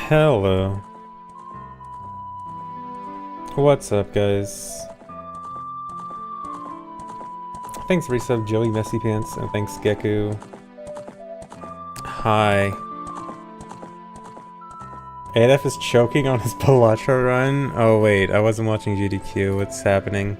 Hello. What's up, guys? Thanks, Resub, Joey Messy Pants, and thanks, Geku. Hi. AF is choking on his Palacho run? Oh wait, I wasn't watching GDQ. What's happening?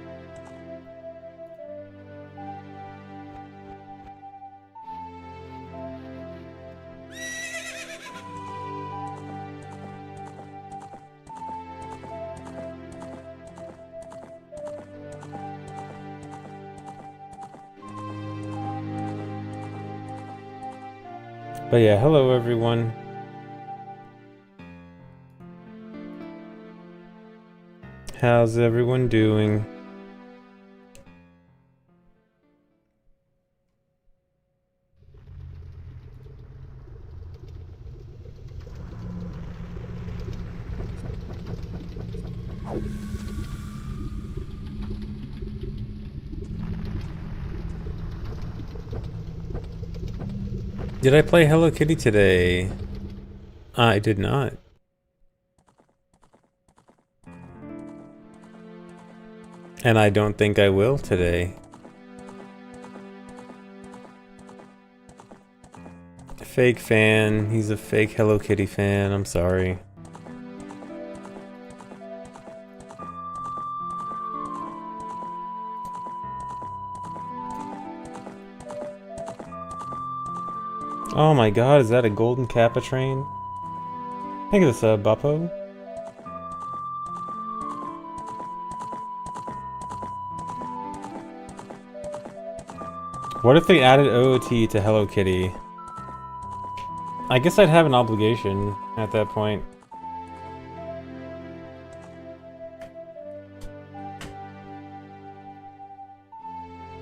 But yeah, hello everyone. How's everyone doing? Did I play Hello Kitty today? I did not. And I don't think I will today. Fake fan. He's a fake Hello Kitty fan. I'm sorry. Oh my god, is that a golden Kappa train? Thank you, this, Buppo. What if they added OOT to Hello Kitty? I guess I'd have an obligation at that point.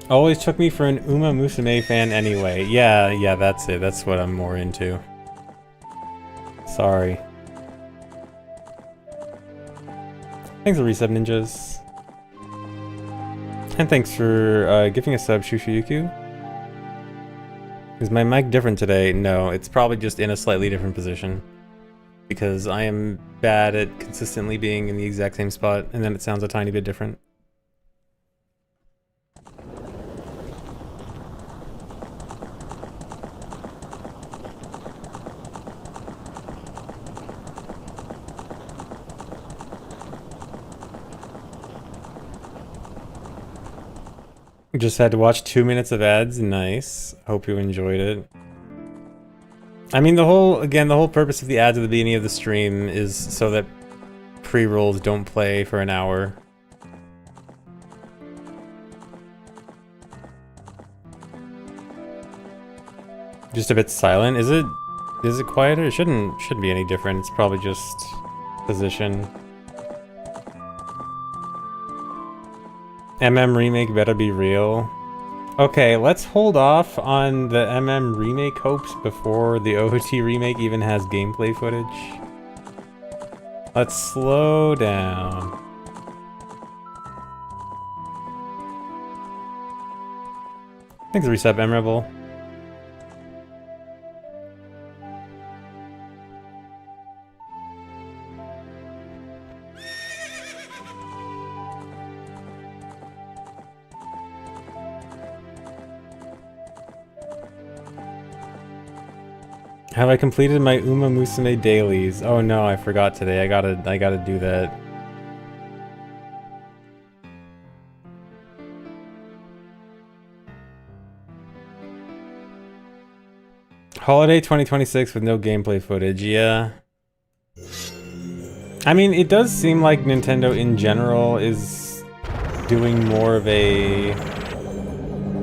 Always took me for an Uma Musume fan anyway. Yeah, that's it. That's what I'm more into. Sorry. Thanks for resub, ninjas. And thanks for giving a sub, Shushuyuku. Is my mic different today? No, it's probably just in a slightly different position. Because I am bad at consistently being in the exact same spot, and then it sounds a tiny bit different. Just had to watch 2 minutes of ads. Nice. Hope you enjoyed it. I mean, the whole purpose of the ads at the beginning of the stream is so that pre-rolls don't play for an hour. Just a bit silent. Is it quieter? It shouldn't be any different. It's probably just position. MM remake better be real. Okay, let's hold off on the MM remake hopes before the OOT remake even has gameplay footage. Let's slow down. Thanks for resub, Memorable. Have I completed my Uma Musume dailies? Oh no, I forgot today. I gotta do that. Holiday 2026 with no gameplay footage, yeah. I mean, it does seem like Nintendo in general is doing more of a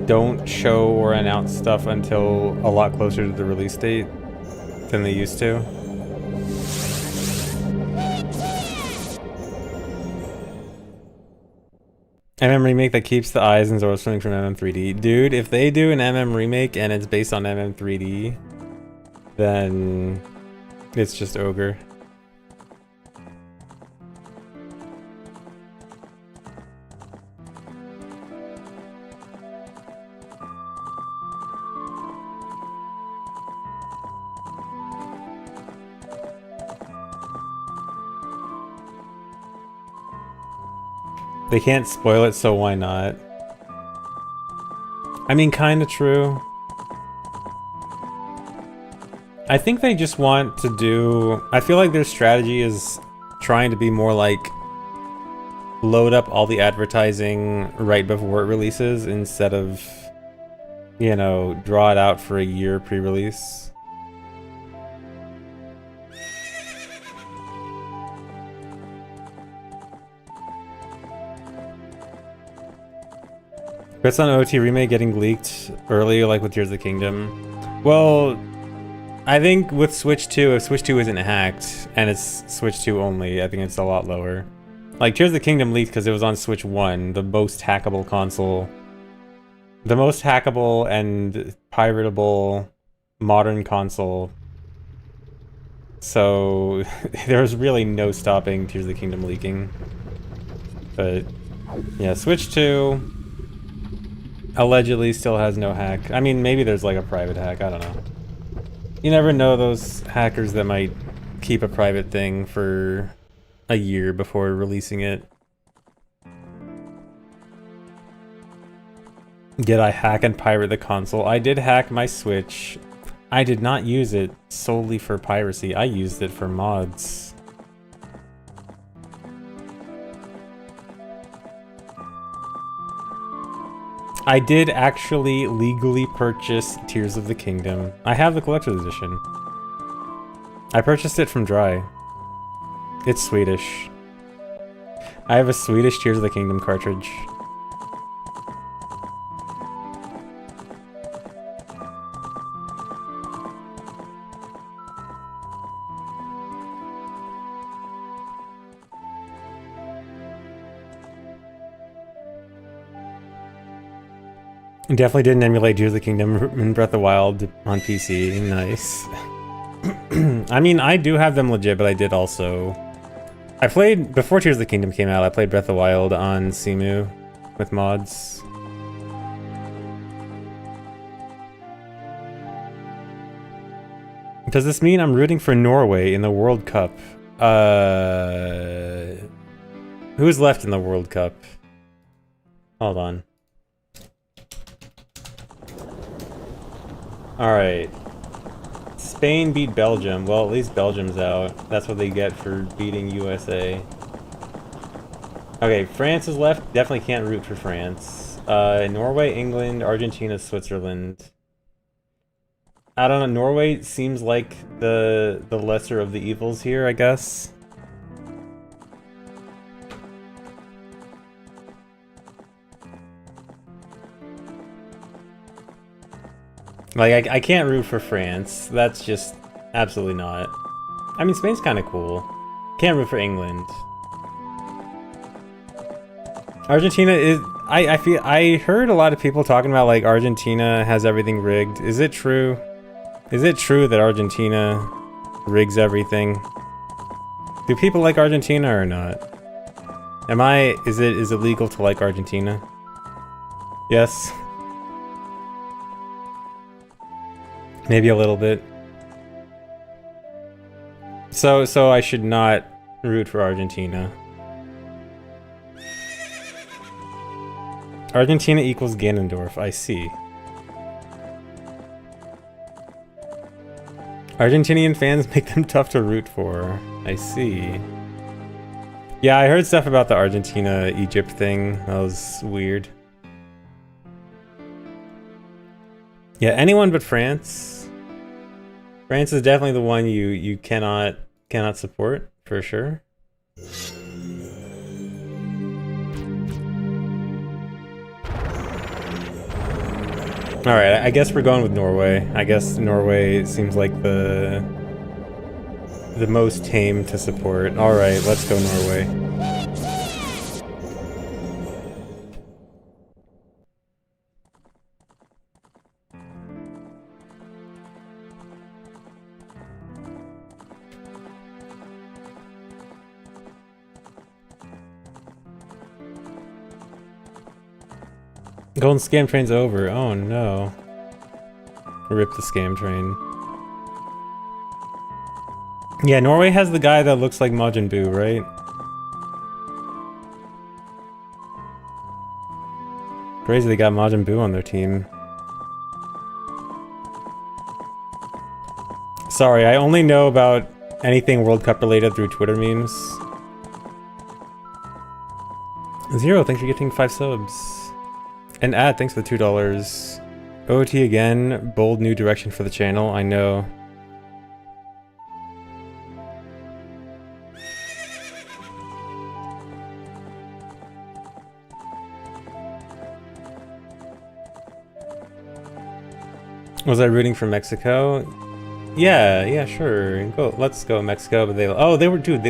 don't show or announce stuff until a lot closer to the release date than they used to. MM remake that keeps the eyes and Zoro swimming from MM3D. Dude, if they do an MM remake and it's based on MM3D, then it's just Ogre. They can't spoil it, so why not? I mean, kinda true. I think they just want to do... I feel like their strategy is trying to be more like load up all the advertising right before it releases instead of, you know, draw it out for a year pre-release. Bets on OT remake getting leaked early, like with Tears of the Kingdom. Well, I think with Switch 2, if Switch 2 isn't hacked, and it's Switch 2 only, I think it's a lot lower. Like, Tears of the Kingdom leaked because it was on Switch 1, the most hackable console. The most hackable and piratable modern console. So, there's really no stopping Tears of the Kingdom leaking. But, yeah, Switch 2... allegedly still has no hack. I mean, maybe there's like a private hack, I don't know. You never know those hackers that might keep a private thing for a year before releasing it. Did I hack and pirate the console? I did hack my Switch. I did not use it solely for piracy. I used it for mods. I did actually legally purchase Tears of the Kingdom. I have the collector's edition. I purchased it from Dry. It's Swedish. I have a Swedish Tears of the Kingdom cartridge. Definitely didn't emulate Tears of the Kingdom in Breath of the Wild on PC. Nice. I mean, I do have them legit, but I did also... I played... Before Tears of the Kingdom came out, I played Breath of the Wild on Cemu with mods. Does this mean I'm rooting for Norway in the World Cup? Who's left in the World Cup? Hold on. Alright. Spain beat Belgium. Well, at least Belgium's out. That's what they get for beating USA. Okay, France is left. Definitely can't root for France. Norway, England, Argentina, Switzerland. I don't know. Norway seems like the lesser of the evils here, I guess. Like, I can't root for France. That's just absolutely not. I mean, Spain's kind of cool. Can't root for England. Argentina is... I heard a lot of people talking about, like, Argentina has everything rigged. Is it true? Is it true that Argentina rigs everything? Do people like Argentina or not? Is it legal to like Argentina? Yes. Maybe a little bit. So I should not root for Argentina. Argentina equals Ganondorf, I see. Argentinian fans make them tough to root for. I see. Yeah, I heard stuff about the Argentina-Egypt thing. That was weird. Yeah, anyone but France. France is definitely the one you cannot support, for sure. Alright, I guess we're going with Norway. I guess Norway seems like the most tame to support. Alright, let's go Norway. Golden Scam Train's over. Oh no. Rip the Scam Train. Yeah, Norway has the guy that looks like Majin Buu, right? Crazy they got Majin Buu on their team. Sorry, I only know about anything World Cup related through Twitter memes. Zero, thanks for getting 5 subs. And Ad, thanks for the $2. OT again, bold new direction for the channel, I know. Was I rooting for Mexico? Yeah, sure. Let's go Mexico, but they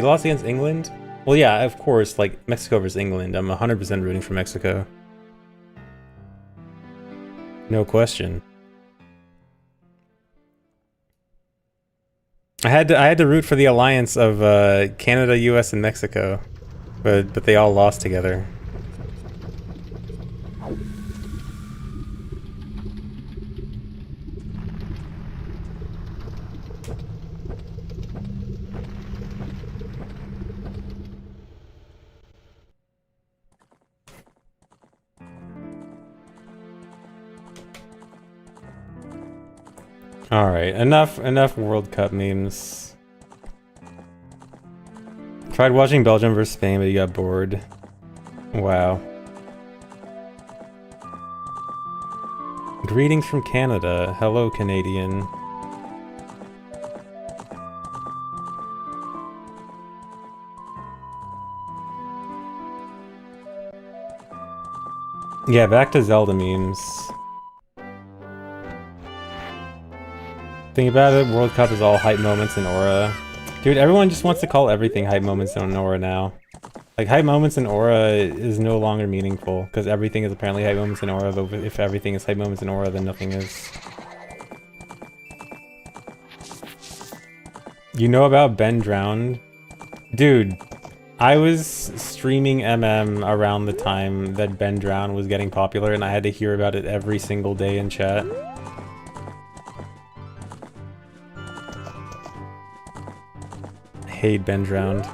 lost against England? Well, yeah, of course, like, Mexico versus England. I'm 100% rooting for Mexico. No question. I had to root for the alliance of Canada, US, and Mexico, but they all lost together. Alright, enough World Cup memes. Tried watching Belgium versus Spain, but you got bored. Wow. Greetings from Canada. Hello, Canadian. Yeah, back to Zelda memes. Think about it, World Cup is all hype moments and aura. Dude, everyone just wants to call everything hype moments and aura now. Like, hype moments and aura is no longer meaningful, because everything is apparently hype moments and aura, but if everything is hype moments and aura, then nothing is. You know about Ben Drowned? Dude, I was streaming MM around the time that Ben Drowned was getting popular, and I had to hear about it every single day in chat. Hate Ben Drowned.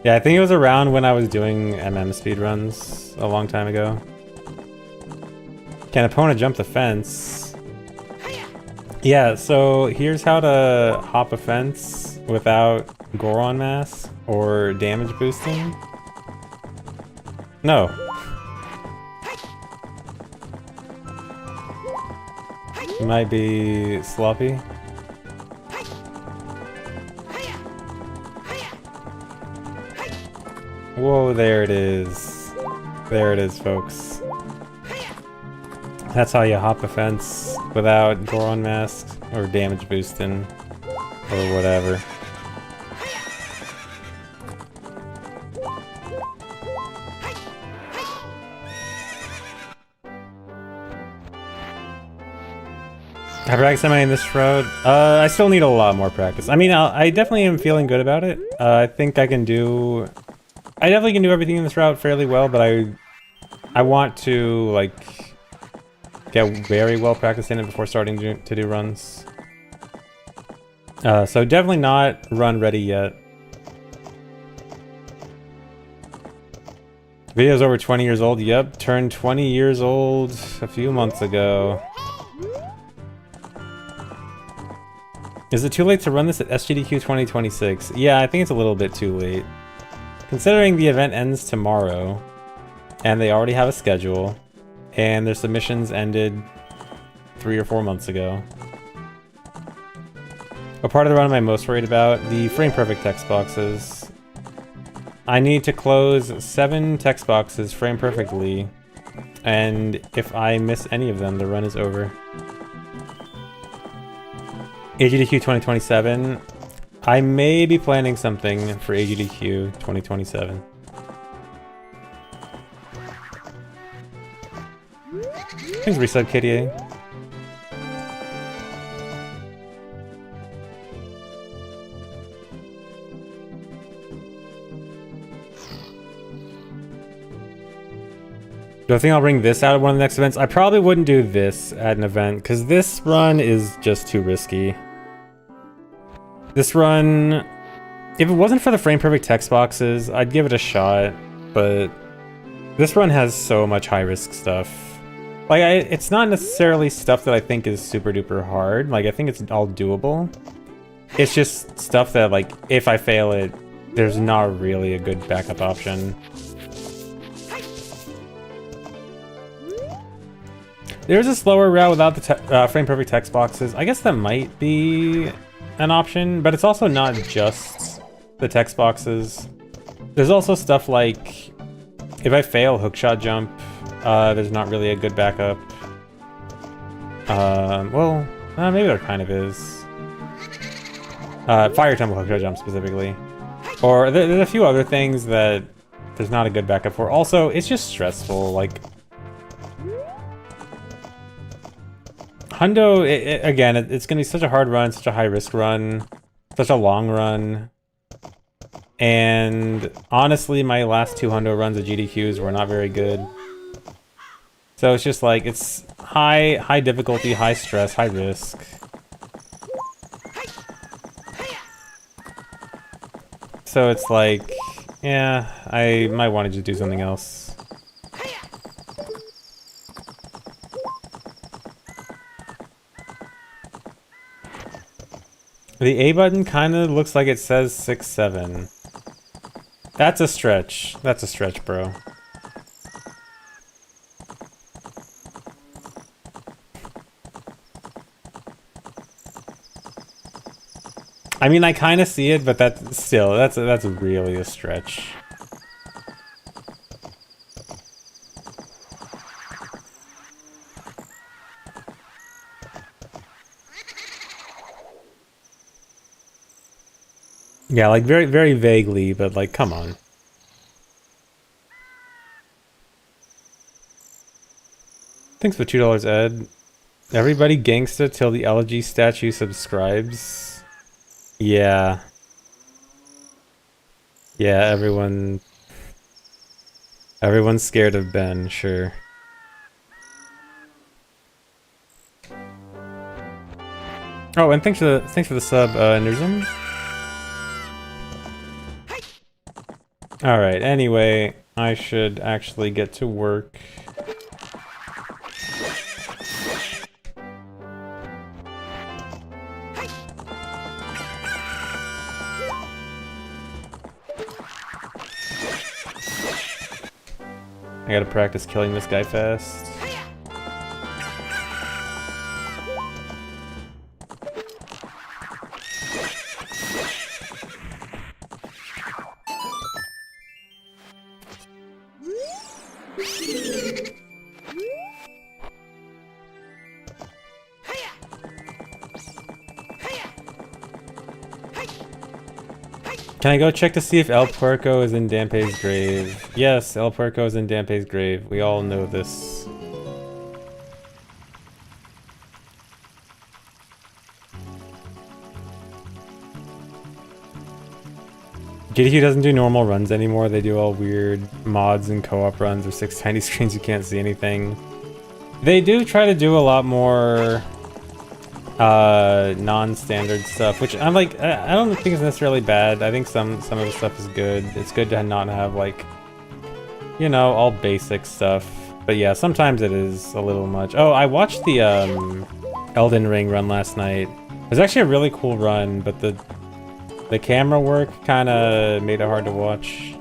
Yeah, I think it was around when I was doing MM speedruns a long time ago. Can opponent jump the fence? Yeah, so here's how to hop a fence without Goron mass or damage boosting. No. Might be sloppy. Whoa, there it is. There it is, folks. That's how you hop a fence without Goron Mask or damage boosting or whatever. I practice MMA in this road. I still need a lot more practice. I mean, I definitely am feeling good about it. I think I definitely can do everything in this route fairly well, but I want to, like, get very well practiced in it before starting to do runs. So definitely not run ready yet. Video's over 20 years old. Yep, turned 20 years old a few months ago. Is it too late to run this at SGDQ 2026? Yeah, I think it's a little bit too late. Considering the event ends tomorrow, and they already have a schedule, and their submissions ended 3 or 4 months ago. What part of the run am I most worried about? The frame perfect text boxes. I need to close 7 text boxes frame perfectly, and if I miss any of them, the run is over. AGDQ 2027. I may be planning something for AGDQ 2027. Thanks, Reset KDA. Do I think I'll bring this out at one of the next events? I probably wouldn't do this at an event, because this run is just too risky. This run, if it wasn't for the frame perfect text boxes, I'd give it a shot. but this run has so much high-risk stuff. Like, it's not necessarily stuff that I think is super duper hard. Like, I think it's all doable. It's just stuff that, like, if I fail it, there's not really a good backup option. There's a slower route without the frame-perfect text boxes. I guess that might be an option, but it's also not just the text boxes. There's also stuff like, if I fail hookshot jump, there's not really a good backup. Well, maybe there kind of is. Fire temple hookshot jump specifically. Or there's a few other things that there's not a good backup for. Also, it's just stressful, like... Hundo, again, it's gonna be such a hard run, such a high-risk run, such a long run. And honestly, my last 2 Hundo runs of GDQs were not very good. So it's just like, it's high difficulty, high stress, high risk. So it's like, yeah, I might want to just do something else. The A button kind of looks like it says 6-7. That's a stretch. That's a stretch, bro. I mean, I kind of see it, but that's really a stretch. Yeah, like very, very vaguely, but like, come on. Thanks for $2, Ed. Everybody gangsta till the elegy statue subscribes. Yeah. Yeah, everyone's scared of Ben, sure. Oh, and thanks for the sub, Nerzum. Alright, anyway, I should actually get to work. I gotta practice killing this guy fast. Can I go check to see if El Puerco is in Dampé's grave? Yes, El Puerco is in Dampé's grave. We all know this. GDQ doesn't do normal runs anymore. They do all weird mods and co-op runs or 6 tiny screens you can't see anything. They do try to do a lot more non-standard stuff, which I'm like, I don't think it's necessarily bad. I think some of the stuff is good. It's good to not have, like, you know, all basic stuff. But yeah, sometimes it is a little much. Oh, I watched the Elden Ring run last night. It was actually a really cool run, but the camera work kind of made it hard to watch.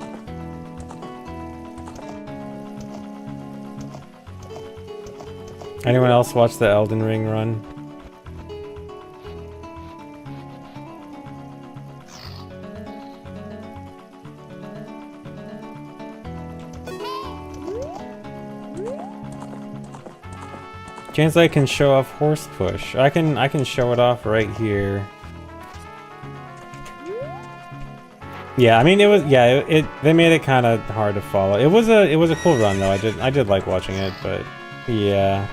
Anyone else watch the Elden Ring run? Chance I can show off horse push. I can show it off right here. Yeah, I mean it was they made it kind of hard to follow. It was a cool run though. I did like watching it, but yeah.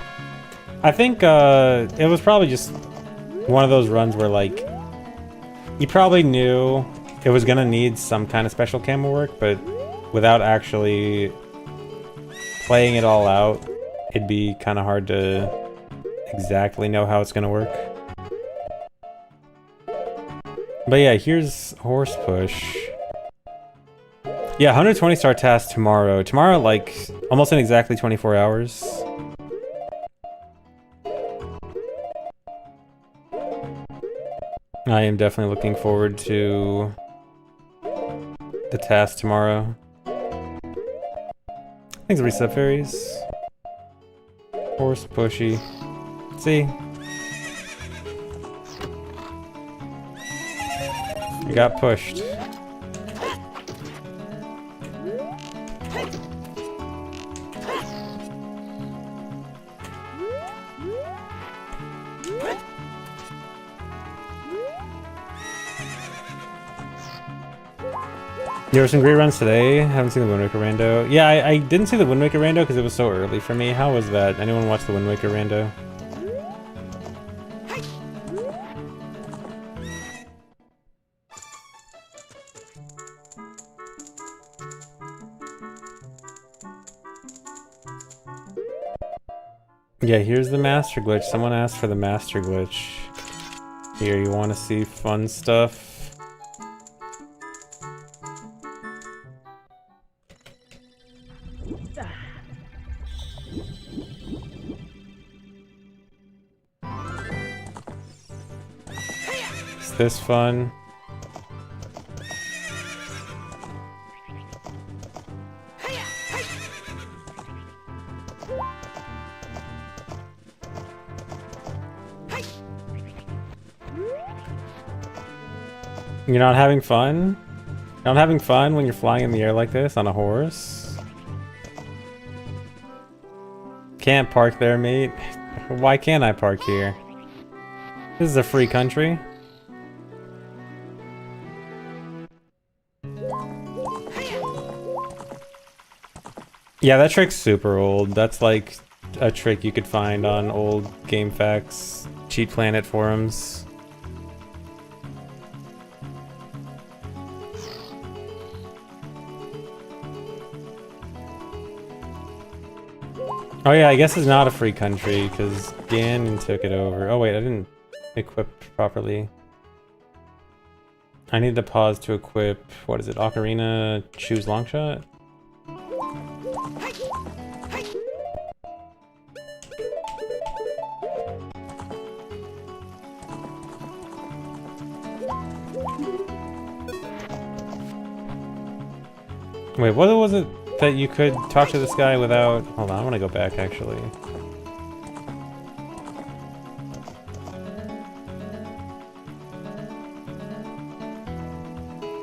I think it was probably just one of those runs where like you probably knew it was gonna need some kind of special camera work, but without actually playing it all out, it'd be kind of hard to exactly know how it's gonna work. But yeah, here's horse push. Yeah, 120 star task tomorrow. Tomorrow, like, almost in exactly 24 hours. I am definitely looking forward to the task tomorrow. Thanks, reset fairies. Horse pushy. See? You got pushed. There were some great runs today. Haven't seen the Wind Waker rando. Yeah, I didn't see the Wind Waker rando because it was so early for me. How was that? Anyone watch the Wind Waker rando? Yeah, here's the master glitch. Someone asked for the master glitch. Here, you want to see fun stuff? Is this fun? You're not having fun? You're not having fun when you're flying in the air like this on a horse? Can't park there, mate. Why can't I park here? This is a free country. Yeah, that trick's super old. That's like a trick you could find on old GameFAQs, Cheat Planet forums. Oh yeah, I guess it's not a free country because Ganon took it over. Oh wait, I didn't equip properly. I need to pause to equip, what is it, Ocarina, choose Longshot? Wait, what was it that you could talk to this guy without... Hold on, I want to go back actually.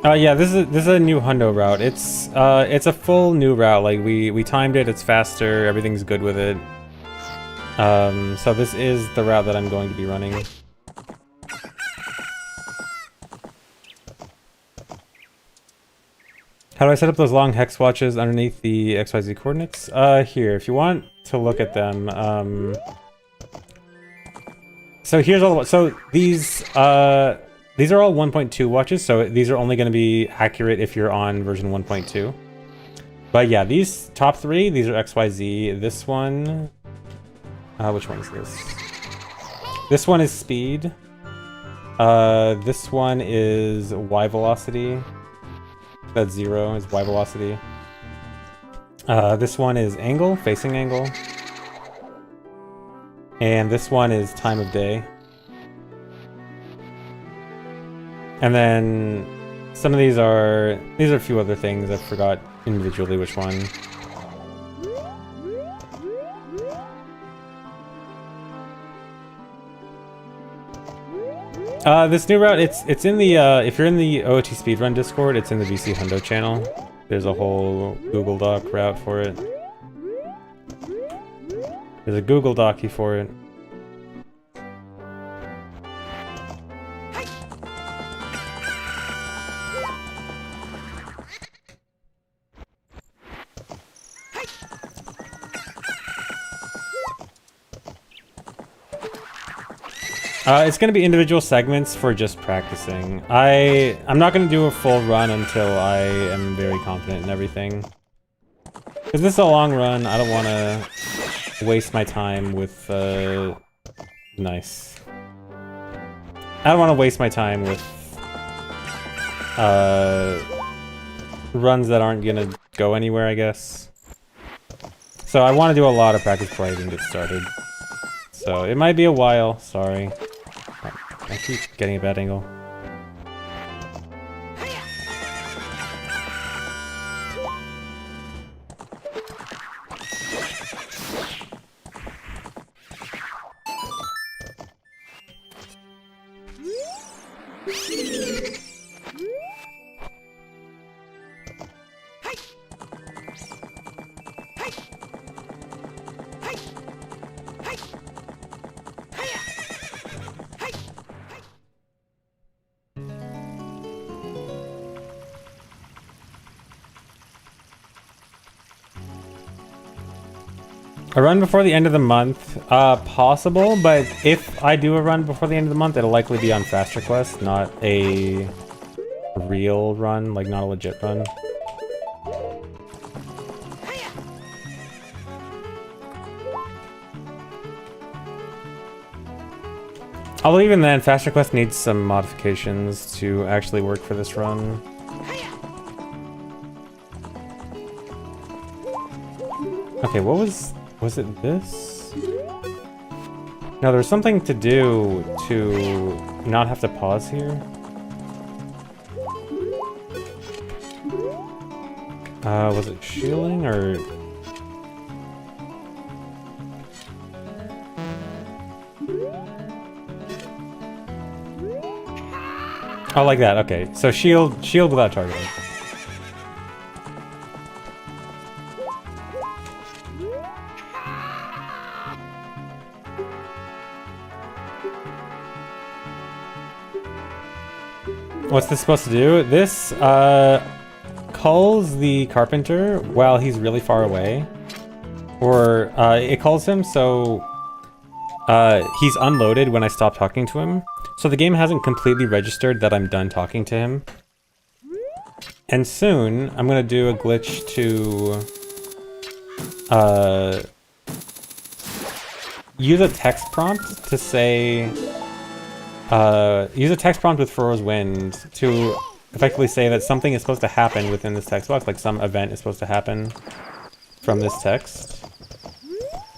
Yeah, this is a new hundo route. It's a full new route. Like we timed it. It's faster. Everything's good with it. So this is the route that I'm going to be running. How do I set up those long hex watches underneath the XYZ coordinates? Here, if you want to look at them. So here's all. So these are all 1.2 watches. So these are only going to be accurate if you're on version 1.2. But yeah, these top three, these are XYZ. This one, which one is this? This one is speed. This one is Y velocity. That's 0 is Y velocity. This one is angle, facing angle. And this one is time of day. And then some of these are a few other things. I forgot individually which one. This new route, it's in the, if you're in the OOT Speedrun Discord, it's in the VC Hundo channel. There's a whole Google Doc route for it. There's a Google Docu for it. It's going to be individual segments for just practicing. I'm not going to do a full run until I am very confident in everything. Because this is a long run, I don't want to waste my time with, nice. I don't want to waste my time with, runs that aren't gonna go anywhere, I guess. So I want to do a lot of practice before I even get started. So it might be a while, sorry. I keep getting a bad angle. A run before the end of the month? Possible, but if I do a run before the end of the month, it'll likely be on Faster Quest, not a real run, like not a legit run. Although even then, Faster Quest needs some modifications to actually work for this run. Okay, what was it this? No, there was something to do to not have to pause here. Was it shielding or... Oh, like that, okay. So shield without targeting. What's this supposed to do? This, calls the carpenter while he's really far away. Or, it calls him so, he's unloaded when I stop talking to him. So the game hasn't completely registered that I'm done talking to him. And soon, I'm gonna do a glitch to, use a text prompt to say, use a text prompt with Furrow's Wind to effectively say that something is supposed to happen within this text box, like some event is supposed to happen from this text.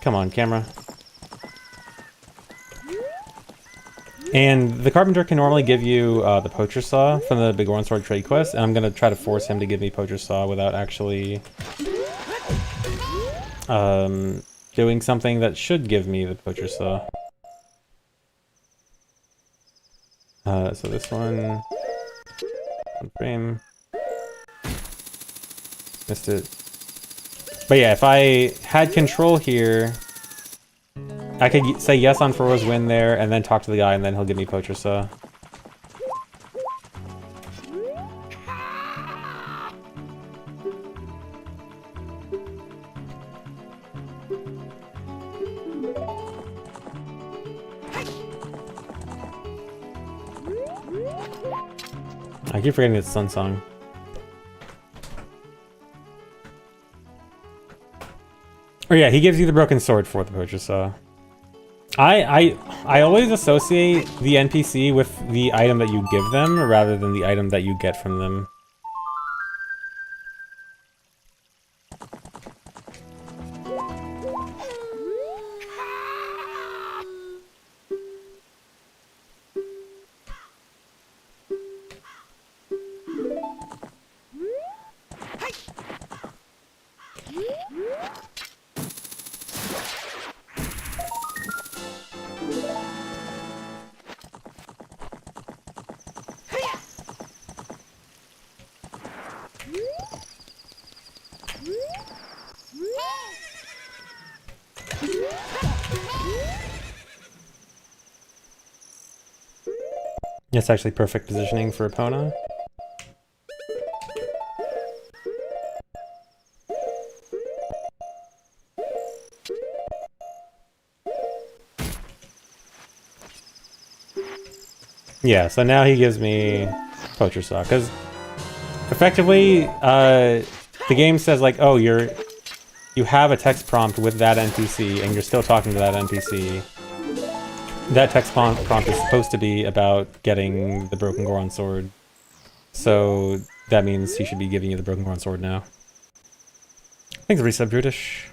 Come on, camera. And the carpenter can normally give you the poacher saw from the Big Orange Sword trade quest, and I'm gonna try to force him to give me poacher saw without actually doing something that should give me the poacher saw. So this one frame, missed it. But yeah, if I had control here, I could say yes on Furrow's Wind there, and then talk to the guy, and then he'll give me poacher saw. I keep forgetting it's Sun Song. Oh yeah, he gives you the broken sword for the poacher saw. I always associate the NPC with the item that you give them rather than the item that you get from them. It's actually perfect positioning for Epona. Yeah, so now he gives me poacher saw, because effectively, the game says like, oh, you have a text prompt with that NPC, and you're still talking to that NPC. That text prompt is supposed to be about getting the Broken Goron sword. So that means he should be giving you the Broken Ground Sword now. Thanks, resub Brutish.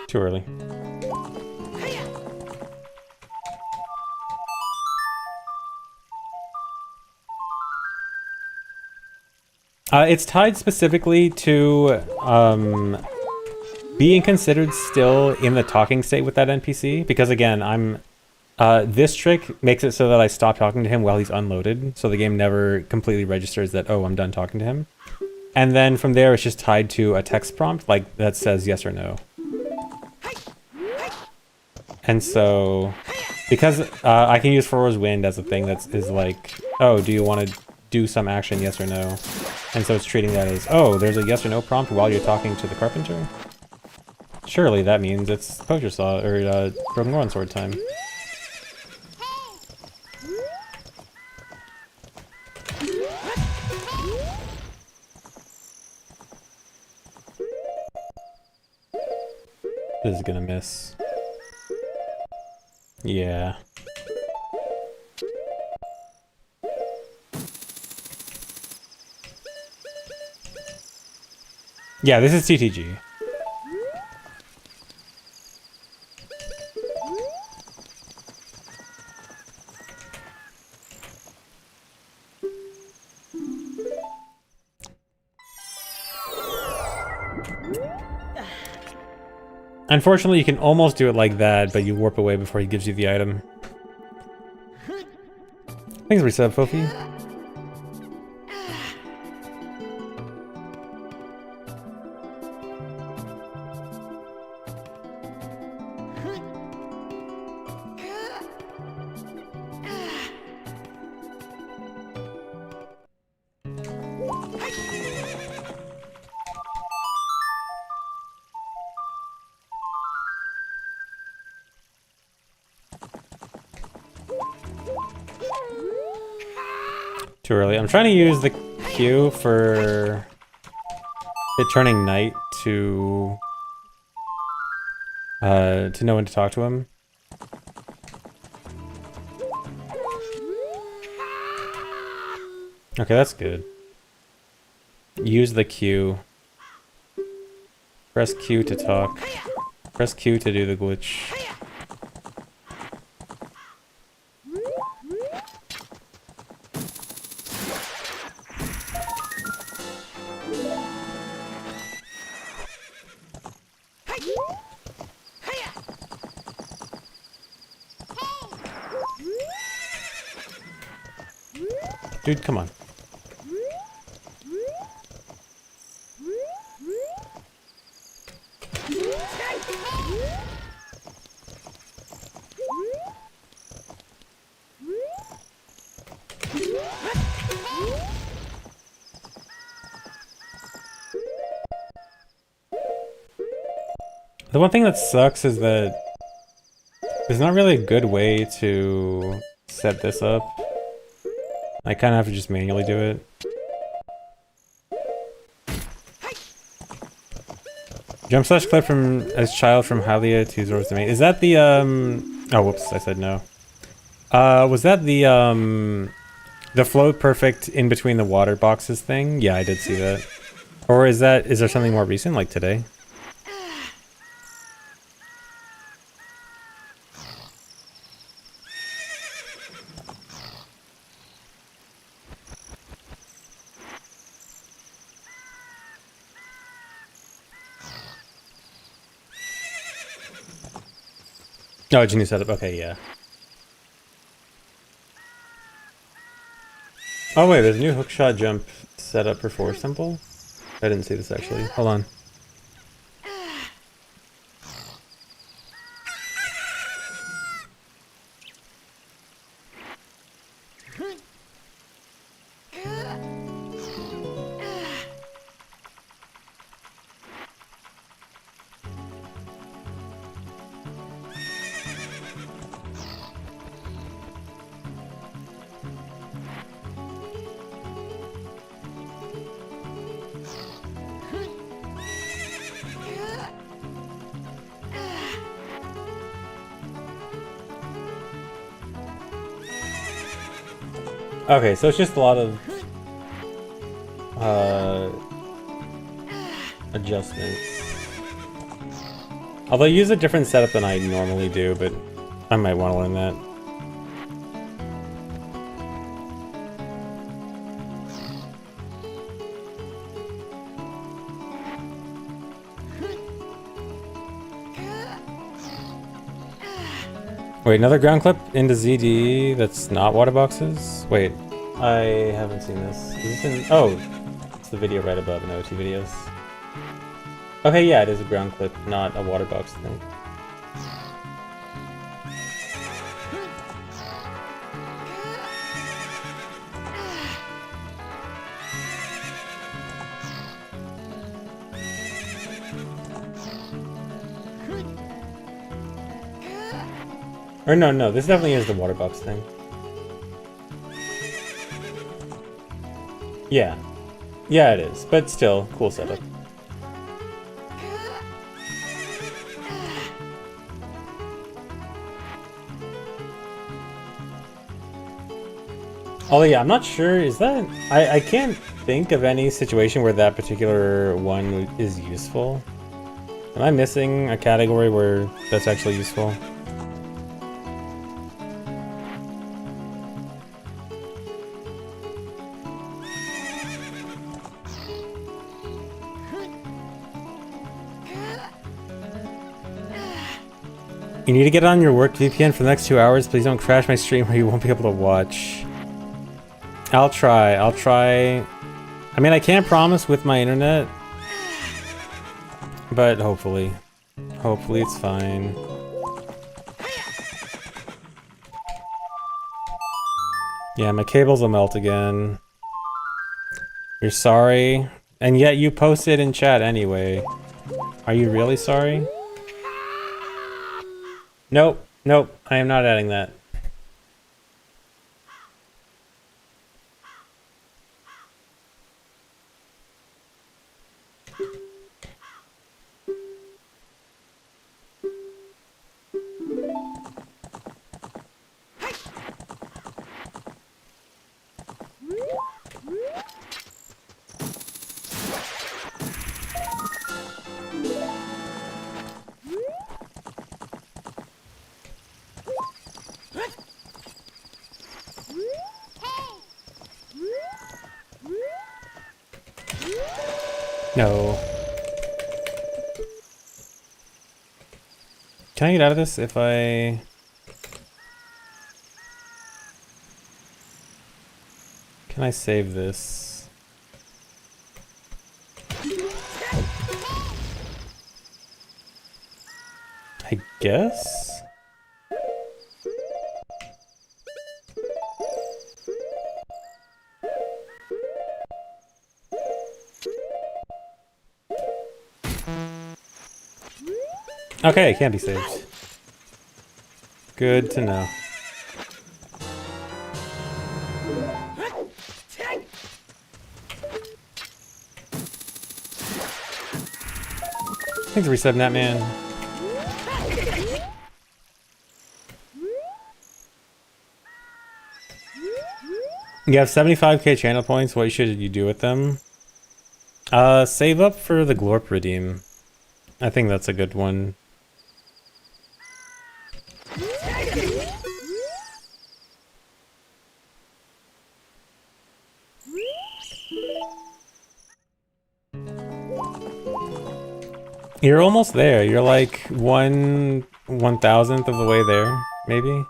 Too early. It's tied specifically to being considered still in the talking state with that NPC, because again, this trick makes it so that I stop talking to him while he's unloaded, so the game never completely registers that, oh, I'm done talking to him. And then from there, it's just tied to a text prompt like that says yes or no. And so, because I can use Foro's Wind as a thing that is like, oh, do you want to do some action, yes or no? And so it's treating that as, oh, there's a yes or no prompt while you're talking to the carpenter? Surely that means it's Poacher Saw, or Broken Ground Sword time. This is gonna miss. Yeah. Yeah, this is TTG. Unfortunately, you can almost do it like that, but you warp away before he gives you the item. Thanks for resub, Fofi. Too early. I'm trying to use the Q for it turning night to know when to talk to him. Okay, that's good. Use the Q. Press Q to talk. Press Q to do the glitch. Dude, come on. The one thing that sucks is that there's not really a good way to set this up. I kind of have to just manually do it. Jump slash clip from as child from Hylia to Zora's Domain. Is that the oh whoops, I said no. Was that the float perfect in between the water boxes thing? Yeah, I did see that. Or is there something more recent, like today? Oh, genie setup. Okay, yeah. Oh wait, there's a new hookshot jump setup for Force Temple? I didn't see this actually. Hold on. Okay, so it's just a lot of adjustments. Although I use a different setup than I normally do, but I might want to learn that. Wait, another ground clip into ZD that's not water boxes? Wait, I haven't seen this. Is this in... Oh, it's the video right above in OT videos. Okay, yeah, it is a ground clip, not a water box thing. Or no, this definitely is the water box thing. Yeah. Yeah, it is, but still, cool setup. Oh yeah, I'm not sure, is that... I can't think of any situation where that particular one is useful. Am I missing a category where that's actually useful? You need to get on your work VPN for the next 2 hours. Please don't crash my stream or you won't be able to watch. I'll try. I mean, I can't promise with my internet. But hopefully. Hopefully it's fine. Yeah, my cables will melt again. You're sorry. And yet you posted in chat anyway. Are you really sorry? Nope, I am not adding that. No. Can I get out of this if I... Can I save this? I guess? Okay, it can't be saved. Good to know. Thanks for resetting that, man. You have 75k channel points. What should you do with them? Save up for the Glorp redeem. I think that's a good one. You're almost there. You're like 1/1000th of the way there, maybe?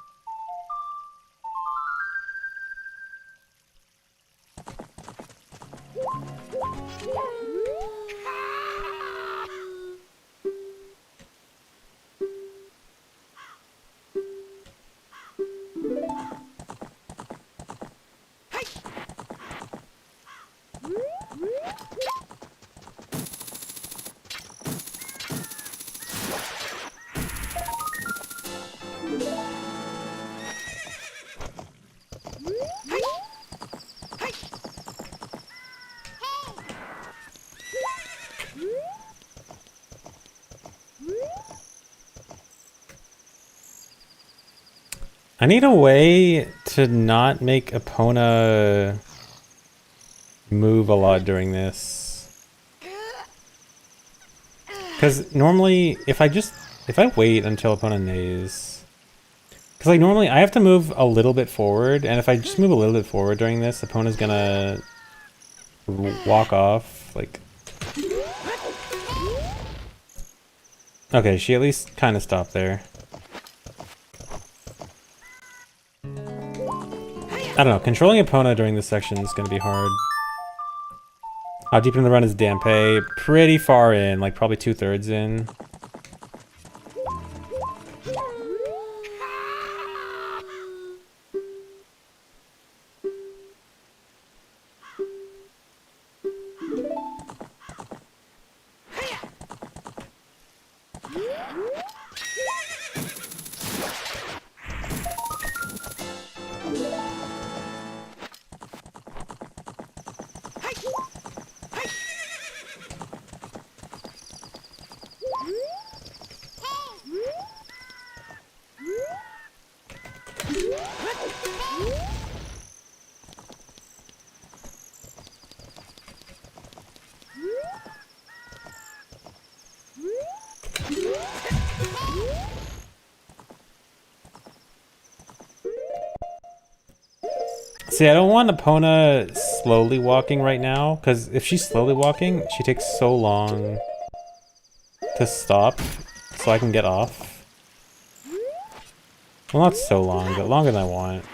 I need a way to not make Epona move a lot during this. Because normally, if I wait until Epona neighs... Because like normally I have to move a little bit forward, and if I just move a little bit forward during this, Epona's gonna walk off, like... Okay, she at least kind of stopped there. I don't know, controlling Epona during this section is gonna be hard. How deep in the run is Dampe? Pretty far in, like probably 2/3 in. See, I don't want Epona slowly walking right now, because if she's slowly walking, she takes so long to stop, so I can get off. Well, not so long, but longer than I want.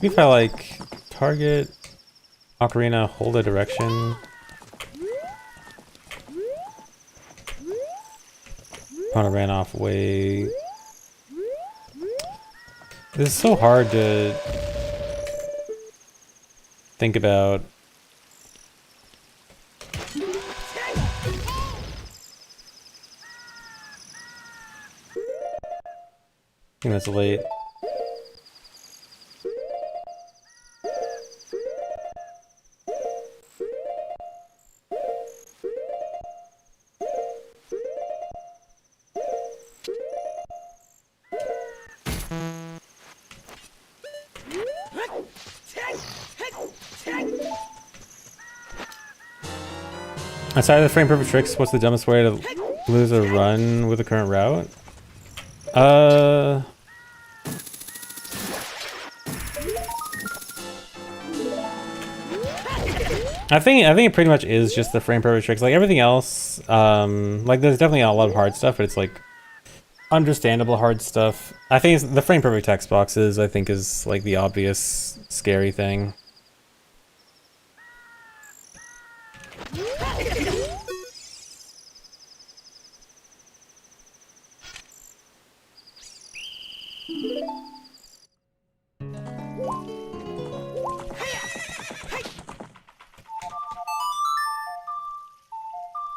If I like target Ocarina, hold a direction. Epona ran off way. This is so hard to think about. I think that's late. Aside of the frame perfect tricks, what's the dumbest way to lose a run with the current route? I think it pretty much is just the frame perfect tricks. Like everything else, like there's definitely a lot of hard stuff, but it's like understandable hard stuff. I think it's the frame perfect text boxes, I think, is like the obvious scary thing.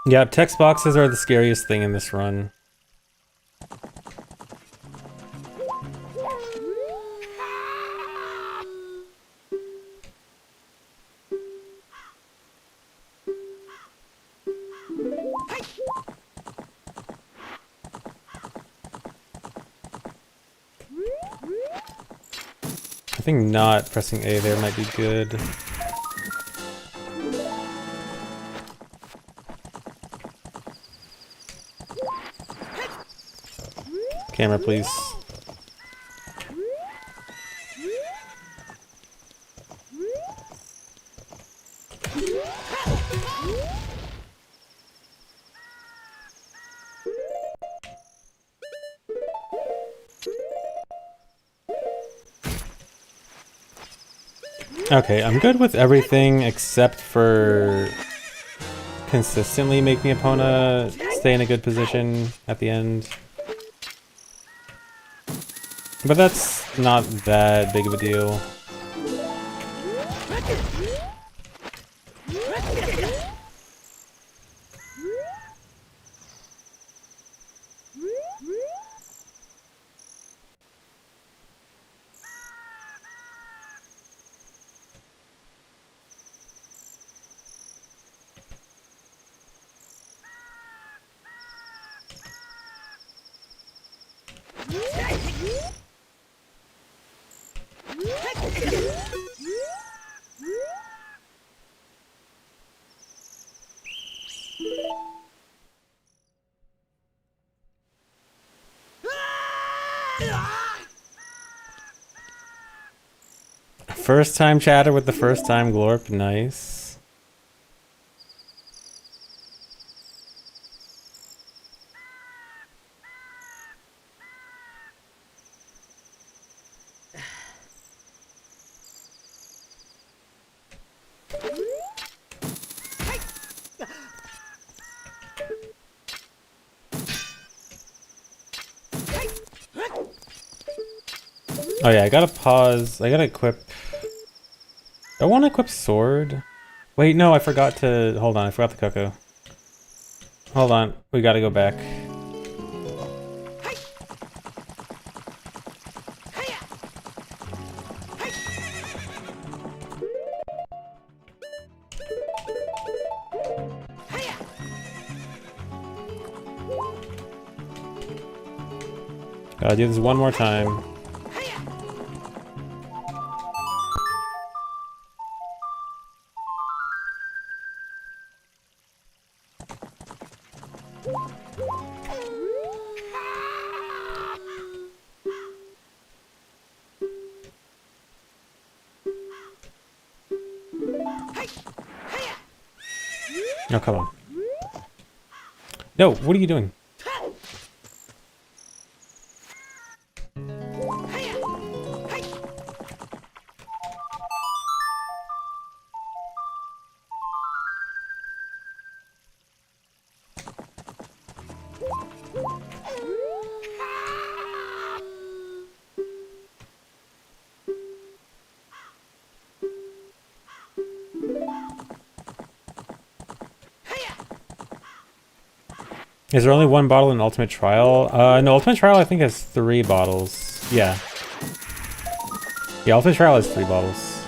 Yeah, text boxes are the scariest thing in this run. think not pressing A there might be good. Camera, please. Okay, I'm good with everything except for consistently making Epona stay in a good position at the end. But that's not that big of a deal. First time chatter with the first time glorp, nice. Oh yeah, I gotta pause. I gotta equip. I want to equip sword. Wait, no, I forgot to. Hold on, I forgot the Coco. Hold on, we gotta go back. Gotta do this one more time. Oh, come on. No, what are you doing? Is there only one bottle in Ultimate Trial? No, Ultimate Trial I think has 3 bottles. Yeah. Yeah, Ultimate Trial has 3 bottles.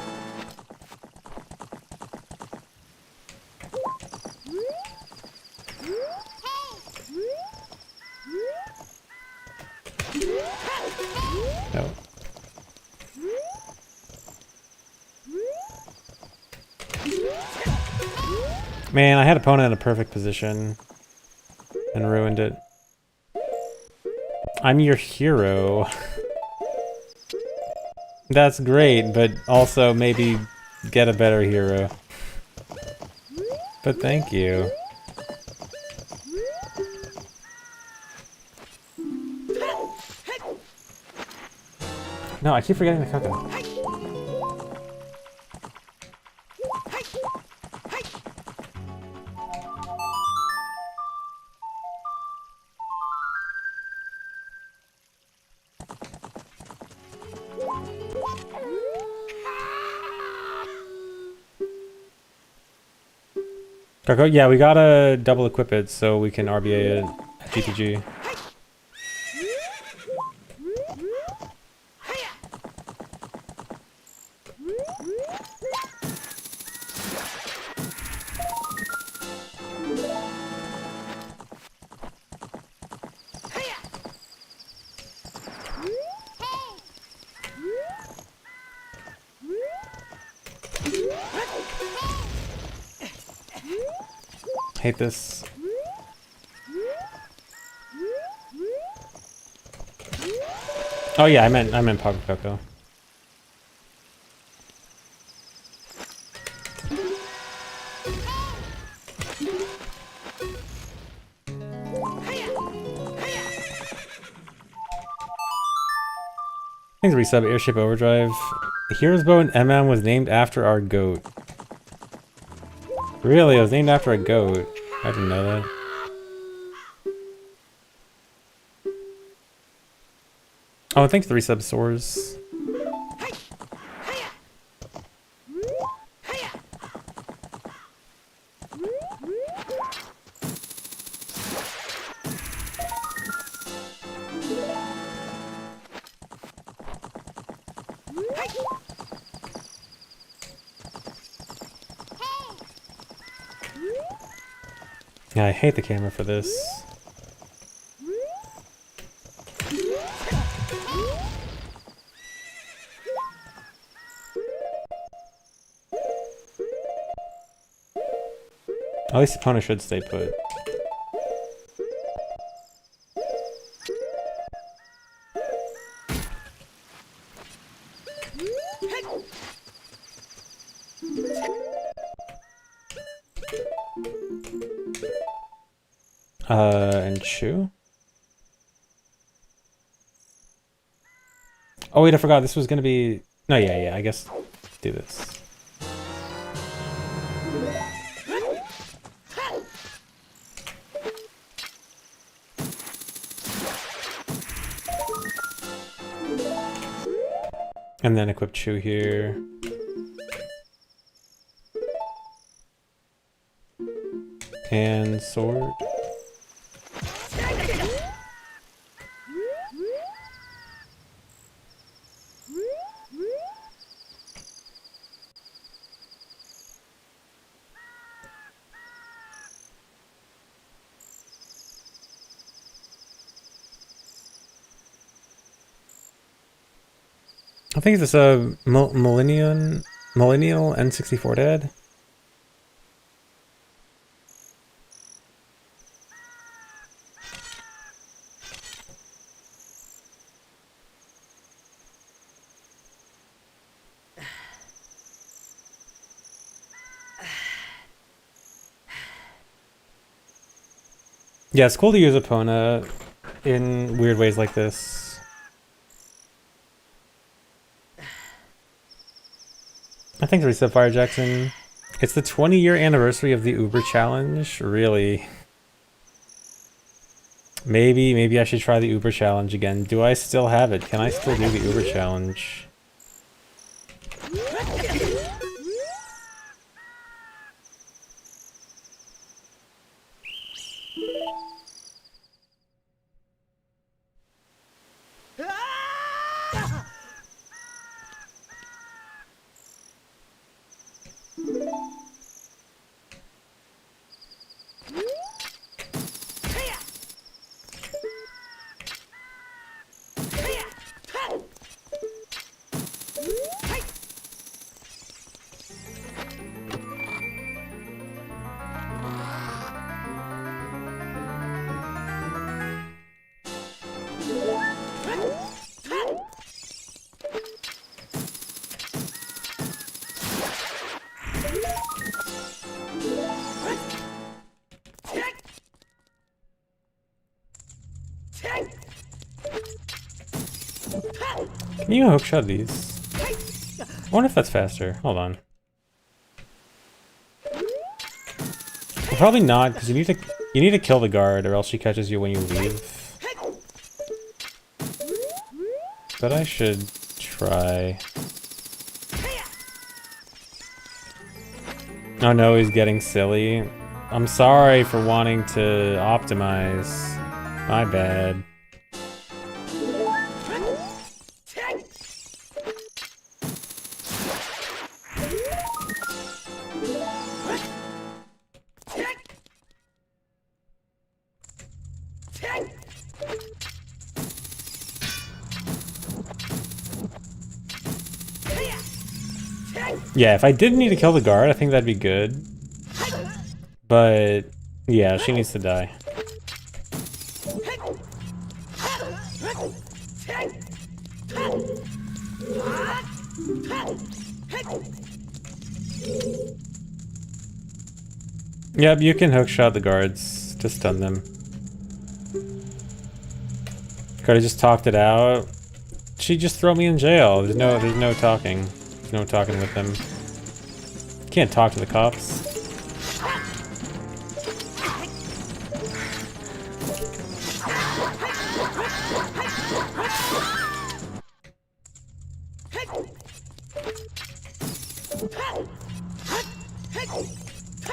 No. Man, I had Epona in a perfect position. And ruined it. I'm your hero. That's great, but also maybe get a better hero. But thank you. No, I keep forgetting the Coco. Coco, yeah, we gotta double equip it so we can RBA it at GTG. Hate this. Oh yeah, I meant Pocket Coco. Thanks resub Airship Overdrive. The Hero's Bow in MM was named after our goat. Really? It was named after a goat. I didn't know that. Oh, thanks for the resub Soars. Yeah, I hate the camera for this. At least Epona should stay put. And Chew? Oh wait, I forgot this was gonna be... No, yeah, I guess do this. And then equip Chew here. And sword. I think it's a Millennial N64 dad. Yeah, it's cool to use Epona in weird ways like this. I think the reset Fire Jackson. It's the 20-year anniversary of the Uber challenge. Really? Maybe I should try the Uber challenge again. Do I still have it? Can I still do the Uber challenge? Can you hookshot these? I wonder if that's faster. Hold on. Well, probably not, because you need to kill the guard, or else she catches you when you leave. But I should try. Oh no, he's getting silly. I'm sorry for wanting to optimize. My bad. Yeah, if I did need to kill the guard, I think that'd be good. But yeah, she needs to die. Yep, you can hookshot the guards to stun them. Could've just talked it out. She'd just throw me in jail. There's no talking. There's no talking with them. Can't talk to the cops.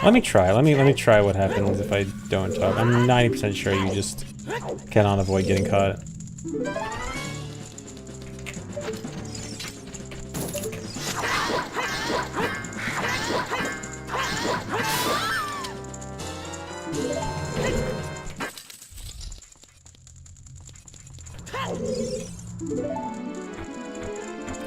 Let me try. Let me try what happens if I don't talk. I'm 90% sure you just cannot avoid getting caught.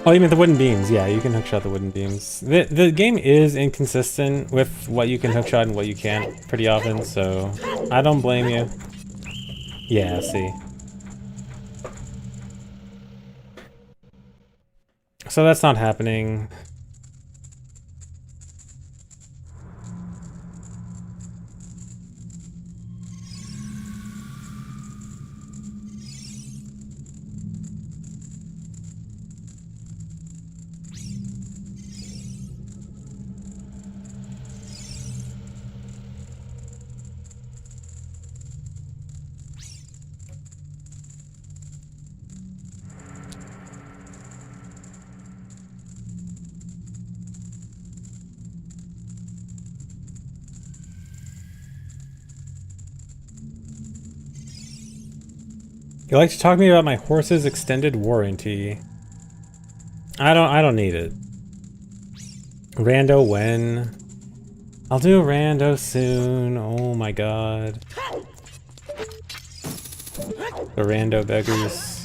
Oh, you mean the wooden beams? Yeah, you can hookshot the wooden beams. The game is inconsistent with what you can hookshot and what you can't pretty often, so I don't blame you. Yeah, see. So that's not happening. You like to talk to me about my horse's extended warranty. I don't need it. Rando when? I'll do a rando soon. Oh my god. The rando beggars.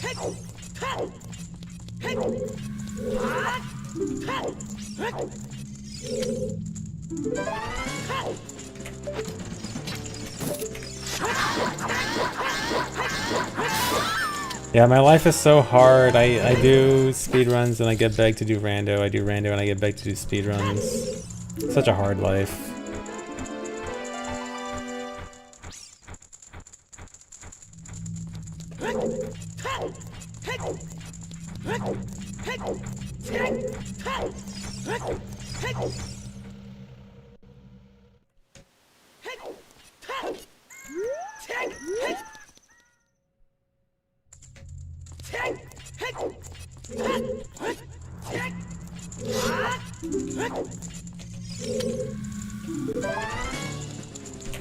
Yeah, my life is so hard. I do speedruns and I get begged to do rando. I do rando and I get begged to do speedruns. Such a hard life.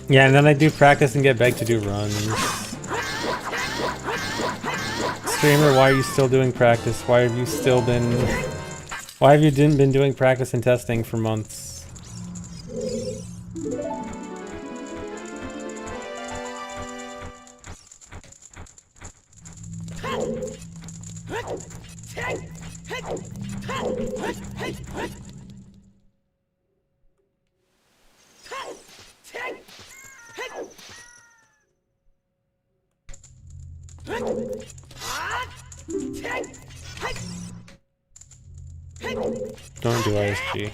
Yeah, and then I do practice and get begged to do runs. Streamer, why are you still doing practice? Why have you still been... Why have you been doing practice and testing for months? Don't do ISG.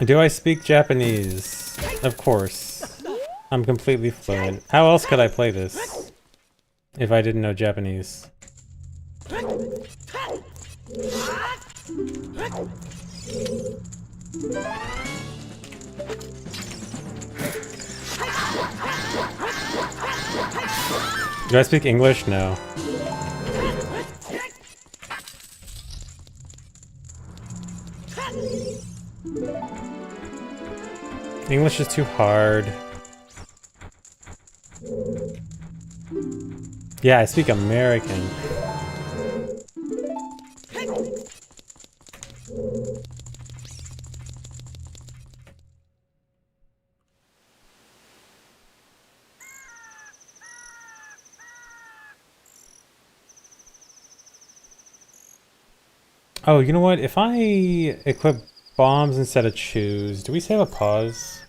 Do I speak Japanese? Of course. I'm completely fluent. How else could I play this if I didn't know Japanese? Do I speak English? No. English is too hard. Yeah, I speak American. Oh, you know what? If I equip bombs instead of choose, do we save a pause?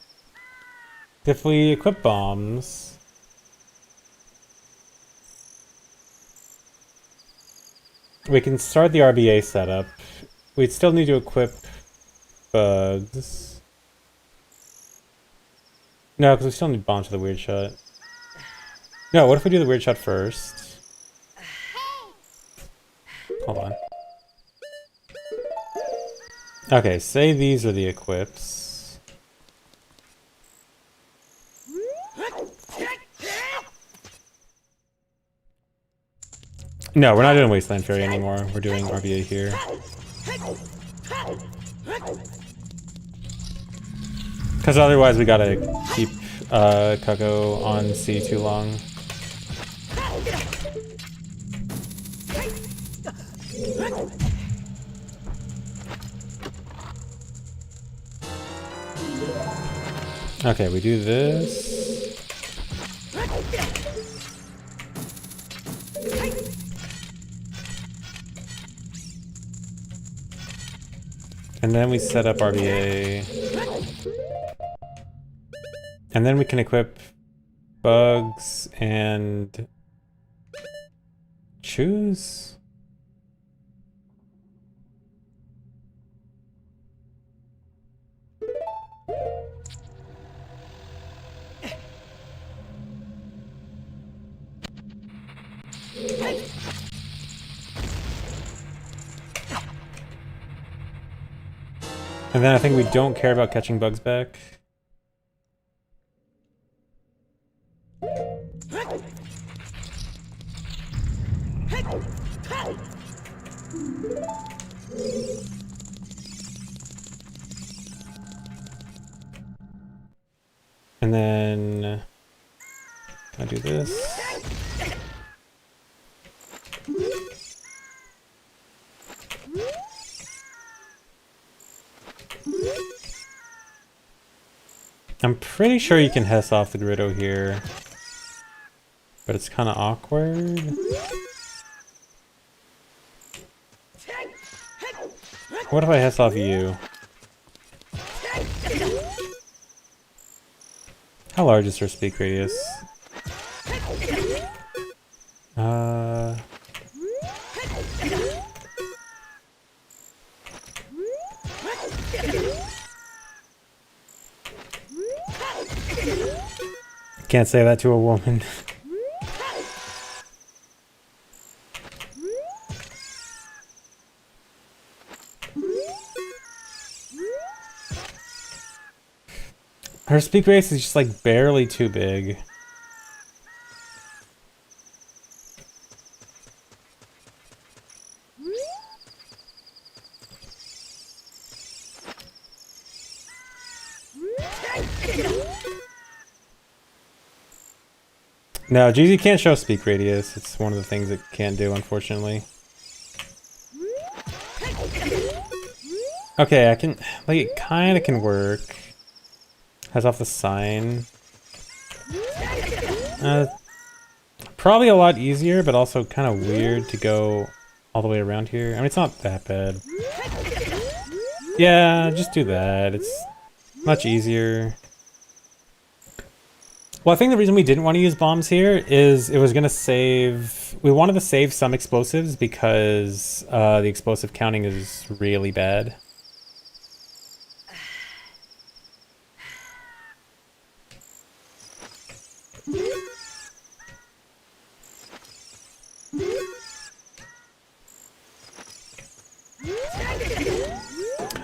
If we equip bombs... we can start the RBA setup. We'd still need to equip bugs. No, because we still need bombs for the weird shot. No, what if we do the weird shot first? Hold on. Okay, say these are the equips. No, we're not doing Wasteland Fairy anymore. We're doing RBA here. Because otherwise we gotta keep Kako on C too long. Okay, we do this. And then we set up RBA. And then we can equip bugs and choose. And then I think we don't care about catching bugs back. And then I do this. I'm pretty sure you can Hess off the Griddo here, but it's kind of awkward. What if I Hess off you? How large is her speak radius? Can't say that to a woman. Her speak radius is just like barely too big. No, GZ can't show speak radius. It's one of the things it can't do, unfortunately. Okay, I can... like, it kinda can work. Has off the sign. Probably a lot easier, but also kind of weird to go all the way around here. I mean, it's not that bad. Yeah, just do that. It's much easier. Well, I think the reason we didn't want to use bombs here is it was going to save... we wanted to save some explosives because the explosive counting is really bad.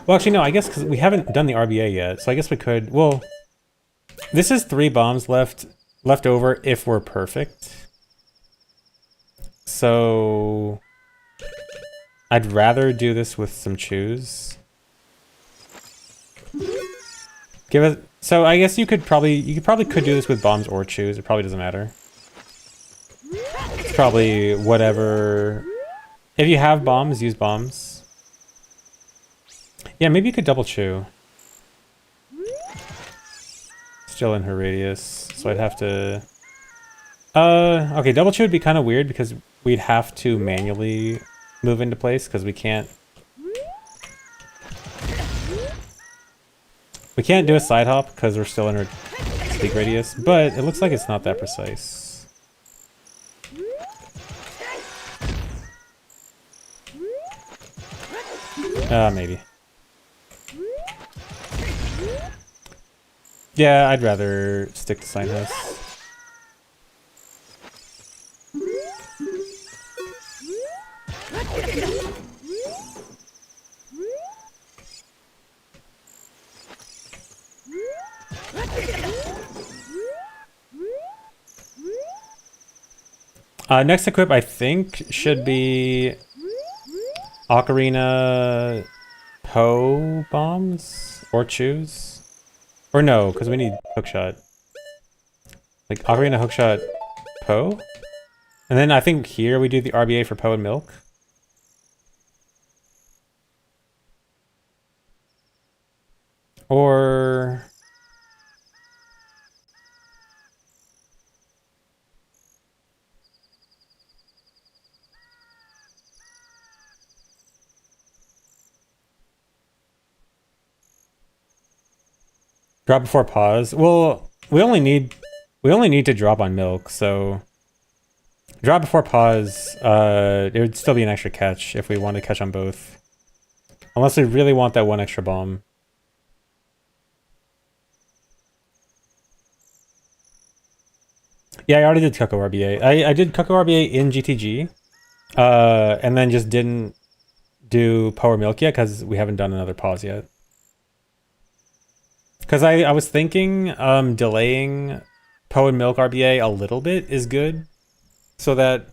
Well, actually, no, I guess because we haven't done the RBA yet, so I guess we could... well... this is 3 bombs left over if we're perfect. So I'd rather do this with some choose. Give it. So I guess you could probably could do this with bombs or chews. It probably doesn't matter. It's probably whatever. If you have bombs, use bombs. Yeah, maybe you could double chew. Still in her radius, so I'd have to. Okay, double chew would be kind of weird because we'd have to manually move into place because we can't. We can't do a side hop because we're still in her speak radius, but it looks like it's not that precise. Maybe. Yeah, I'd rather stick to Sign House. Next equip, I think, should be Ocarina Poe bombs or chews. Or no, because we need hookshot. Like Ocarina hookshot Poe? And then I think here we do the RBA for Poe and Milk. Or... drop before pause. Well, we only need to drop on Milk, so drop before pause. It would still be an extra catch if we want to catch on both, unless we really want that one extra bomb. Yeah, I already did Cuckoo RBA. I did Cuckoo RBA in GTG, and then just didn't do Power Milk yet because we haven't done another pause yet. Because I was thinking delaying Poe and Milk RBA a little bit is good, so that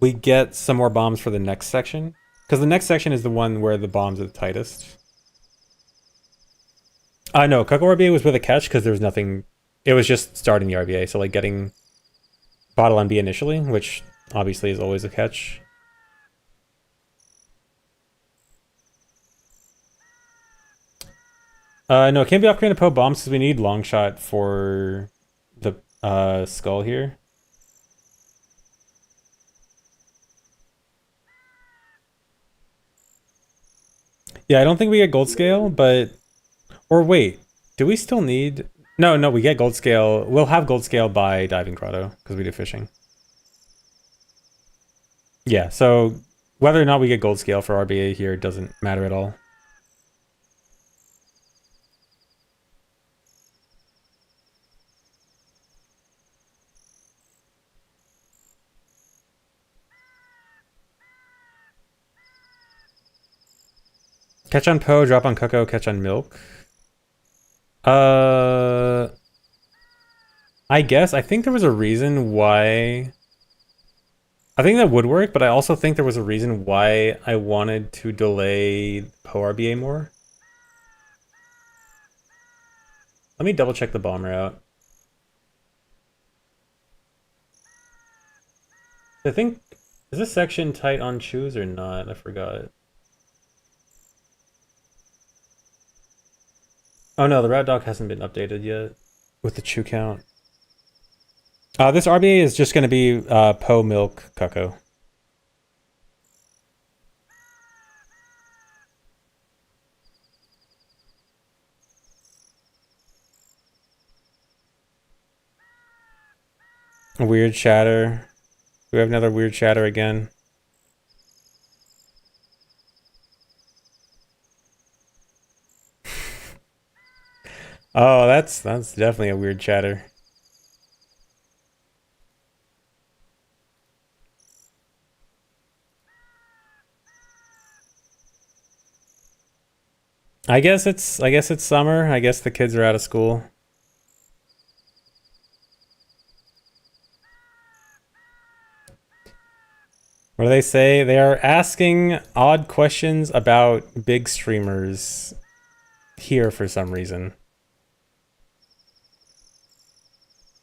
we get some more bombs for the next section. Because the next section is the one where the bombs are the tightest. No, Cuckoo RBA was with a catch because there was nothing. It was just starting the RBA, so like getting Bottle on B initially, which obviously is always a catch. No, it can't be Ocarina of Poe bombs because we need long shot for the skull here. Yeah, I don't think we get gold scale, but... Or wait, do we still need... No, we get gold scale. We'll have gold scale by Diving Grotto, because we do fishing. Yeah, so whether or not we get gold scale for RBA here doesn't matter at all. Catch on Poe, drop on Cuckoo, catch on Milk. I guess. I think there was a reason why... I think that would work, but I also think there was a reason why I wanted to delay Poe RBA more. Let me double check the bomb route. I think... Is this section tight on chews or not? I forgot. Oh no, the route doc hasn't been updated yet with the chew count. This RBA is just going to be Poe, Milk, Cuckoo. Weird shatter. We have another weird shatter again. Oh, that's definitely a weird chatter. I guess it's summer. I guess the kids are out of school. What do they say? They are asking odd questions about big streamers. here for some reason.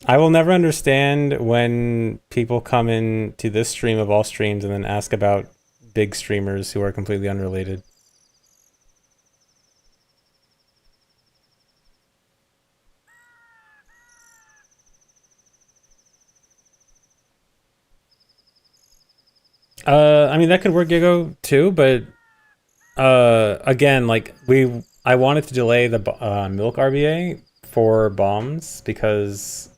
I will never understand when people come in to this stream of all streams and then ask about big streamers who are completely unrelated. I mean, that could work, Gigo, too, but again, like, I wanted to delay the milk RBA for bombs because,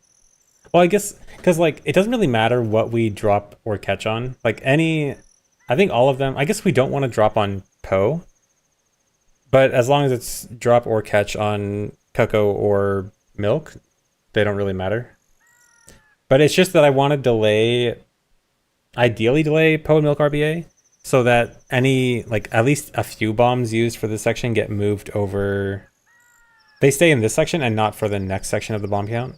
well, I guess, because, like, it doesn't really matter what we drop or catch on. Like, I think all of them, I guess we don't want to drop on Poe, but as long as it's drop or catch on Cocoa or milk, they don't really matter. But it's just that I want to ideally delay Poe and milk RBA, so that any, like, at least a few bombs used for this section get moved over. They stay in this section and not for the next section of the bomb count.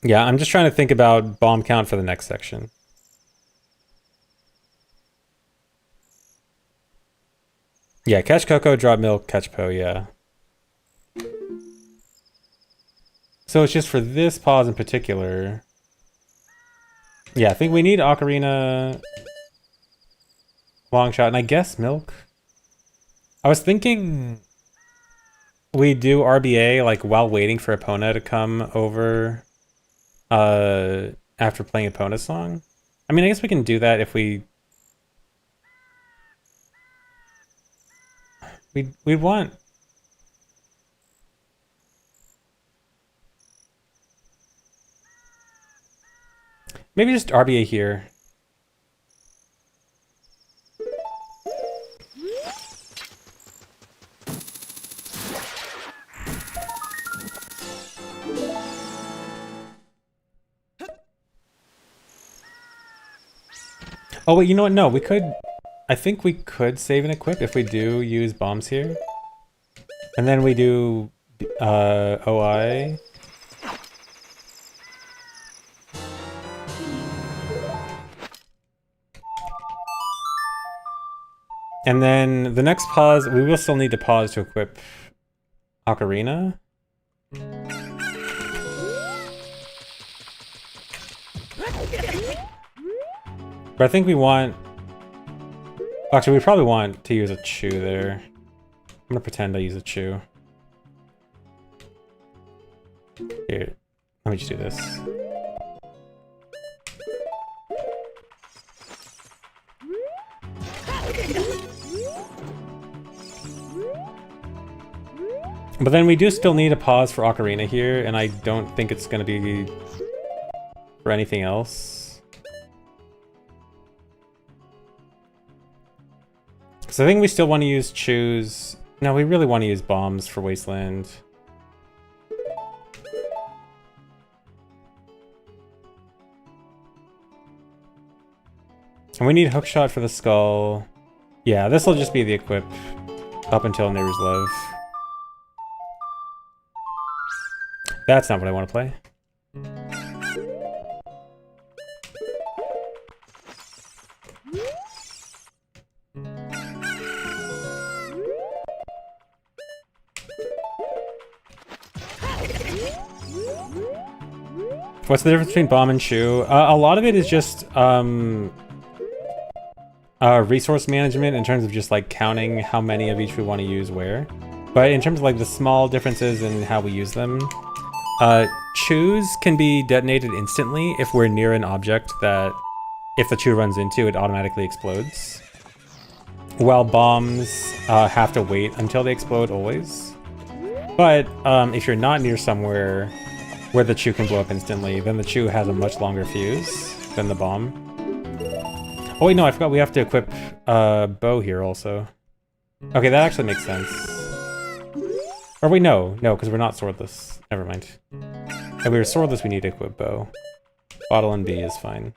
Yeah, I'm just trying to think about bomb count for the next section. Yeah, catch Cocoa, drop milk, catch Poe, yeah. So it's just for this pause in particular. Yeah, I think we need Ocarina, long shot, and I guess milk. I was thinking we do RBA like while waiting for Epona to come over after playing Epona's song. I mean, I guess we can do that if we'd want. Maybe just RBA here. Oh wait, you know what? No, we could. I think we could save and equip if we do use bombs here. And then we do OI. And then the next pause, we will still need to pause to equip Ocarina. But I think we want... Actually, we probably want to use a Chew there. I'm gonna pretend I use a Chew. Here, let me just do this. But then we do still need a pause for Ocarina here, and I don't think it's gonna be for anything else. So I think we still want to use Chews. No, we really want to use bombs for Wasteland. And we need Hookshot for the skull. Yeah, this will just be the equip up until Neighbor's Love. That's not what I want to play. What's the difference between bomb and chew? A lot of it is just resource management in terms of just like counting how many of each we want to use where. But in terms of like the small differences in how we use them, chews can be detonated instantly if we're near an object that if the chew runs into, it automatically explodes. While bombs have to wait until they explode always. But if you're not near somewhere where the chew can blow up instantly, then the chew has a much longer fuse than the bomb. Oh wait, no, I forgot we have to equip bow here also. Okay, that actually makes sense. Or wait, no, because we're not swordless. Never mind. If we were swordless, we need to equip bow. Bottle and B is fine.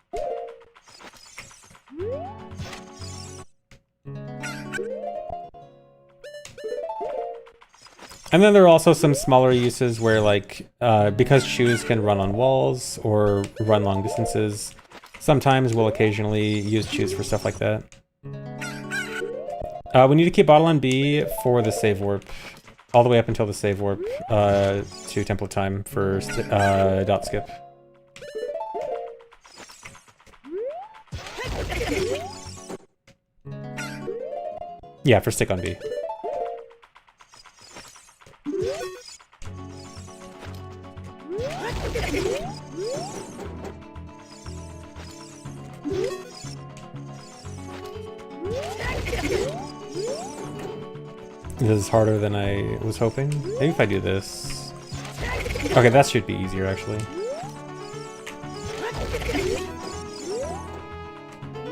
And then there are also some smaller uses where, like, because chews can run on walls or run long distances, Sometimes we'll occasionally use choose for stuff like that. We need to keep bottle on B for the save warp. All the way up until the save warp to Temple of Time for dot skip. Yeah, for stick on B. This is harder than I was hoping. Maybe if I do this. Okay, that should be easier actually.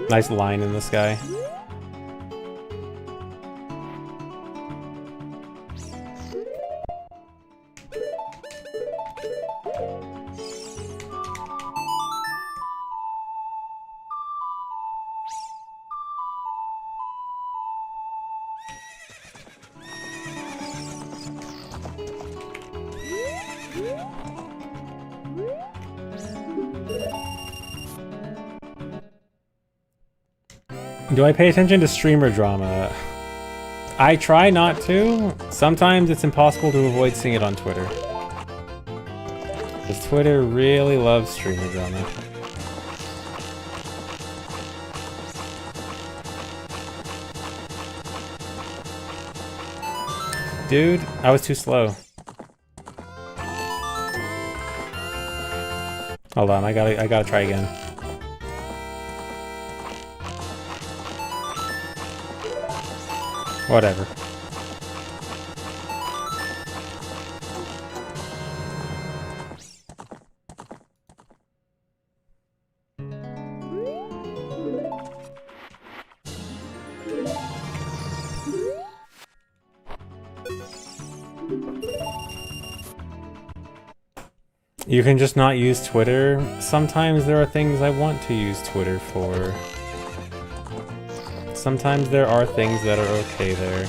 Nice line in the sky. Do I pay attention to streamer drama? I try not to. Sometimes it's impossible to avoid seeing it on Twitter. Because Twitter really loves streamer drama. Dude, I was too slow. Hold on, I gotta try again. Whatever. You can just not use Twitter. Sometimes there are things I want to use Twitter for. Sometimes there are things that are okay there.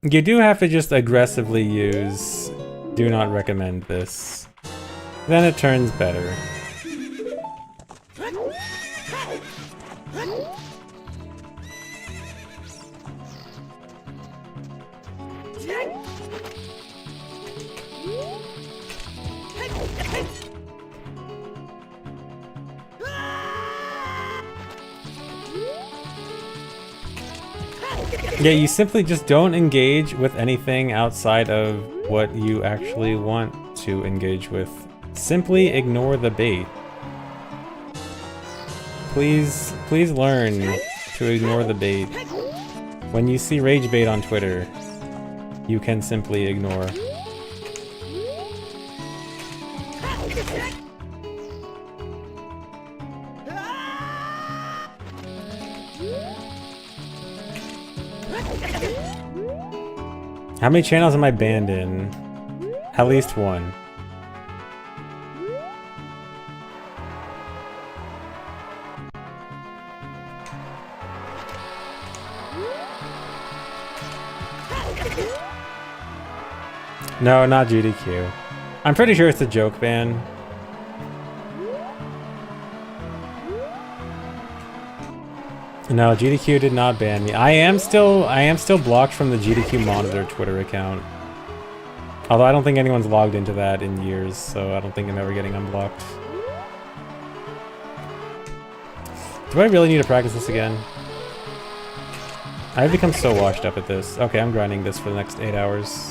You do have to just aggressively use do not recommend this. Then it turns better. Yeah, you simply just don't engage with anything outside of what you actually want to engage with. Simply ignore the bait. Please learn to ignore the bait. When you see rage bait on Twitter, you can simply ignore. How many channels am I banned in? At least one. No, not GDQ. I'm pretty sure it's a joke ban. No, GDQ did not ban me. I am still blocked from the GDQ Monitor Twitter account. Although I don't think anyone's logged into that in years, so I don't think I'm ever getting unblocked. Do I really need to practice this again? I've become so washed up at this. Okay, I'm grinding this for the next 8 hours.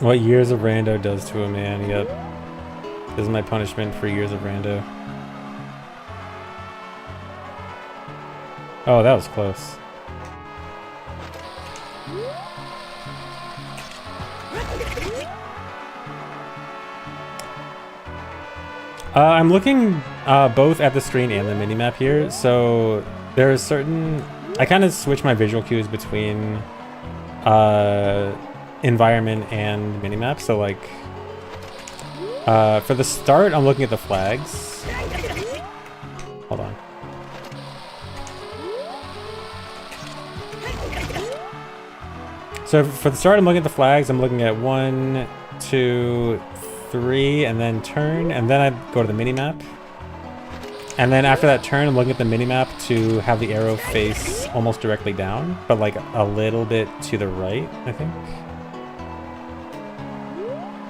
What years of rando does to a man, yep. This is my punishment for years of rando. Oh, that was close. I'm looking Both at the screen and the minimap here. So there are certain... I kind of switch my visual cues between environment and minimap. So like, for the start, I'm looking at the flags. Hold on. So for the start, I'm looking at the flags. I'm looking at 1, 2, 3, and then turn, and then I go to the minimap. And then after that turn, I'm looking at the minimap to have the arrow face almost directly down, but like a little bit to the right, I think.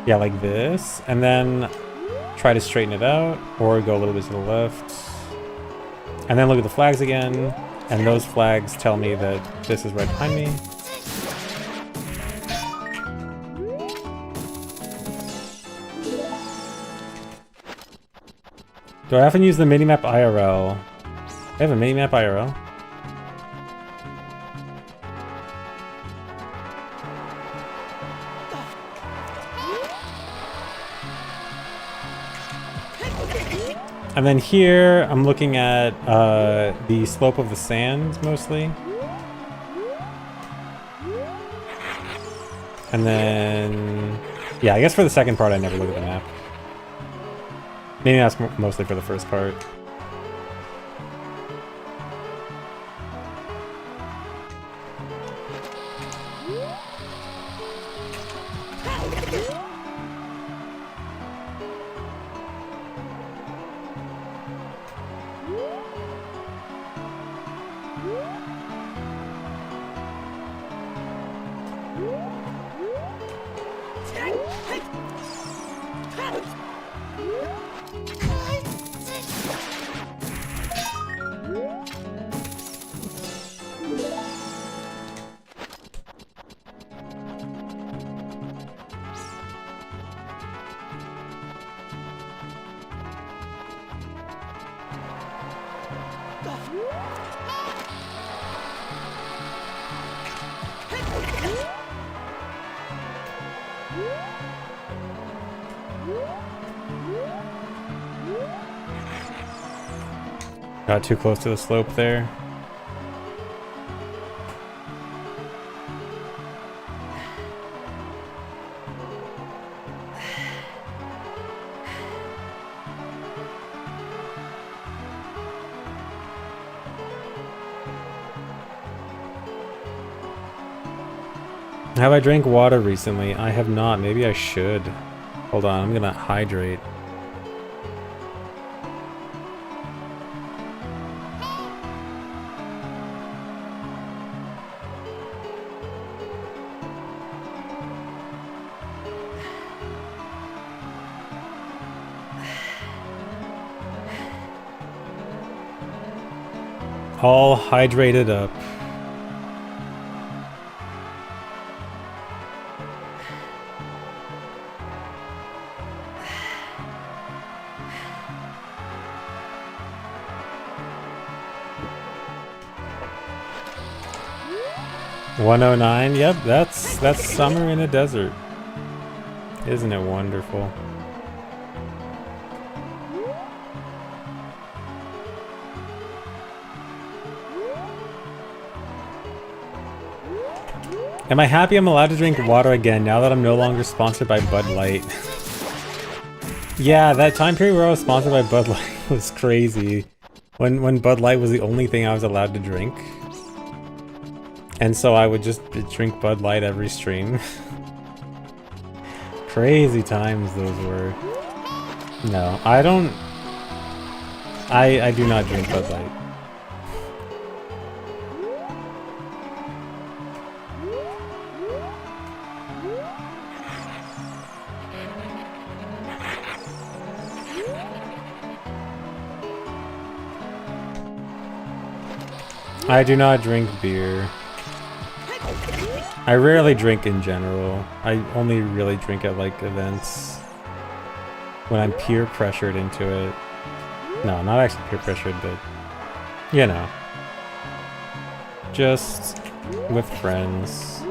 Yeah, like this. And then try to straighten it out, or go a little bit to the left. And then look at the flags again, and those flags tell me that this is right behind me. Do I often use the minimap IRL? I have a minimap IRL. And then here, I'm looking at the slope of the sand, mostly. And then... yeah, I guess for the second part, I never look at the map. Maybe that's mostly for the first part. Got too close to the slope there. Have I drank water recently? I have not. Maybe I should. Hold on, I'm gonna hydrate. All hydrated up. $109. Yep, that's summer in a desert. Isn't it wonderful? Am I happy I'm allowed to drink water again now that I'm no longer sponsored by Bud Light? Yeah, that time period where I was sponsored by Bud Light was crazy. When Bud Light was the only thing I was allowed to drink. And so I would just drink Bud Light every stream. Crazy times those were. No, I don't... I do not drink Bud Light. I do not drink beer. I rarely drink in general. I only really drink at like events when I'm peer pressured into it. No, not actually peer pressured, but you know, just with friends.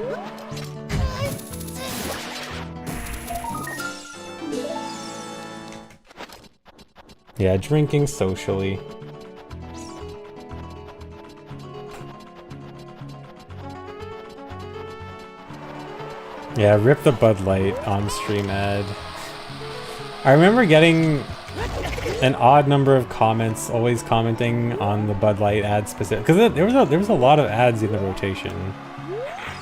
Yeah, drinking socially. Yeah, rip the Bud Light on stream ad. I remember getting an odd number of comments, always commenting on the Bud Light ad specific, because there was a lot of ads in the rotation,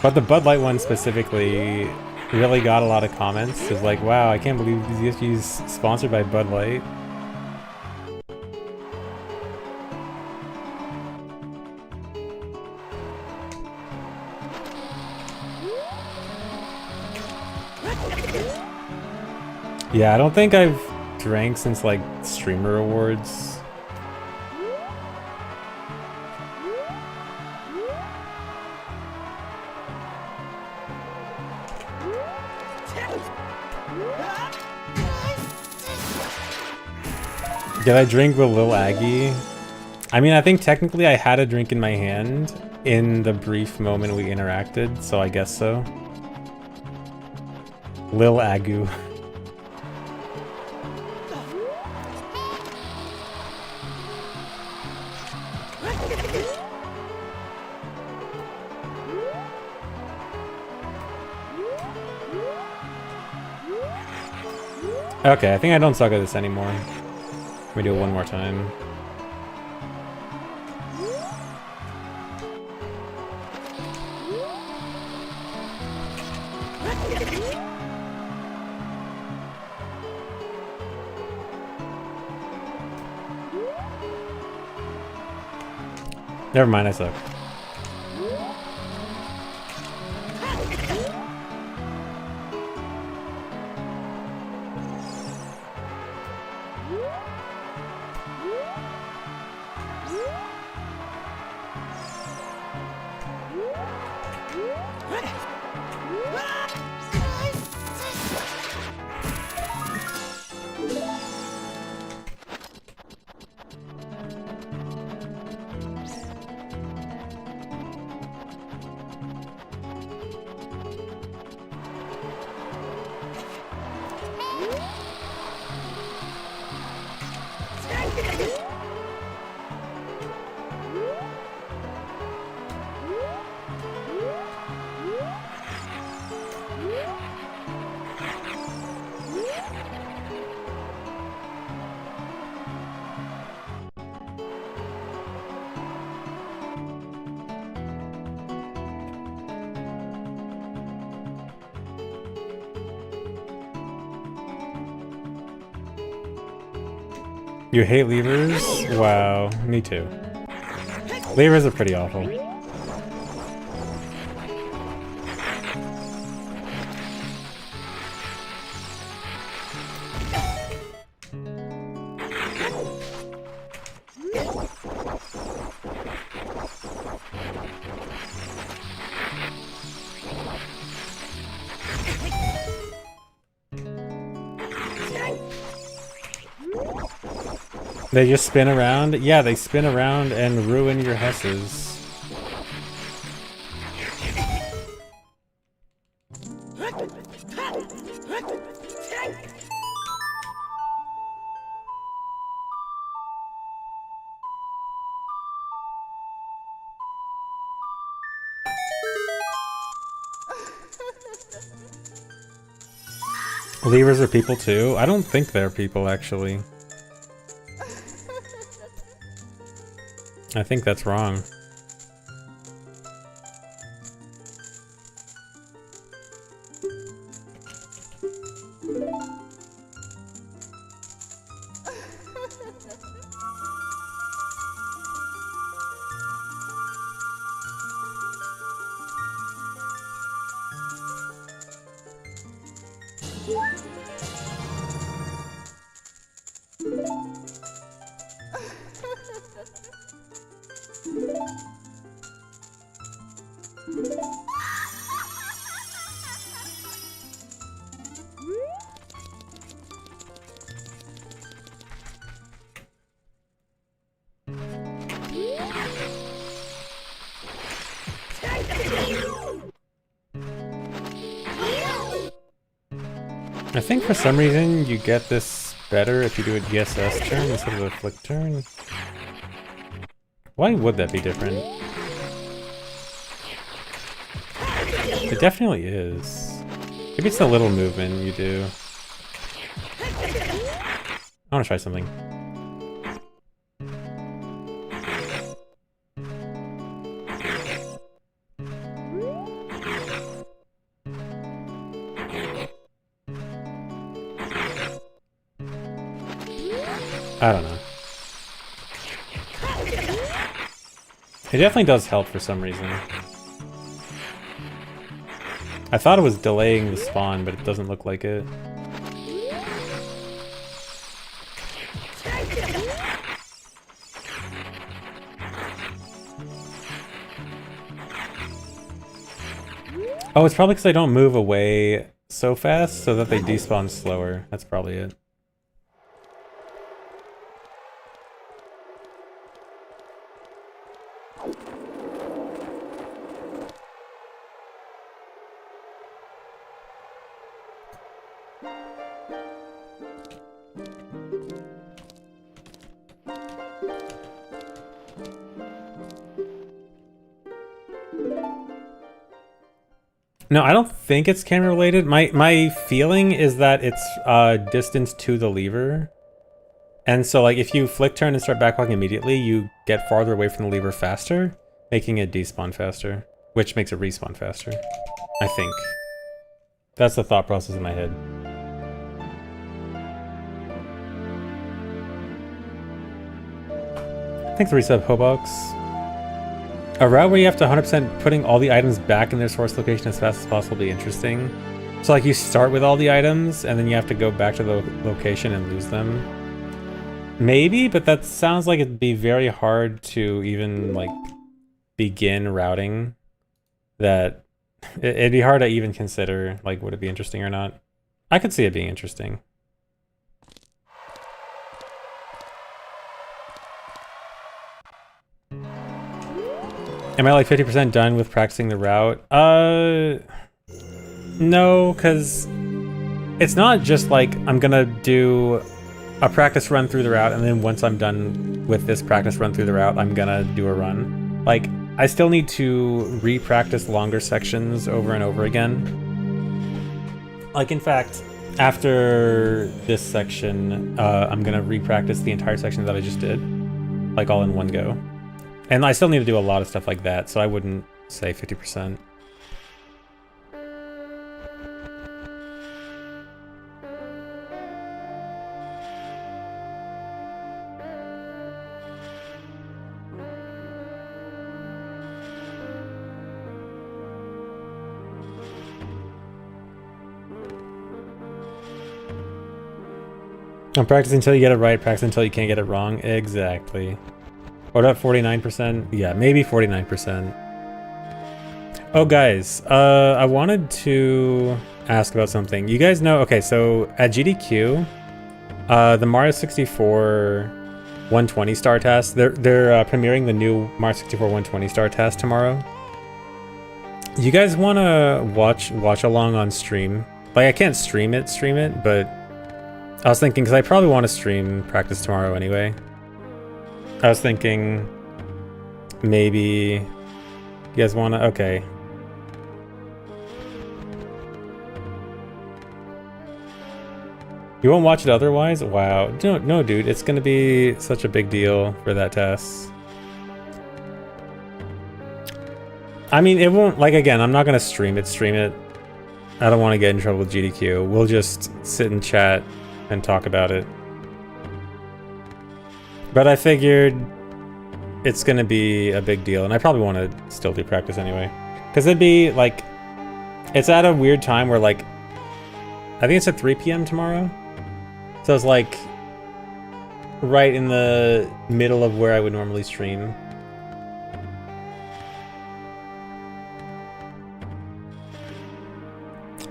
but the Bud Light one specifically really got a lot of comments. It was like, wow, I can't believe these issues sponsored by Bud Light. Yeah, I don't think I've drank since like streamer awards. Did I drink with Lil Aggie? I mean, I think technically I had a drink in my hand in the brief moment we interacted, so I guess so. Lil Agu. Okay, I think I don't suck at this anymore. Let me do it one more time. Never mind, I suck. You hate levers? Wow, me too. Levers are pretty awful. They just spin around? Yeah, they spin around and ruin your Hesses. Levers are people too? I don't think they're people, actually. I think that's wrong. I think for some reason you get this better if you do a DSS turn instead of a flick turn? Why would that be different? It definitely is. Maybe it's the little movement you do. I want to try something. I don't know. It definitely does help for some reason. I thought it was delaying the spawn, but it doesn't look like it. Oh, it's probably because I don't move away so fast so that they despawn slower. That's probably it. No, I don't think it's camera related. My feeling is that it's distance to the lever. And so like if you flick turn and start backwalking immediately, you get farther away from the lever faster, making it despawn faster, which makes it respawn faster. I think. That's the thought process in my head. Thanks for resub, Hobox. A route where you have to 100% putting all the items back in their source location as fast as possible will be interesting. So like you start with all the items and then you have to go back to the location and lose them. Maybe, but that sounds like it'd be very hard to even like begin routing that. It'd be hard to even consider like would it be interesting or not. I could see it being interesting. Am I like 50% done with practicing the route? No, because it's not just like I'm gonna do a practice run through the route and then once I'm done with this practice run through the route, I'm gonna do a run. Like, I still need to re-practice longer sections over and over again. Like, in fact, after this section, I'm gonna re-practice the entire section that I just did, like all in one go. And I still need to do a lot of stuff like that, so I wouldn't say 50%. Don't practice until you get it right, practice until you can't get it wrong. Exactly. What about 49%? Yeah, maybe 49%. Oh, guys, I wanted to ask about something. You guys know, okay, so at GDQ, the Mario 64 120 star task, they're premiering the new Mario 64 120 star task tomorrow. You guys want to watch along on stream? Like, I can't stream it, but I was thinking, because I probably want to stream practice tomorrow anyway. I was thinking maybe you guys want to, okay. You won't watch it otherwise? Wow. No, dude, it's going to be such a big deal for that test. I mean, it won't, like, again, I'm not going to stream it. I don't want to get in trouble with GDQ. We'll just sit and chat and talk about it. But I figured it's gonna be a big deal, and I probably want to still do practice anyway. Because it'd be, like, it's at a weird time where, like, I think it's at 3 p.m. tomorrow. So it's, like, right in the middle of where I would normally stream.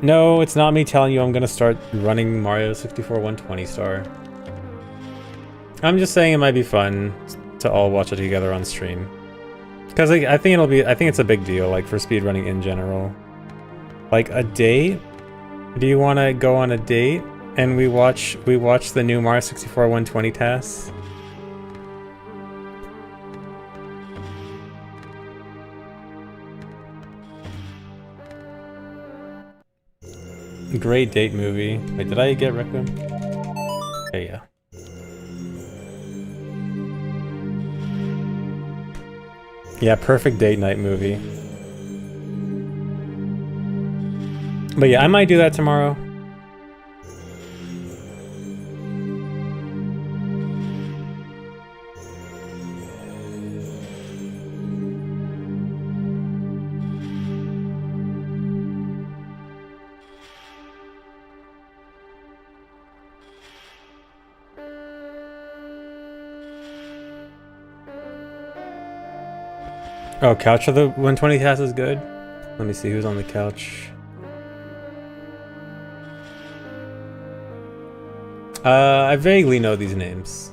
No, it's not me telling you I'm gonna start running Mario 64 120 star. I'm just saying it might be fun to all watch it together on stream. Because like, I think it's a big deal, like, for speedrunning in general. Like, a date? Do you want to go on a date And we watch the new Mario 64 120 tasks. Great date movie. Wait, did I get Requiem? Okay, yeah. Yeah, perfect date night movie. But yeah, I might do that tomorrow. Oh, Couch of the 120 tasks is good. Let me see who's on the couch. I vaguely know these names.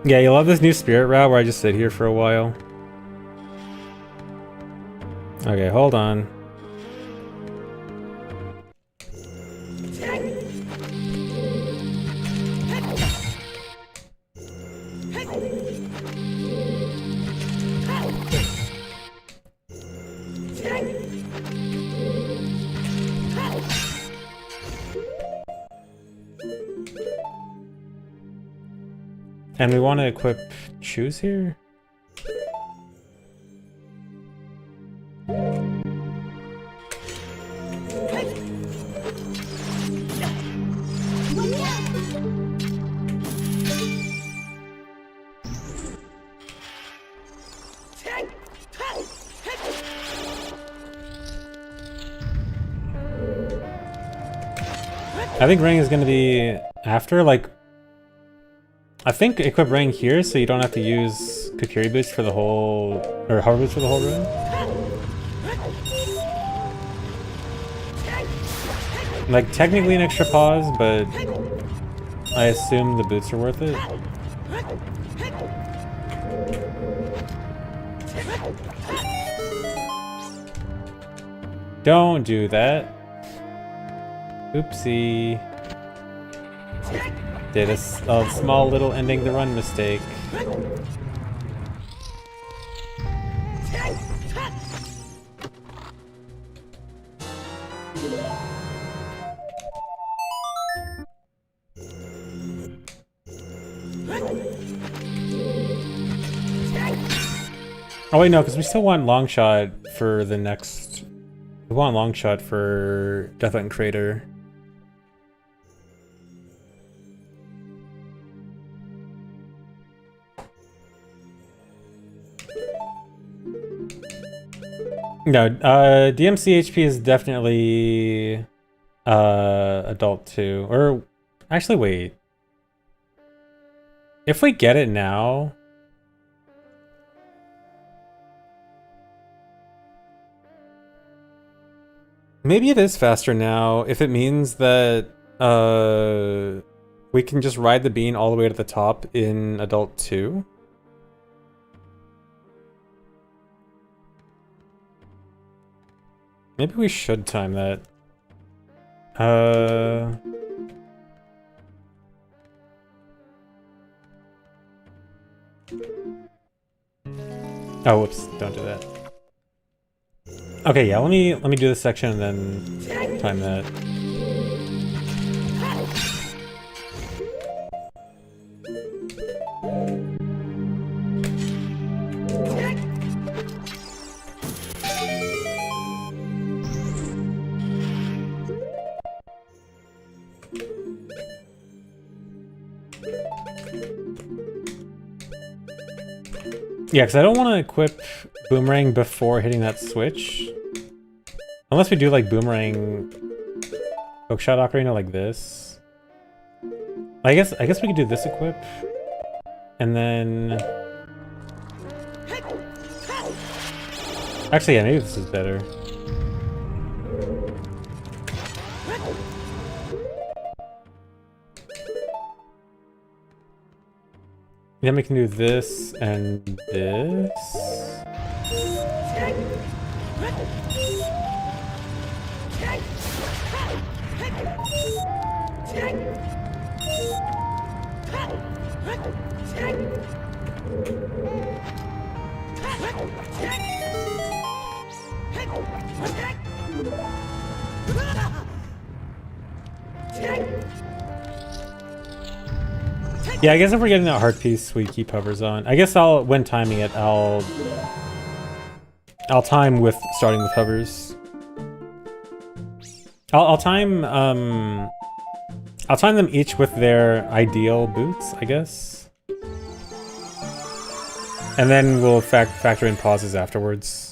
Yeah, you love this new spirit route where I just sit here for a while. Okay, hold on. And we want to equip shoes here? I think ring is going to be after, like... I think equip ring here so you don't have to use Kokiri boots for the whole... or hover boots for the whole run. Like, technically an extra pause, but... I assume the boots are worth it. Don't do that. Oopsie. Did a small little ending the run mistake. Oh wait, no, because we still want long shot for the next... We want long shot for Deathlight Crater. No, DMC HP is definitely adult 2. Or actually wait. If we get it now, maybe it is faster now if it means that we can just ride the bean all the way to the top in adult 2. Maybe we should time that. Oh, whoops, don't do that. Okay, yeah, let me do this section and then time that. Yeah, because I don't want to equip boomerang before hitting that switch. Unless we do like boomerang hookshot ocarina like this. I guess we could do this equip. And then actually yeah, maybe this is better. Then we can do this and this. Yeah, I guess if we're getting that heart piece, we keep hovers on. I guess when timing it, I'll time with starting with hovers. I'll time them each with their ideal boots, I guess. And then we'll factor in pauses afterwards.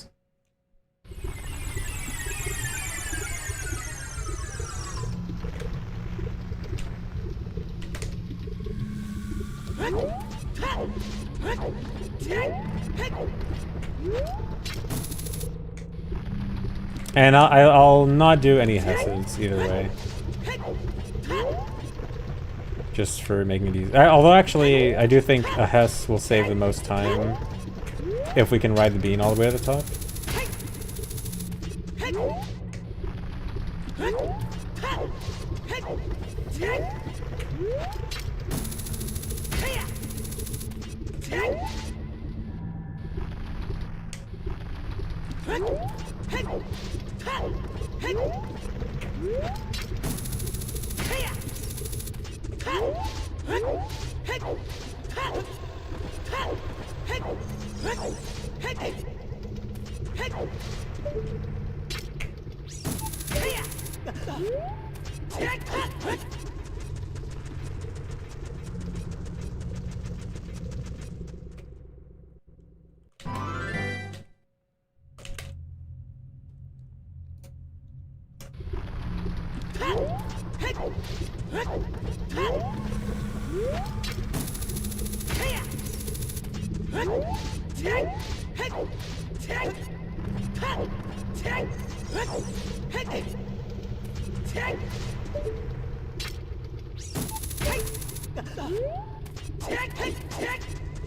And I'll not do any Hesses either way. Just for making it easy. Although actually, I do think a Hess will save the most time if we can ride the bean all the way to the top.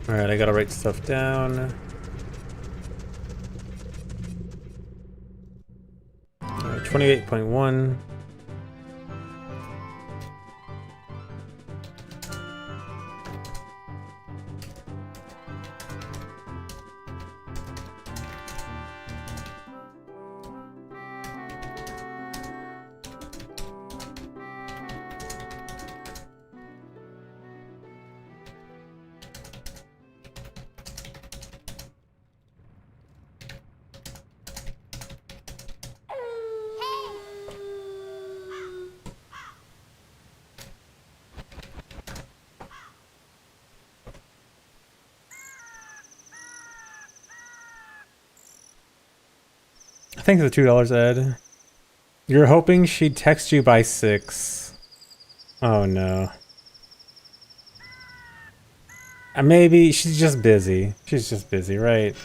Alright, I gotta write stuff down. Alright, 28.1. Thanks for the $2, Ed. You're hoping she'd text you by 6. Oh no. Maybe she's just busy. She's just busy, right?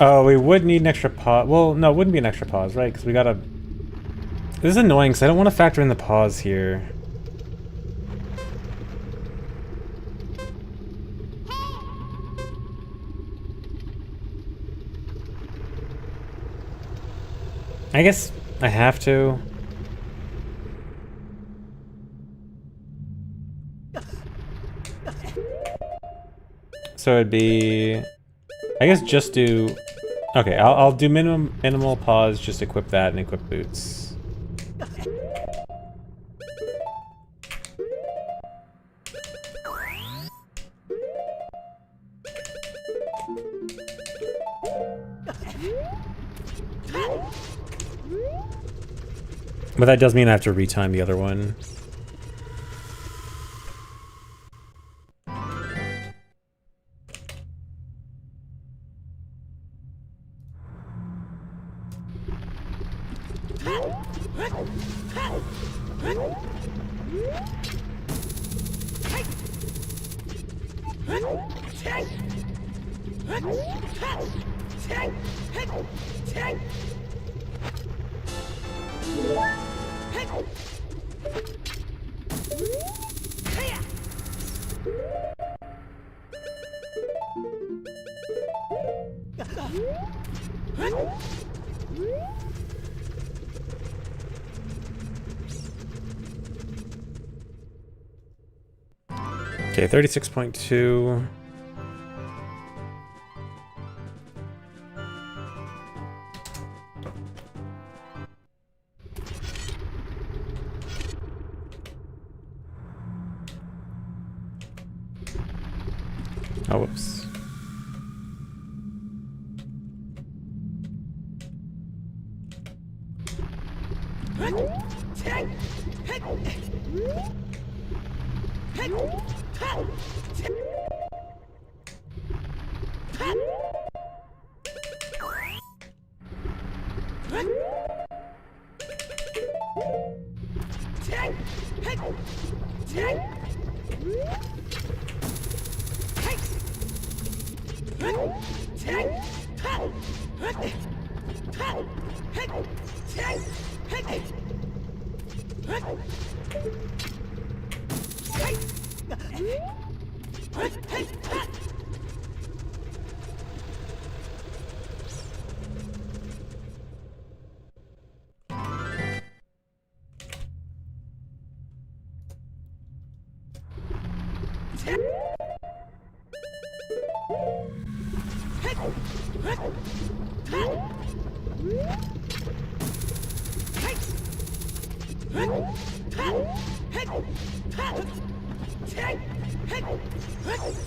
Oh, we would need an extra pause. Well, no, it wouldn't be an extra pause, right? Because we gotta... This is annoying, because I don't want to factor in the pause here. I guess I have to. So it'd be, I guess just do, okay, I'll do minimal pause, just equip that and equip boots. But that does mean I have to retime the other one. Okay, 36.2. Oh, whoops.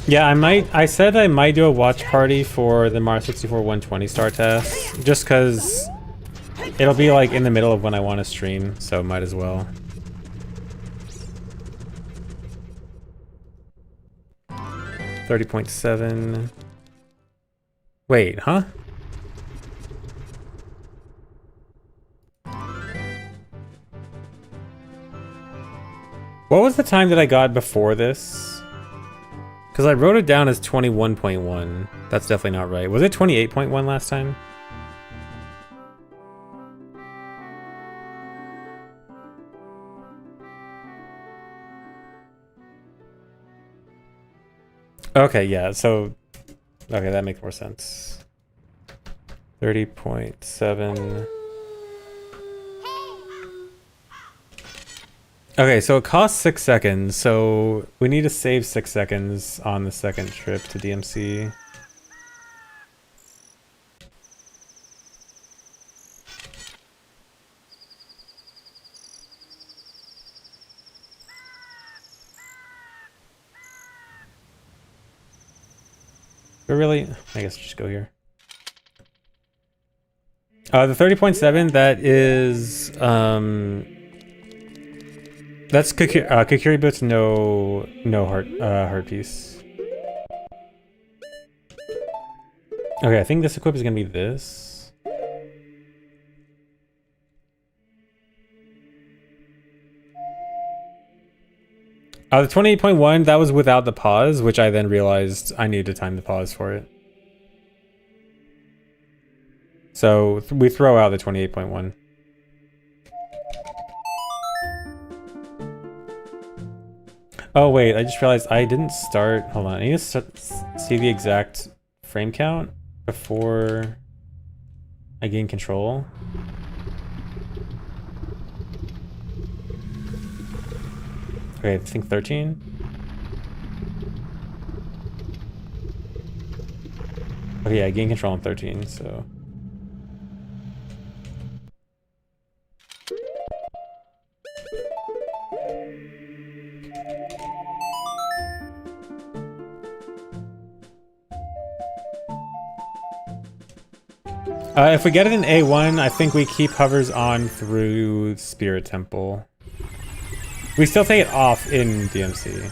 Yeah, I said I might do a watch party for the Mario 64 120 star test, just because it'll be like in the middle of when I want to stream, so might as well. $30.7. Wait, huh? What was the time that I got before this? Because I wrote it down as 21.1. That's definitely not right. Was it 28.1 last time? Okay, yeah, so... Okay, that makes more sense. 30.7... Okay, so it costs 6 seconds, so we need to save 6 seconds on the second trip to DMC. But really, I guess just go here. The 30.7, that is, that's Kokiri Boots, no heart piece. Okay, I think this equip is gonna be this. The 28.1, that was without the pause, which I then realized I needed to time the pause for it. So we throw out the 28.1. Oh wait, I just realized I didn't start, hold on, I need to see the exact frame count before I gain control. Okay, I think 13. Okay, yeah, gain control on 13, so... if we get it in A1, I think we keep hovers on through Spirit Temple. We still take it off in DMC.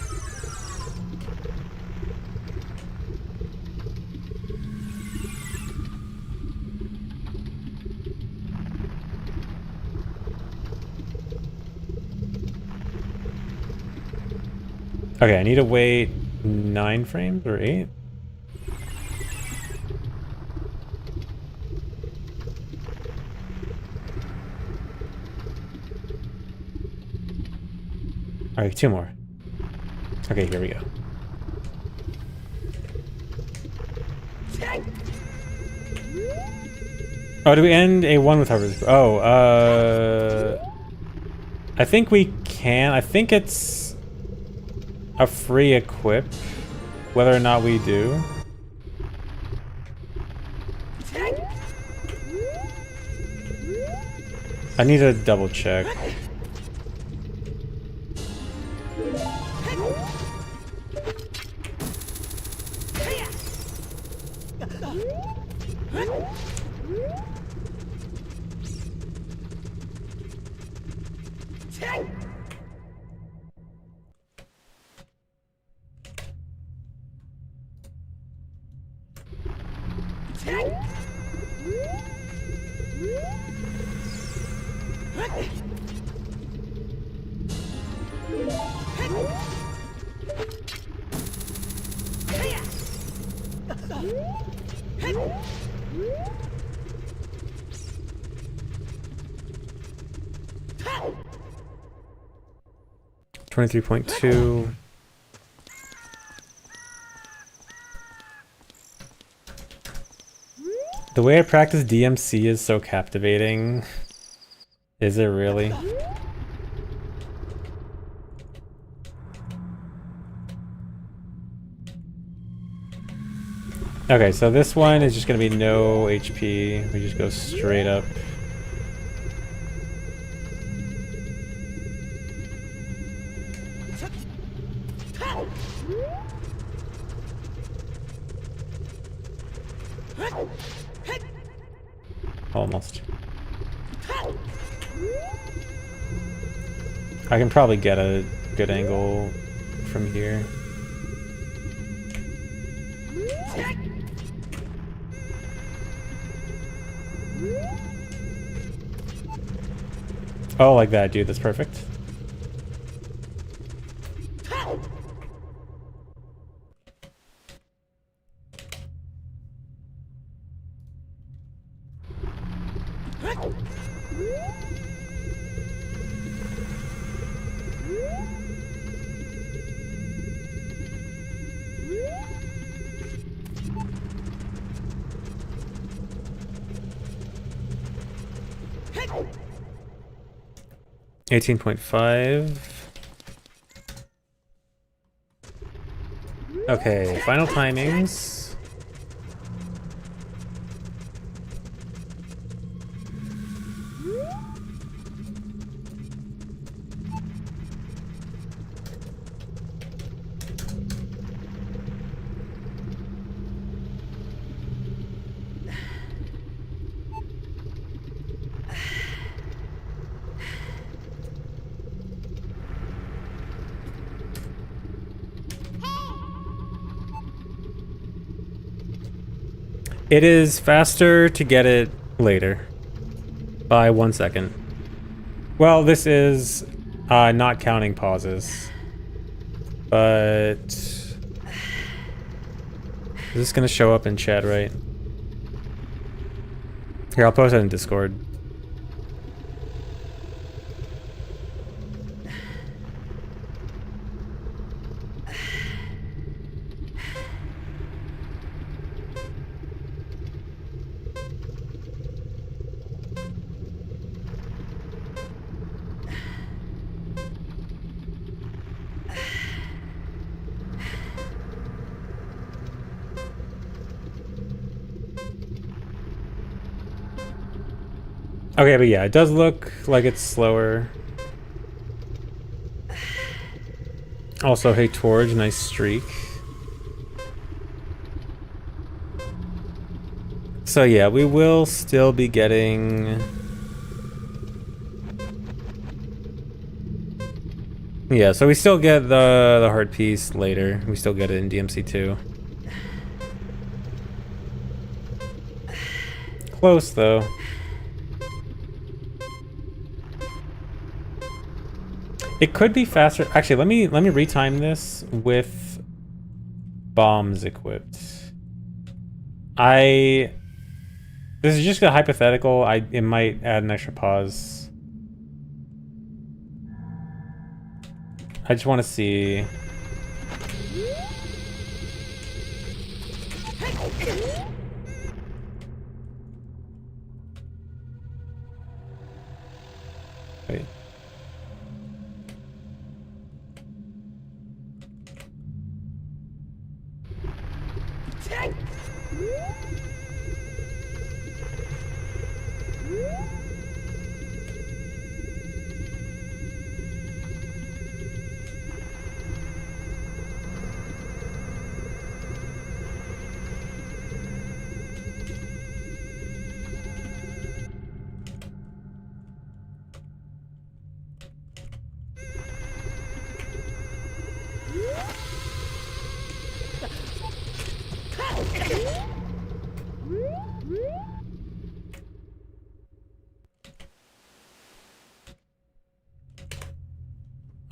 Okay, I need to wait 9 frames or 8? Alright, 2 more. Okay, here we go. Oh, do we end A1 with hovers? Oh, I think we can. I think it's a free equip, whether or not we do. I need to double check. $23.2. The way I practice DMC is so captivating. Is it really? Okay, so this one is just gonna be no HP. We just go straight up. Almost. I can probably get a good angle from here. Oh, like that, dude. That's perfect. $18.5. Okay, final timings. It is faster to get it later by 1 second. Well, this is not counting pauses, but is this gonna show up in chat, right? Here, I'll post it in Discord. Okay, but yeah, it does look like it's slower. Also, hey Torge, nice streak. So yeah, we will still be getting... Yeah, so we still get the heart piece later. We still get it in DMC 2. Close though. It could be faster. Actually, let me retime this with bombs equipped. This is just a hypothetical. It might add an extra pause. I just want to see. Wait.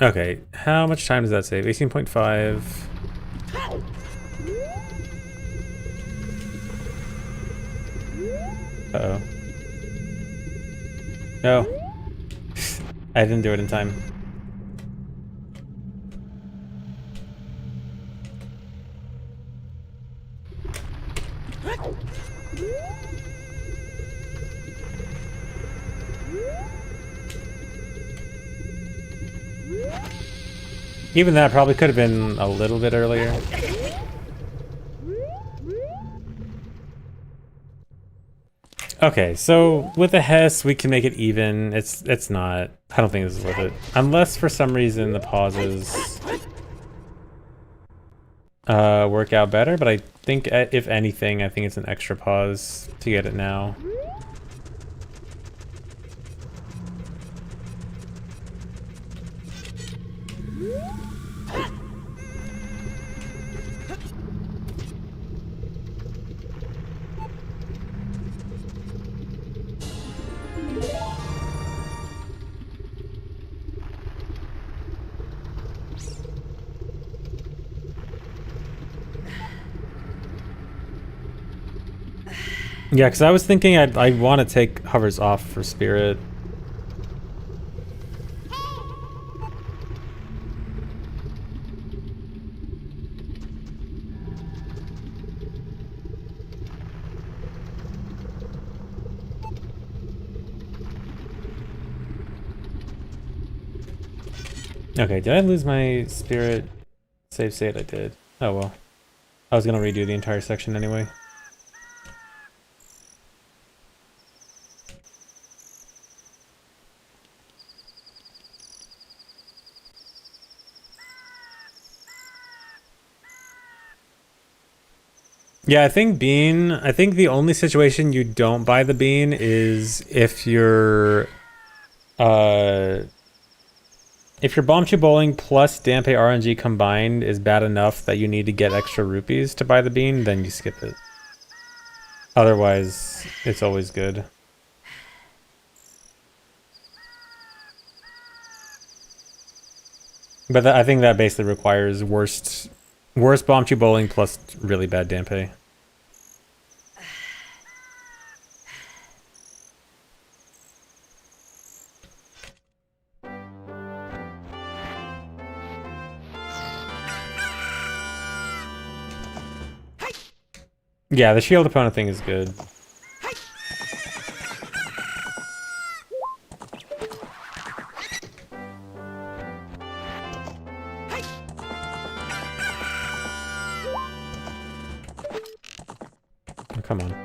Okay, how much time does that save? 18.5. Uh-oh. No. I didn't do it in time. Even that probably could have been a little bit earlier. Okay, so with the Hess, we can make it even. It's not. I don't think this is worth it. Unless for some reason the pauses work out better, but I think if anything, I think it's an extra pause to get it now. Yeah, because I was thinking I want to take hovers off for Spirit. Okay, did I lose my Spirit save state? I did. Oh well. I was gonna redo the entire section anyway. Yeah, I think the only situation you don't buy the bean is if you're Bombchu Bowling plus Dampe RNG combined is bad enough that you need to get extra rupees to buy the bean, then you skip it. Otherwise, it's always good. But I think that basically requires worst Bombchu Bowling plus really bad Dampe. Yeah, the shield opponent thing is good. Oh, come on.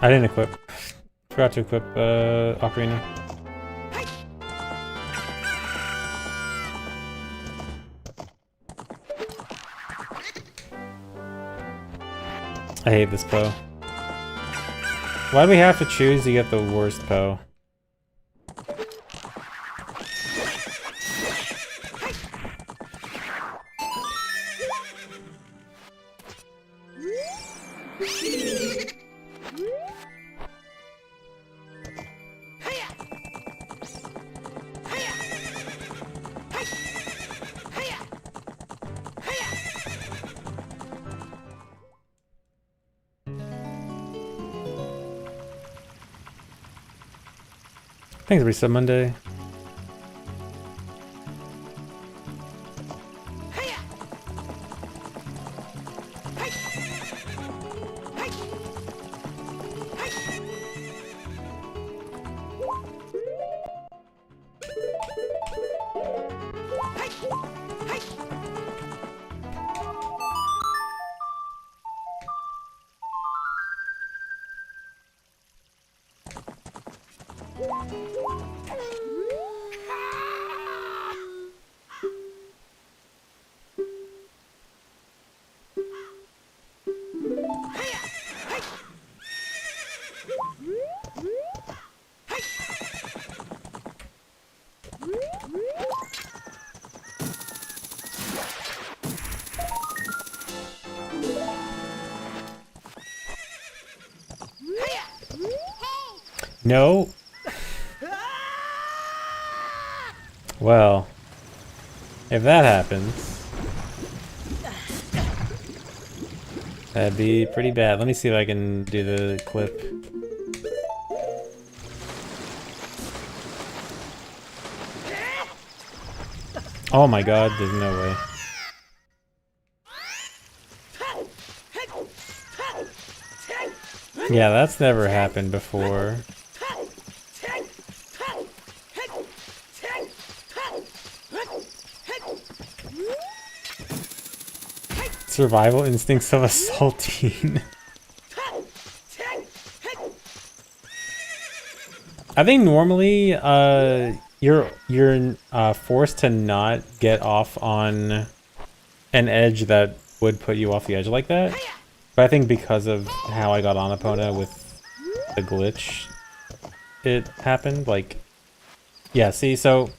I didn't equip. Forgot to equip Ocarina. I hate this Poe. Why do we have to choose to get the worst Poe? Thanks, Resub Monday. No. Well, if that happens, that'd be pretty bad. Let me see if I can do the clip. Oh my god, there's no way. Yeah, that's never happened before. Survival instincts of a saltine. I think normally you're forced to not get off on an edge that would put you off the edge like that. But I think because of how I got on Epona with the glitch, it happened. Like, yeah, see, so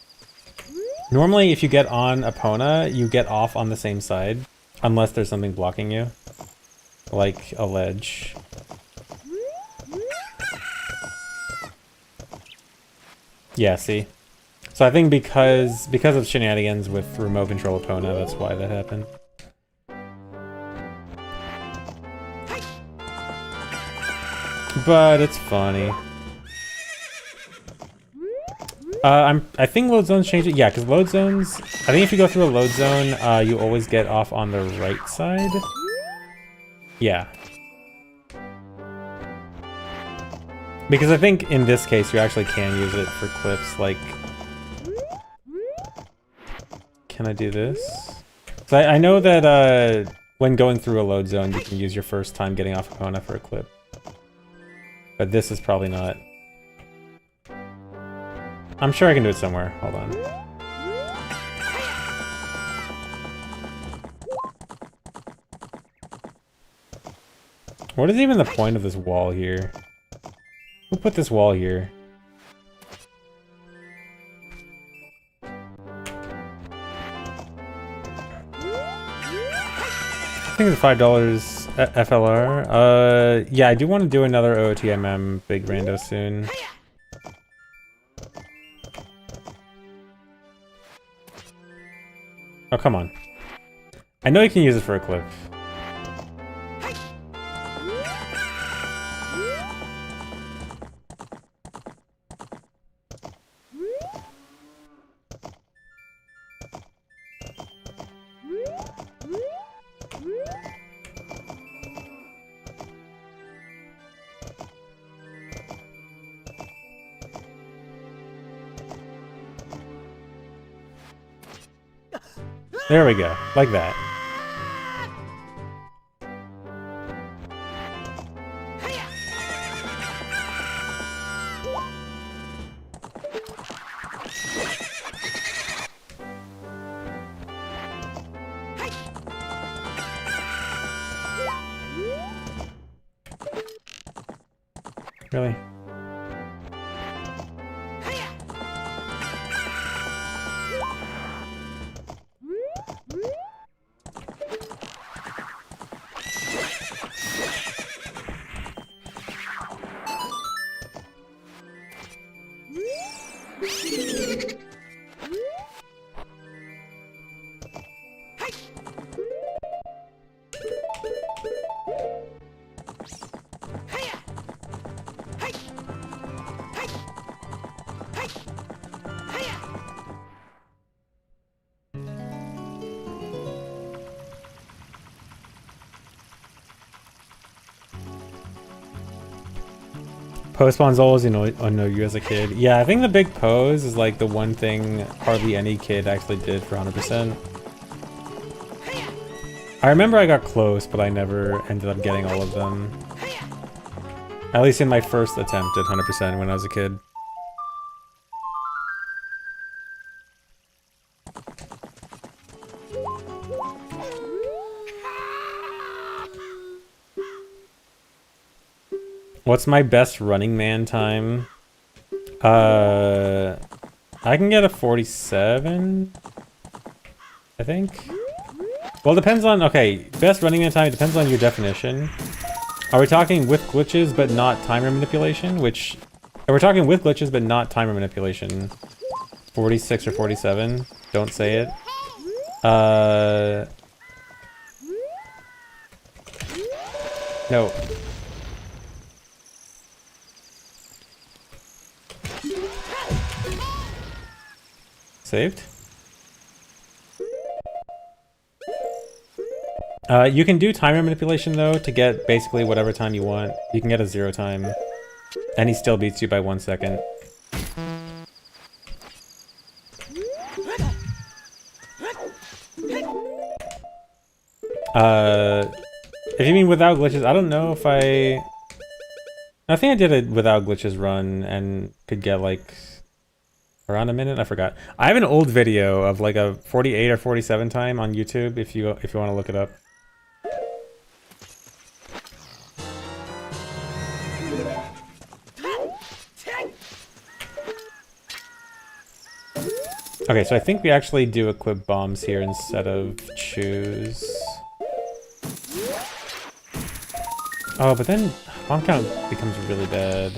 normally if you get on Epona, you get off on the same side. Unless there's something blocking you. Like a ledge. Yeah, see? So I think because of shenanigans with remote control Epona, that's why that happened. But it's funny. I think load zones change it. Yeah, because load zones, I think if you go through a load zone, you always get off on the right side. Yeah. Because I think in this case, you actually can use it for clips, like... Can I do this? So I know that when going through a load zone, you can use your first time getting off Epona for a clip. But this is probably not. I'm sure I can do it somewhere. Hold on. What is even the point of this wall here? Who put this wall here? I think it's $5 FLR. Yeah, I do want to do another OOTMM big rando soon. Oh, come on. I know you can use it for a clip. There we go, like that. Really? Pose spawn's always annoy you as a kid. Yeah, I think the big pose is like the one thing hardly any kid actually did for 100%. I remember I got close, but I never ended up getting all of them. At least in my first attempt at 100% when I was a kid. What's my best Running Man time? I can get a 47, I think. Well, it depends on, okay, best Running Man time depends on your definition. Are we talking with glitches but not timer manipulation? Which, if we're talking with glitches but not timer manipulation, 46 or 47, don't say it. No. Saved? You can do timer manipulation though to get basically whatever time you want. You can get a 0 time. And he still beats you by 1 second. If you mean without glitches, I don't know if I think I did a without glitches run and could get like around a minute. I forgot. I have an old video of like a 48 or 47 time on YouTube if you want to look it up. Okay, so I think we actually do equip bombs here instead of choose. Oh, but then bomb count becomes really bad.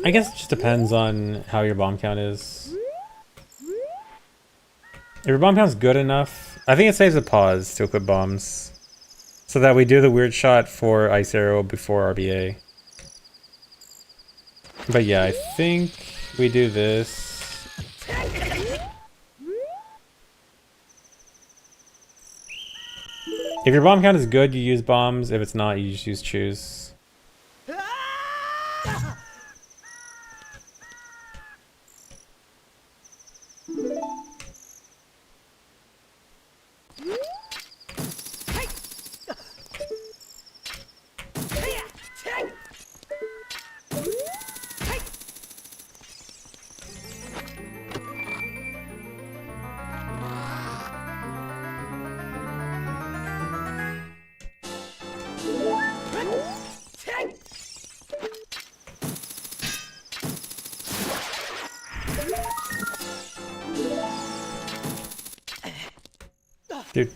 I guess it just depends on how your bomb count is. If your bomb count's good enough, I think it saves a pause to equip bombs. So that we do the weird shot for Ice Arrow before RBA. But yeah, I think we do this. If your bomb count is good, you use bombs. If it's not, you just use choose. Dude.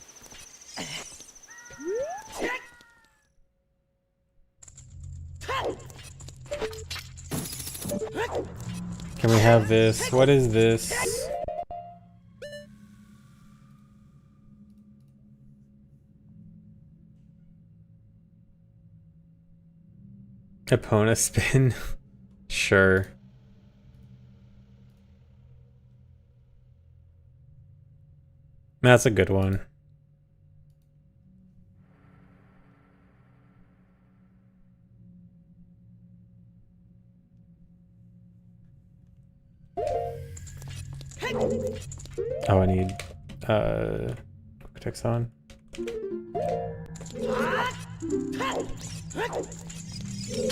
Can we have this? What is this? Epona spin? Sure. That's a good one. Oh, I need text on.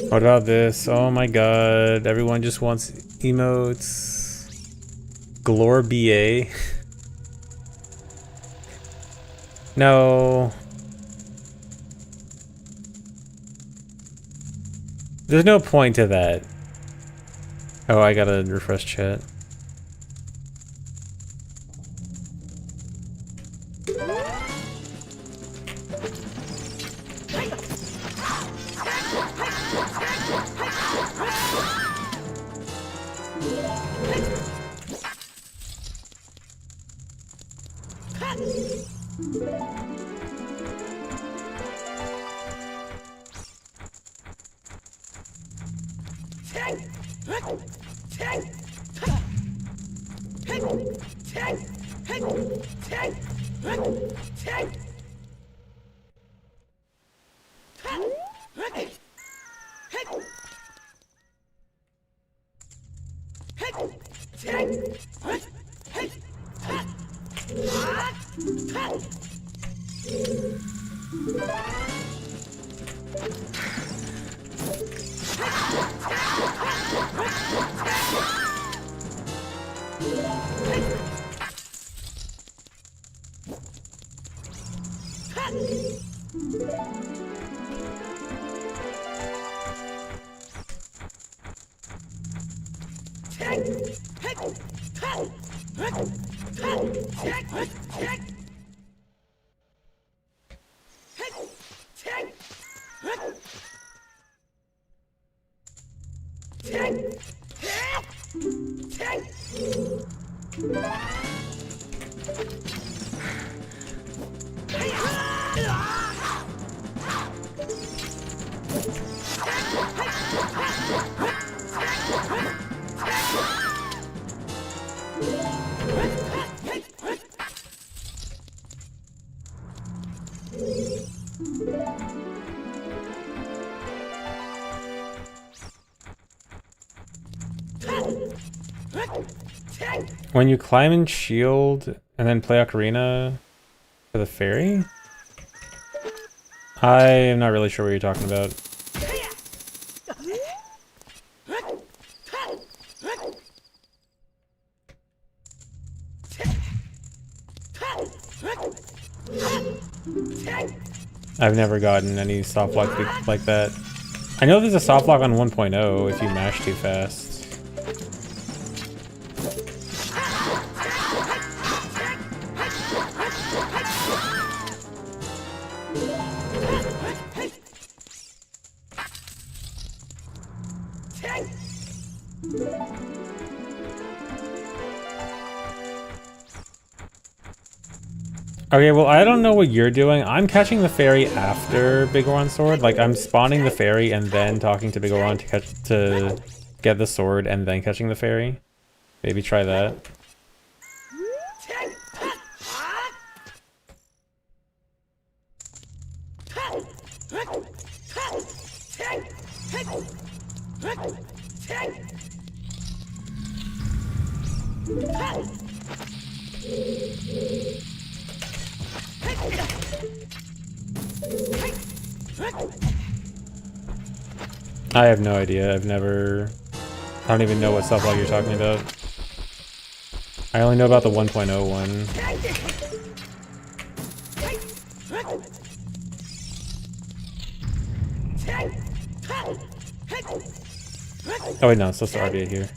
What about this? Oh my god, everyone just wants emotes. Glor BA. No. There's no point to that. Oh, I gotta refresh chat. When you climb and shield and then play Ocarina for the fairy? I am not really sure what you're talking about. I've never gotten any soft lock like that. I know there's a soft lock on 1.0 if you mash too fast. Okay, well, I don't know what you're doing. I'm catching the fairy after Big Oran's sword. Like, I'm spawning the fairy and then talking to Big Oran to get the sword and then catching the fairy. Maybe try that. I have no idea. I don't even know what stuff like you're talking about. I only know about the 1.0 one. Oh wait, no, it's supposed to RBA here.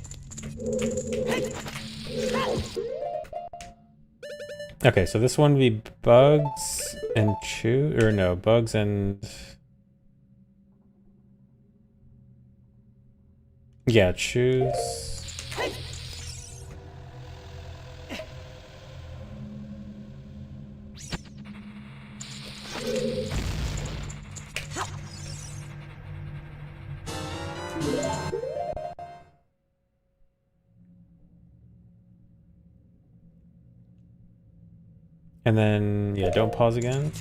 Okay, so this one would be bugs and chew, or no, bugs and... Yeah, choose... And then, yeah, don't pause again.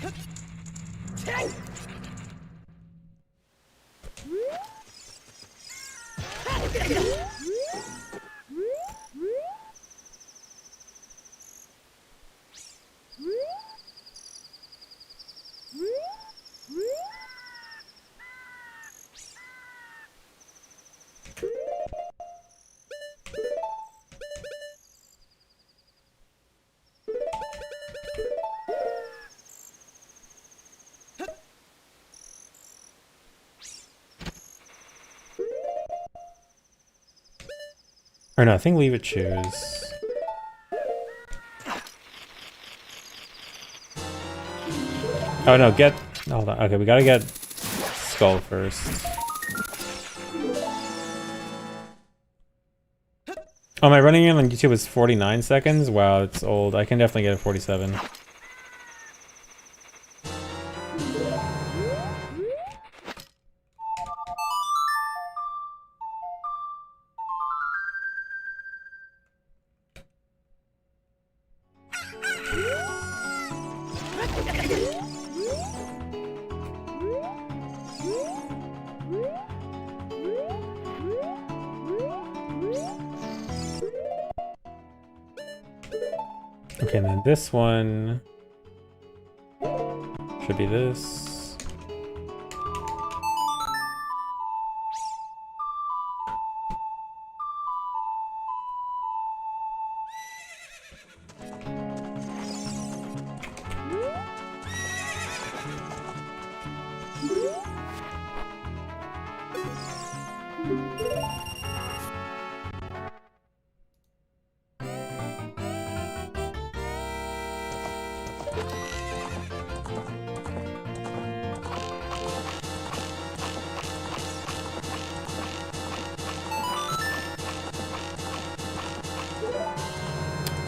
Or no, I think leave it choose. Oh no, get... Hold on. Okay, we gotta get Skull first. Oh, my running in on YouTube is 49 seconds? Wow, it's old. I can definitely get a 47. Okay, and then this one should be this.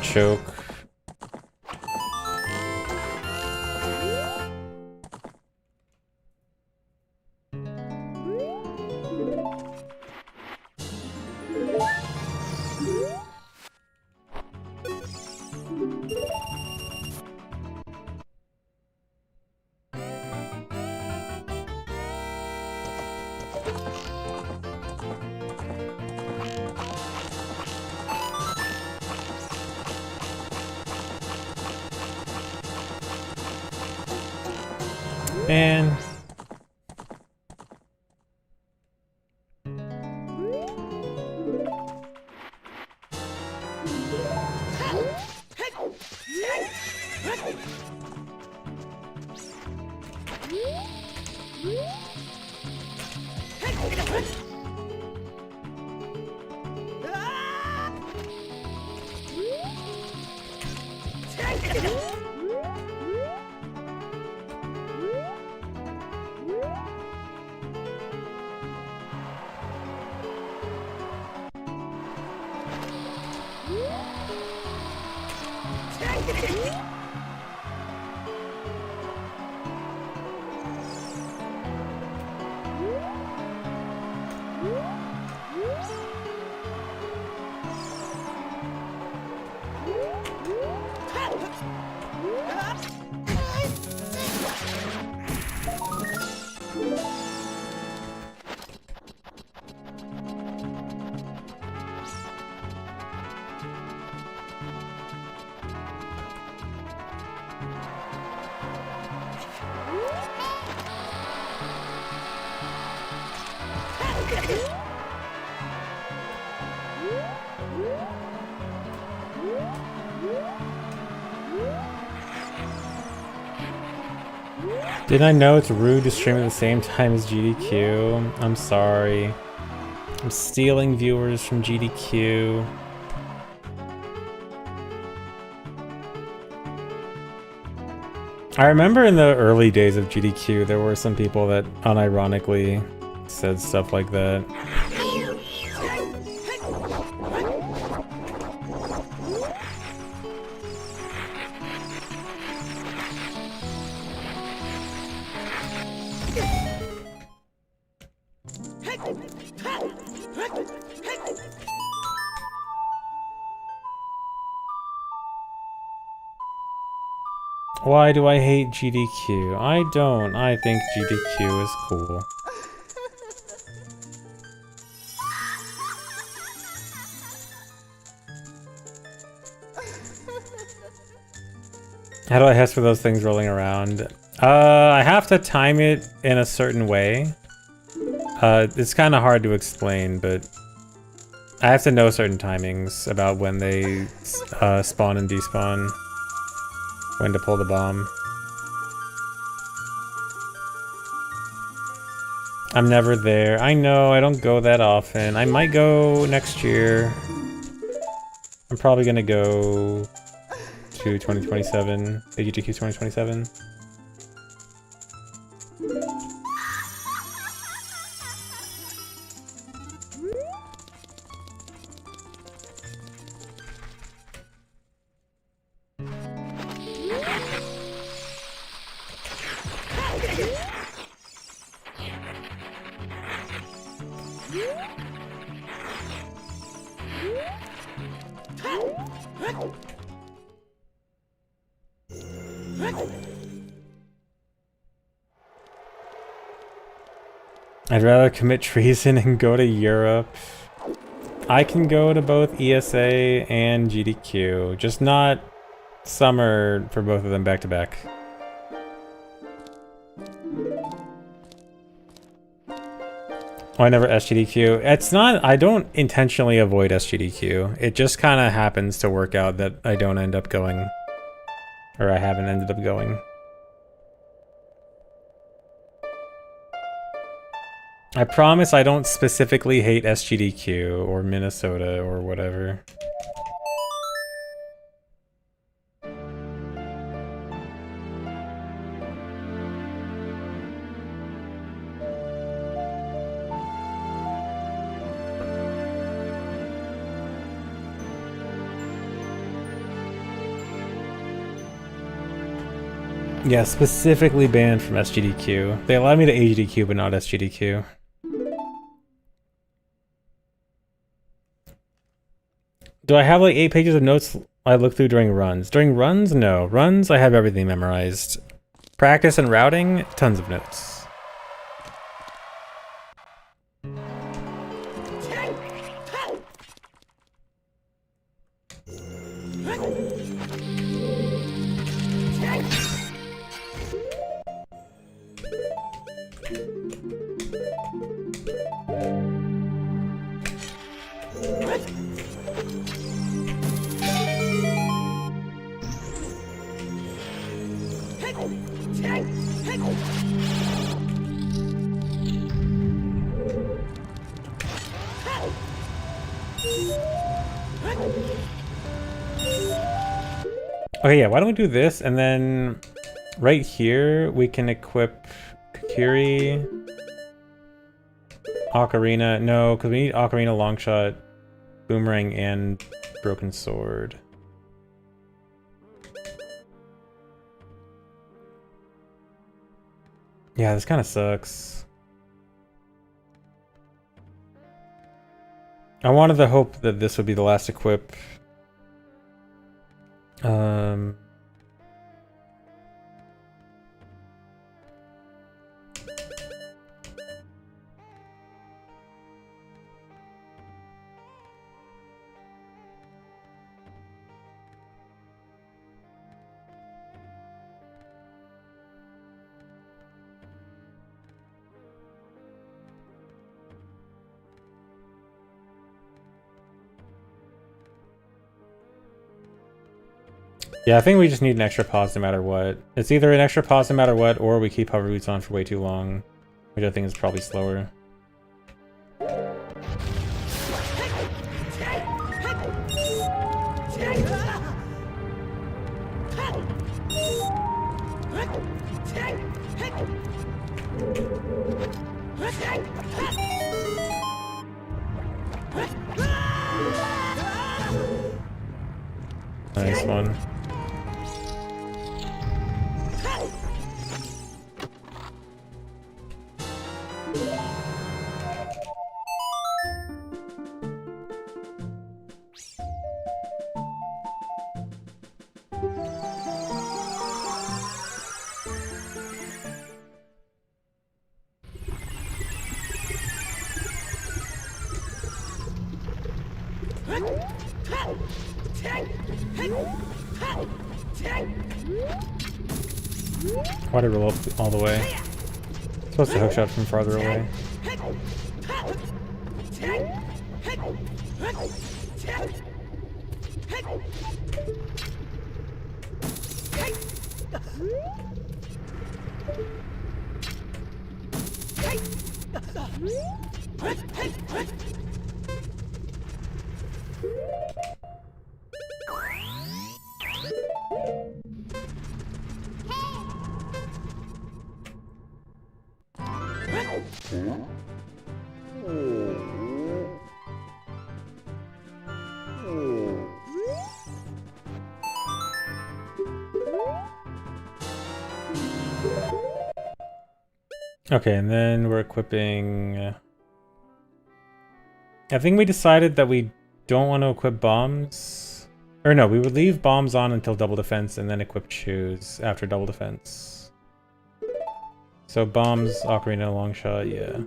Choke. And didn't I know it's rude to stream at the same time as GDQ? I'm sorry. I'm stealing viewers from GDQ. I remember in the early days of GDQ, there were some people that unironically said stuff like that. Why do I hate GDQ? I don't. I think GDQ is cool. How do I hess for those things rolling around? I have to time it in a certain way. It's kind of hard to explain, but I have to know certain timings about when they spawn and despawn. When to pull the bomb. I'm never there. I know, I don't go that often. I might go next year. I'm probably gonna go to 2027, AGDQ 2027. I'd rather commit treason and go to Europe. I can go to both ESA and GDQ, just not summer for both of them back to back. Oh, I never SGDQ. It's not, I don't intentionally avoid SGDQ. It just kind of happens to work out that I don't end up going. Or I haven't ended up going. I promise I don't specifically hate SGDQ or Minnesota or whatever. Yeah, specifically banned from SGDQ. They allowed me to AGDQ, but not SGDQ. Do I have like 8 pages of notes I look through during runs? During runs, no. Runs, I have everything memorized. Practice and routing, tons of notes. Okay, yeah, why don't we do this, and then right here we can equip Kakiri, Ocarina, no, because we need Ocarina, Longshot, Boomerang, and Broken Sword. Yeah, this kind of sucks. I wanted to hope that this would be the last equip. Yeah, I think we just need an extra pause no matter what. It's either an extra pause no matter what, or we keep hover boots on for way too long, which I think is probably slower. Nice one. Why'd I roll up all the way? Supposed to hookshot from farther away. Okay, and then we're equipping... I think we decided that we don't want to equip bombs. Or no, we would leave bombs on until double defense and then equip shoes after double defense. So bombs, ocarina, long shot, yeah.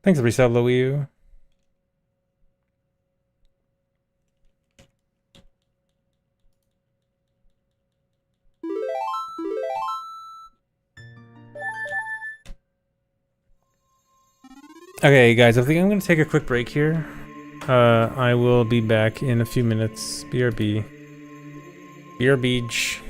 Thanks, resub, Louie. Okay, guys, I think I'm going to take a quick break here. I will be back in a few minutes. BRB. BRB.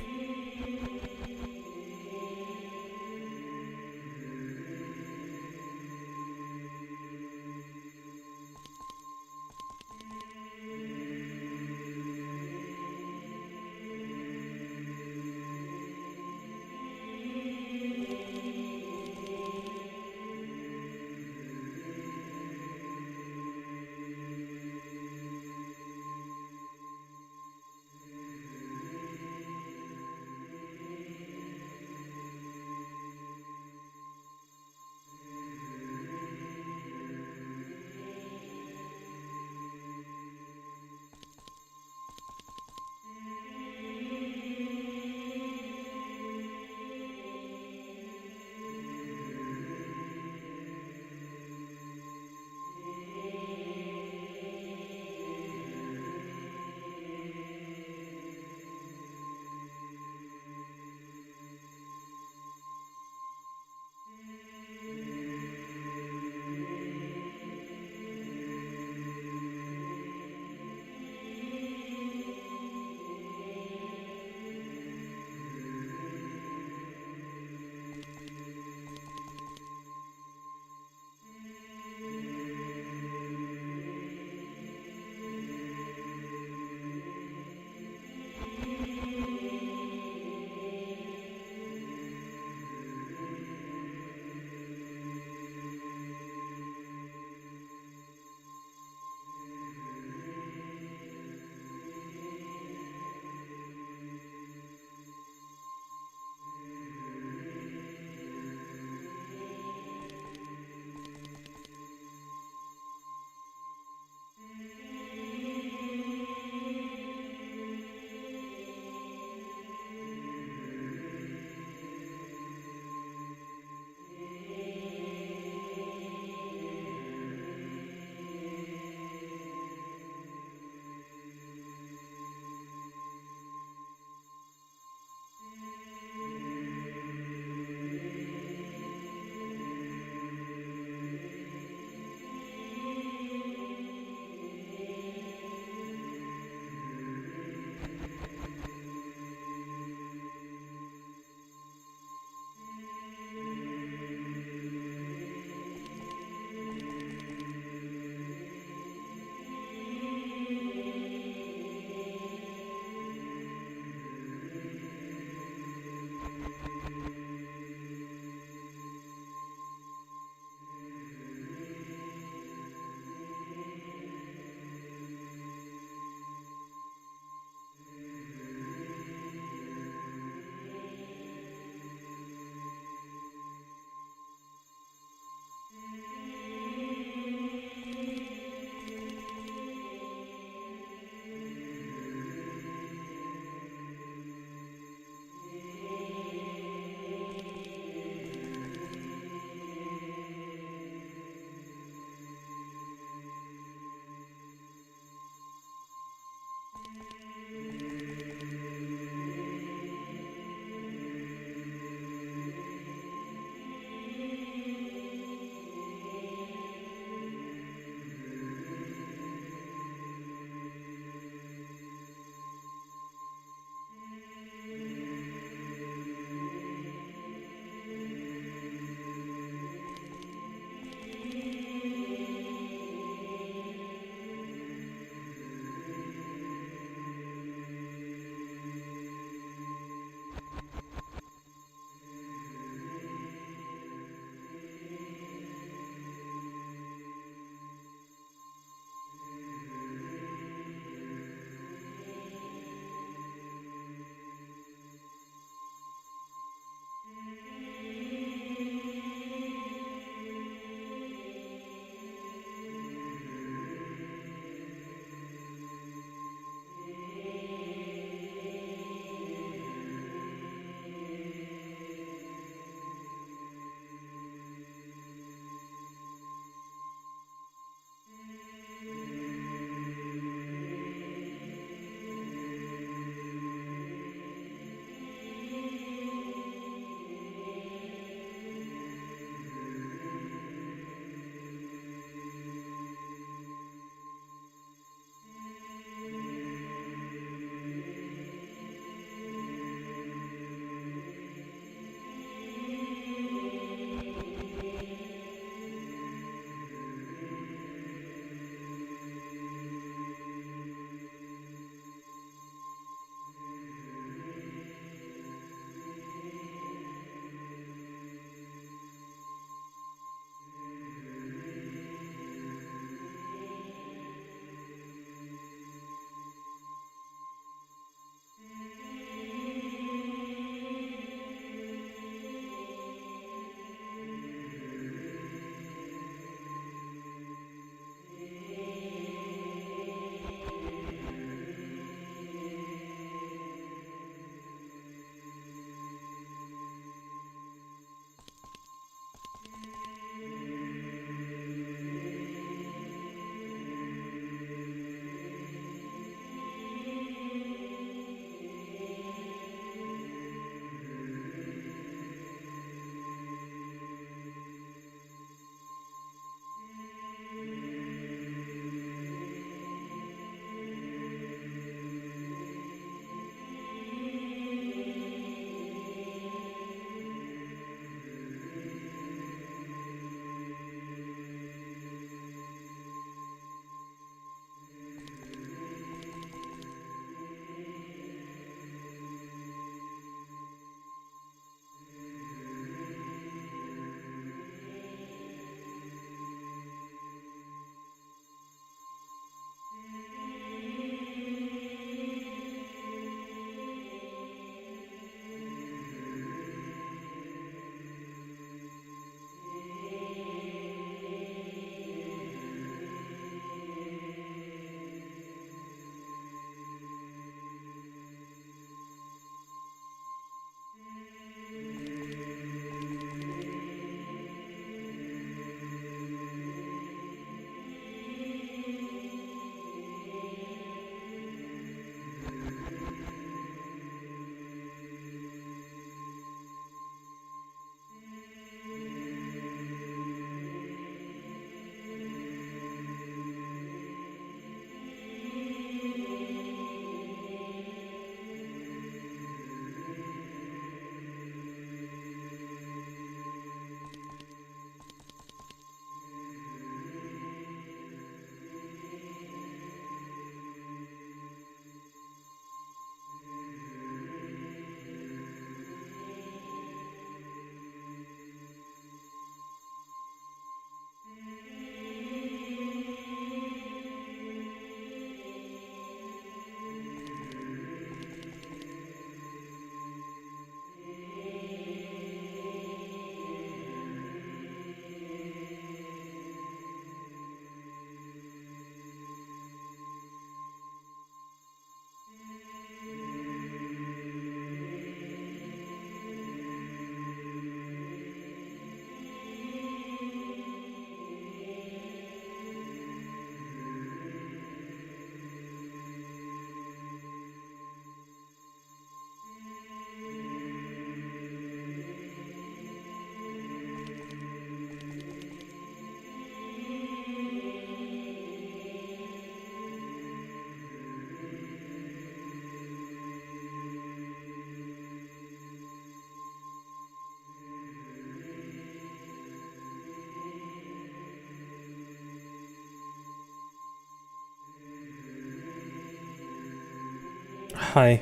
Hi.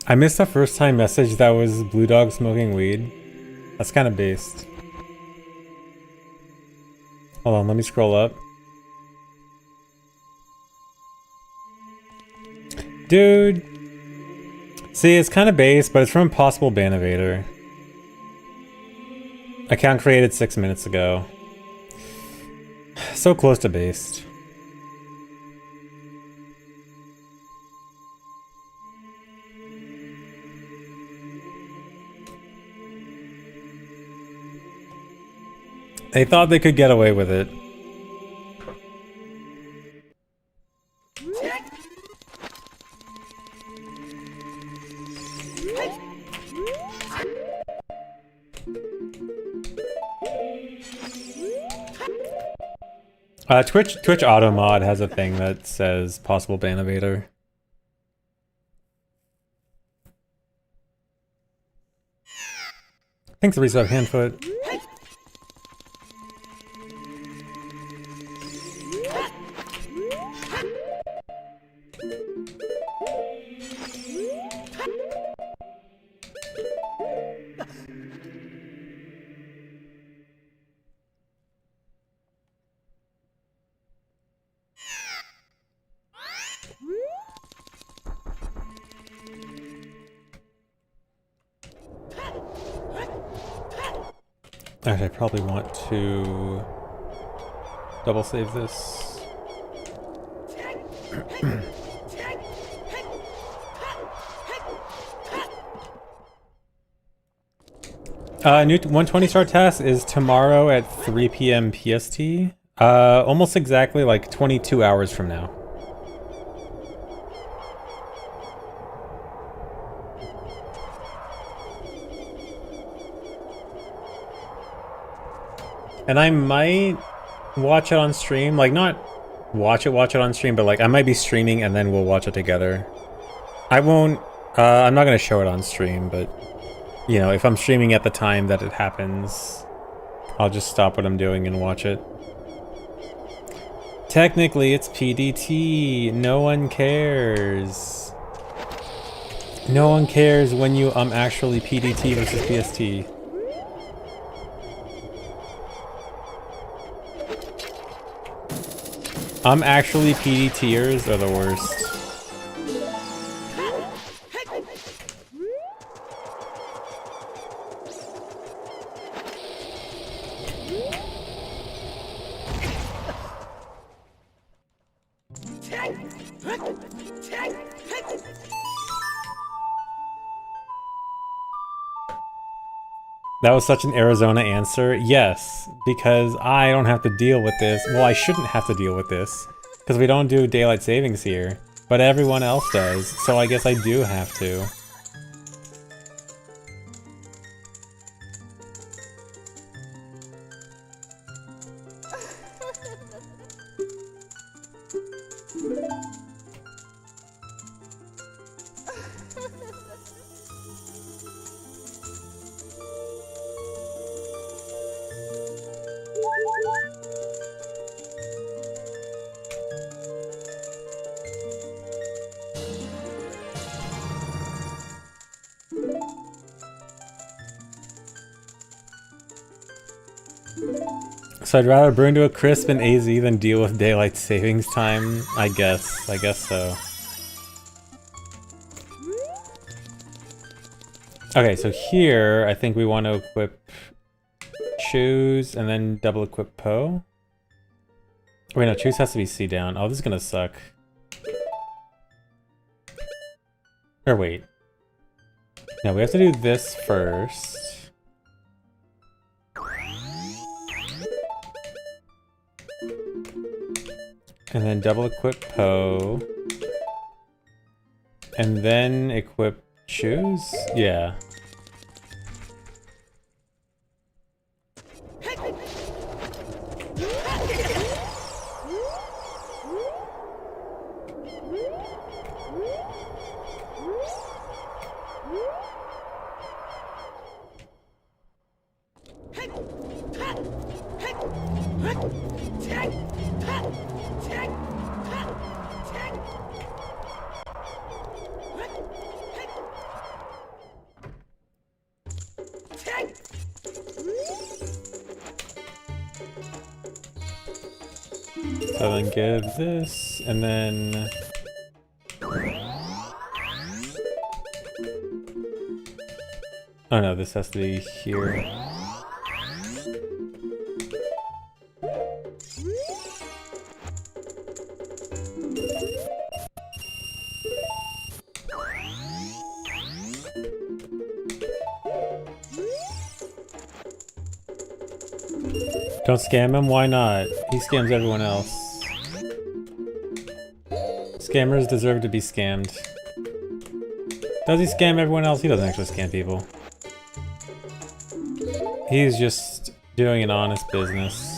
I missed the first time message that was Blue Dog smoking weed. That's kind of based. Hold on, let me scroll up. Dude. See, it's kind of based, but it's from Possible Ban Evader. Account created 6 minutes ago. So close to based. They thought they could get away with it. Twitch Auto Mod has a thing that says Possible Ban Evader. Thanks for resub, Handfoot. Actually, I probably want to double save this. New 120 star task is tomorrow at 3 p.m. PST. Almost exactly like 22 hours from now. And I might watch it on stream, like not watch it on stream, but like I might be streaming and then we'll watch it together. I won't, I'm not gonna show it on stream, but you know, if I'm streaming at the time that it happens, I'll just stop what I'm doing and watch it. Technically, it's PDT. No one cares. No one cares when you actually PDT versus PST. Actually PDTers are the worst. That was such an Arizona answer. Yes, because I don't have to deal with this. Well, I shouldn't have to deal with this, because we don't do daylight savings here. But everyone else does, so I guess I do have to. So I'd rather burn to a crisp in AZ than deal with daylight savings time, I guess so. Okay, so here I think we want to equip choose and then double equip Poe. Wait, no, choose has to be C down. Oh, this is gonna suck. Or wait. No, we have to do this first. And then double equip Poe. And then equip choose? Yeah. So then give this, and then... Oh no, this has to be here. Don't scam him? Why not? He scams everyone else. Scammers deserve to be scammed. Does he scam everyone else? He doesn't actually scam people. He's just doing an honest business.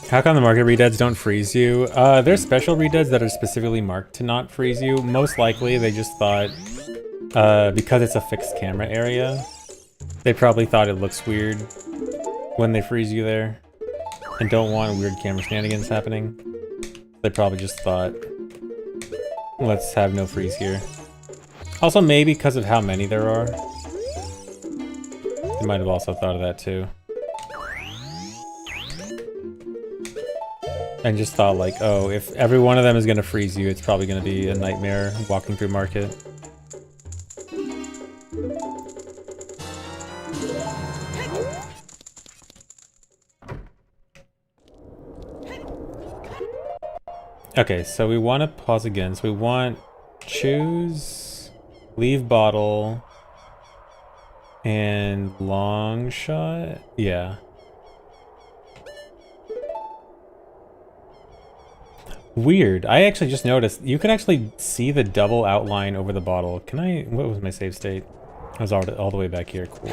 How come the market redeads don't freeze you? There's special redeads that are specifically marked to not freeze you. Most likely they just thought, because it's a fixed camera area, they probably thought it looks weird when they freeze you there and don't want weird camera shenanigans happening. They probably just thought, let's have no freeze here. Also, maybe because of how many there are. They might have also thought of that too. And just thought like, oh, if every one of them is gonna freeze you, it's probably gonna be a nightmare walking through market. Okay, so we want to pause again. So we want choose, leave bottle, and long shot. Yeah. Weird. I actually just noticed you can actually see the double outline over the bottle. Can I? What was my save state? I was all the way back here. Cool.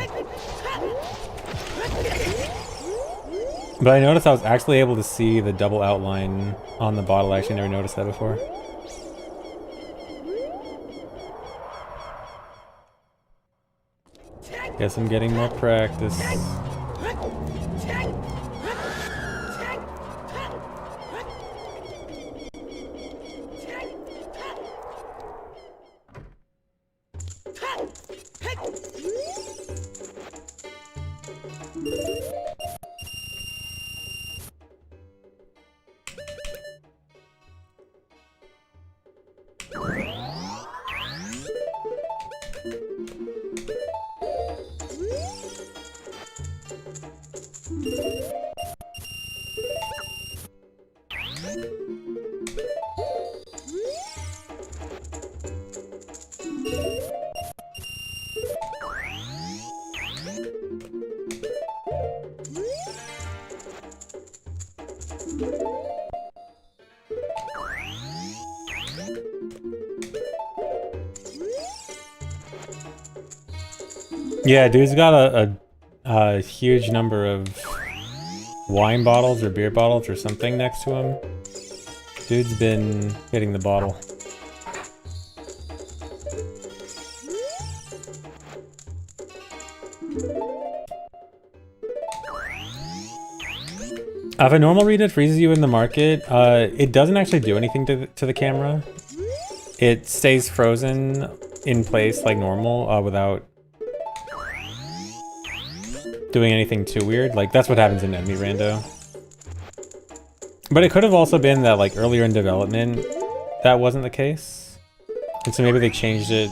But I noticed I was actually able to see the double outline on the bottle. I actually never noticed that before. Guess I'm getting more practice. Yeah, dude's got a huge number of wine bottles or beer bottles or something next to him. Dude's been hitting the bottle. If a normal read freezes you in the market, it doesn't actually do anything to the camera. It stays frozen in place like normal without doing anything too weird. Like, that's what happens in enemy rando. But it could have also been that, like, earlier in development, that wasn't the case. And so maybe they changed it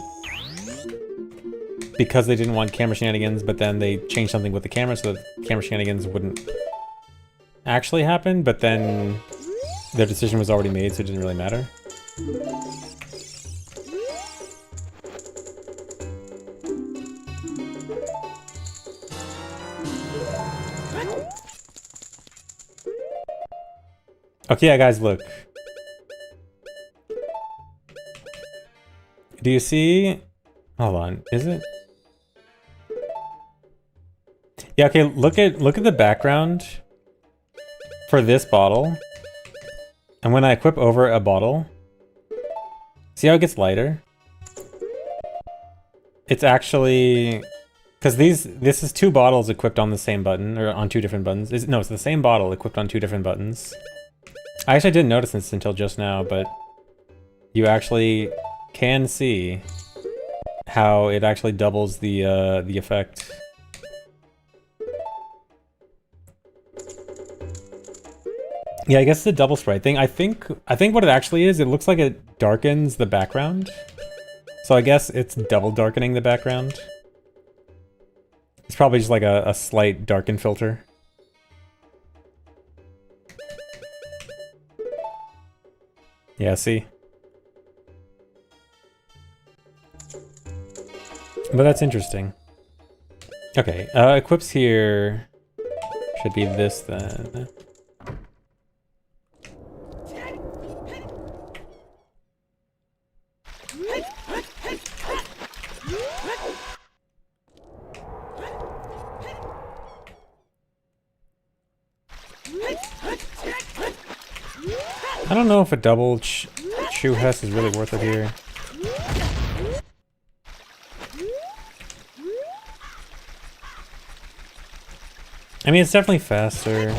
because they didn't want camera shenanigans, but then they changed something with the camera so that camera shenanigans wouldn't actually happen, but then their decision was already made, so it didn't really matter. Okay, yeah, guys, look. Do you see? Hold on, is it? Yeah, okay, look at the background for this bottle. And when I equip over a bottle, see how it gets lighter? It's actually, because this is 2 bottles equipped on the same button, or on 2 different buttons. No, it's the same bottle equipped on 2 different buttons. I actually didn't notice this until just now, but you actually can see how it actually doubles the effect. Yeah, I guess it's a double sprite thing. I think what it actually is, it looks like it darkens the background. So I guess it's double darkening the background. It's probably just like a slight darken filter. Yeah, see? But that's interesting. Okay, equips here should be this then. I don't know if a double Chew Hess is really worth it here. I mean, it's definitely faster.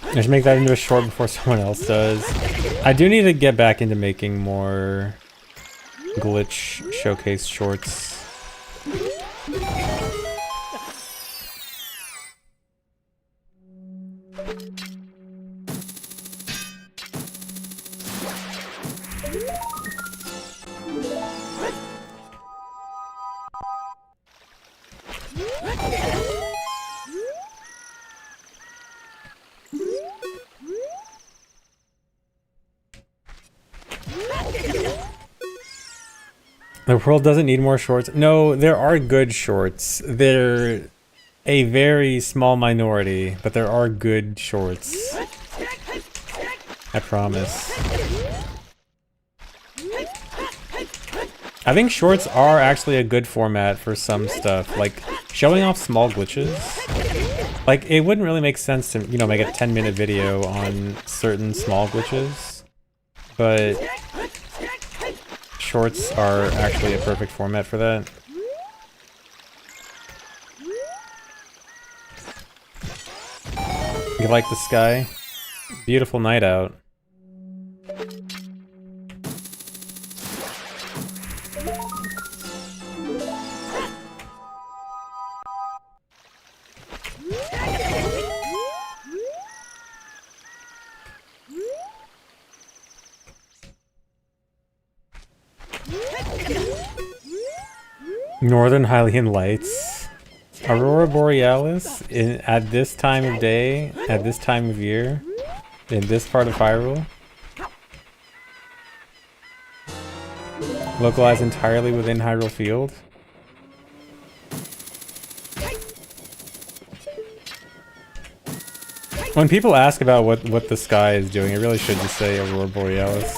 I should make that into a short before someone else does. I do need to get back into making more glitch showcase shorts. The world doesn't need more shorts. No, there are good shorts. They're a very small minority, but there are good shorts. I promise. I think shorts are actually a good format for some stuff, like showing off small glitches. Like, it wouldn't really make sense to, you know, make a 10-minute video on certain small glitches, but shorts are actually a perfect format for that. You like the sky? Beautiful night out. Northern Hylian lights. Aurora Borealis at this time of day, at this time of year, in this part of Hyrule. Localized entirely within Hyrule Field. When people ask about what the sky is doing, it really should just say Aurora Borealis.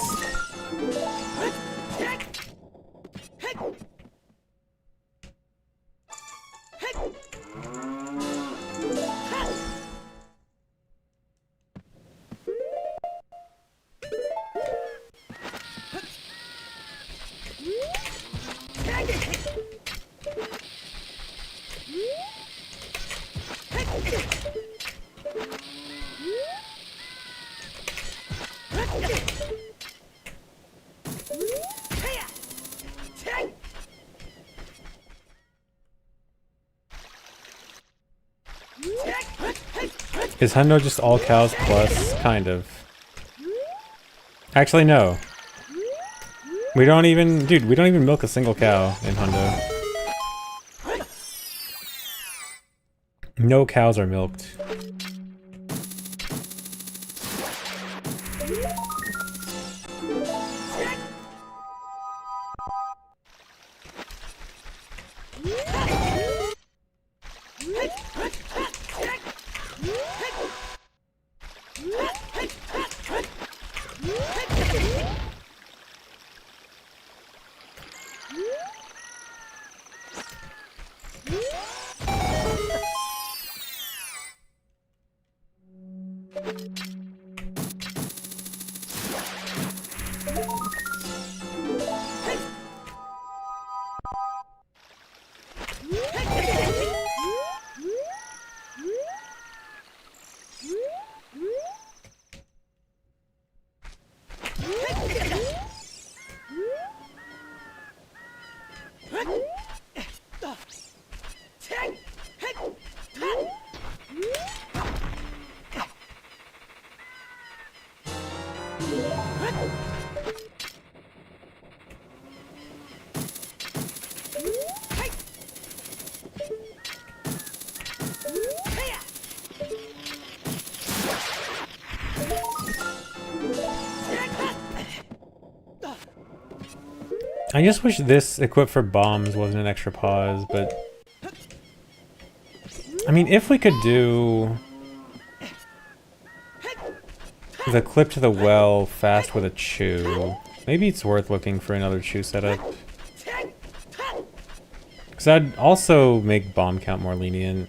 Is Hundo just all cows plus? Kind of. Actually, no. We don't even... Dude, we don't even milk a single cow in Hundo. No cows are milked. I just wish this equip for bombs wasn't an extra pause, but... I mean, if we could do... the clip to the well fast with a chew, maybe it's worth looking for another chew setup. Because that'd also make bomb count more lenient.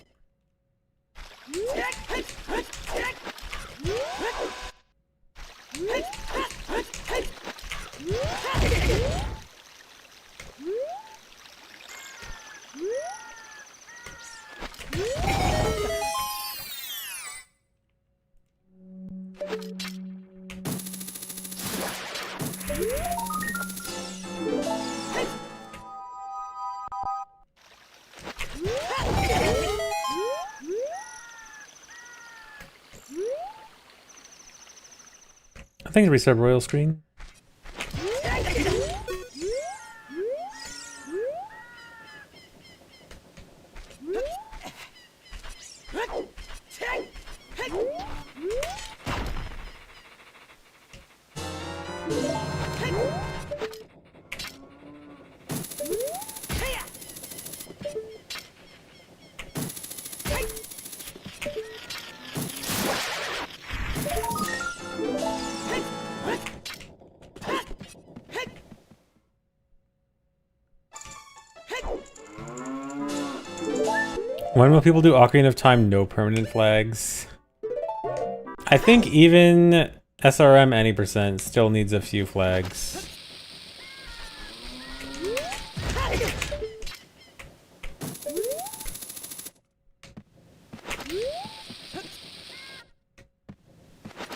I think it's reset royal screen. When will people do Ocarina of Time no permanent flags? I think even SRM any percent still needs a few flags.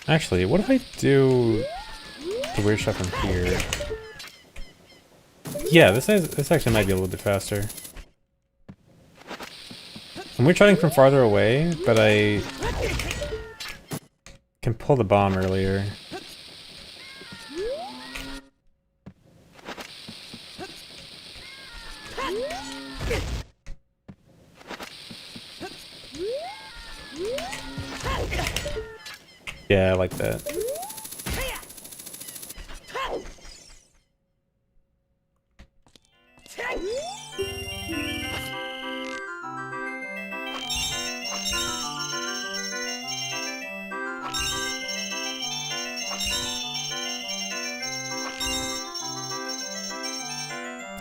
Actually, what if I do the weird stuff from here? Yeah, this actually might be a little bit faster. And we're trying from farther away, but I can pull the bomb earlier. Yeah, I like that.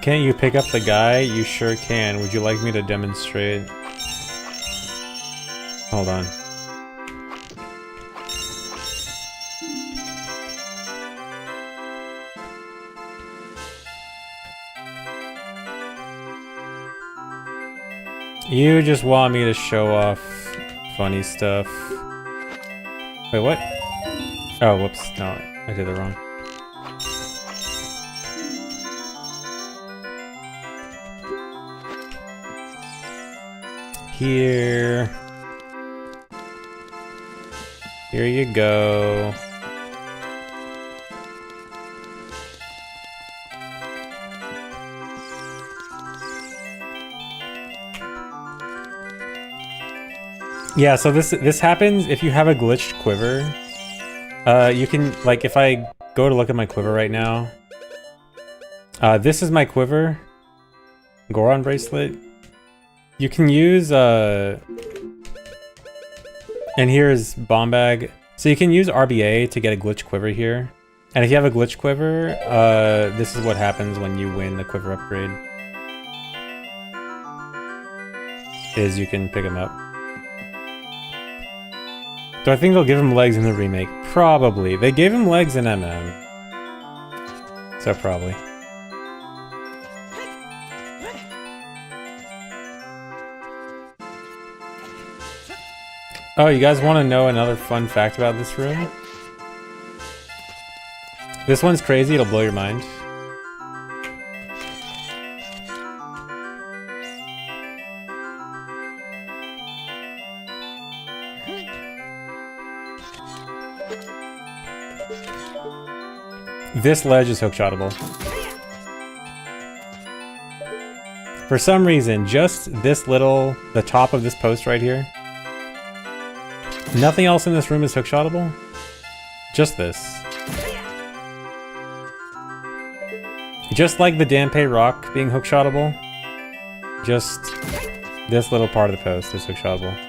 Can't you pick up the guy? You sure can. Would you like me to demonstrate? Hold on. You just want me to show off funny stuff. Wait, what? Oh, whoops. No, I did it wrong. Here. Here you go. Yeah, so this happens if you have a glitched quiver. You can, like, if I go to look at my quiver right now, this is my quiver. Goron bracelet. You can use, and here's bomb bag. So you can use RBA to get a glitch quiver here. And if you have a glitch quiver, this is what happens when you win the quiver upgrade. Is you can pick them up. Do I think they'll give him legs in the remake? Probably. They gave him legs in MM. So probably. Oh, you guys want to know another fun fact about this room? This one's crazy, it'll blow your mind. This ledge is hookshotable. For some reason, just this little, the top of this post right here. Nothing else in this room is hookshotable. Just this. Just like the Dampé rock being hookshotable, just this little part of the post is hookshotable.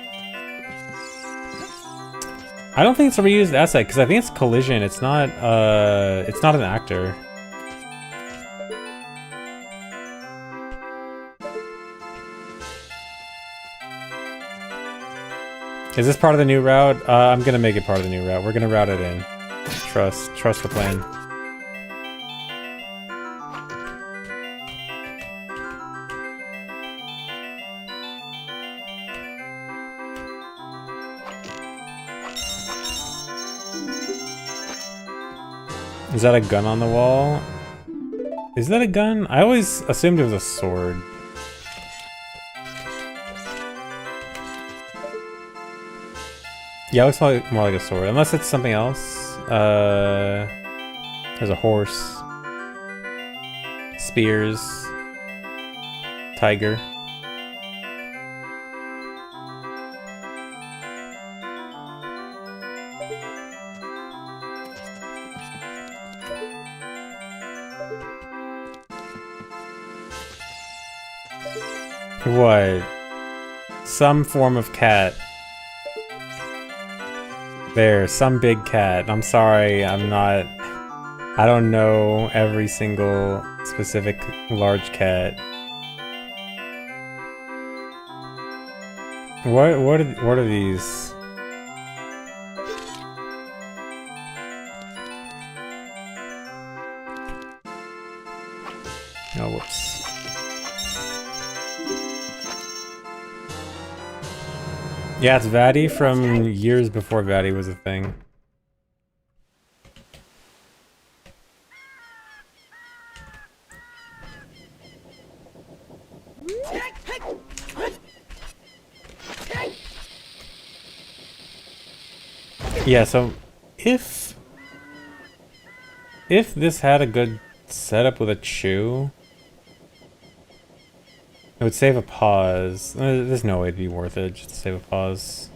I don't think it's a reused asset because I think it's collision. It's not an actor. Is this part of the new route? I'm gonna make it part of the new route. We're gonna route it in. Trust the plan. Is that a gun on the wall? Is that a gun? I always assumed it was a sword. Yeah, it looks like, more like a sword. Unless it's something else. There's a horse. Spears. Tiger. What? Some form of cat. There, some big cat. I'm sorry, I don't know every single specific large cat. What are these? Oh, whoops. Yeah, it's Vatty from years before Vatty was a thing. Yeah, so if this had a good setup with a chew, it would save a pause. There's no way it'd be worth it just to save a pause.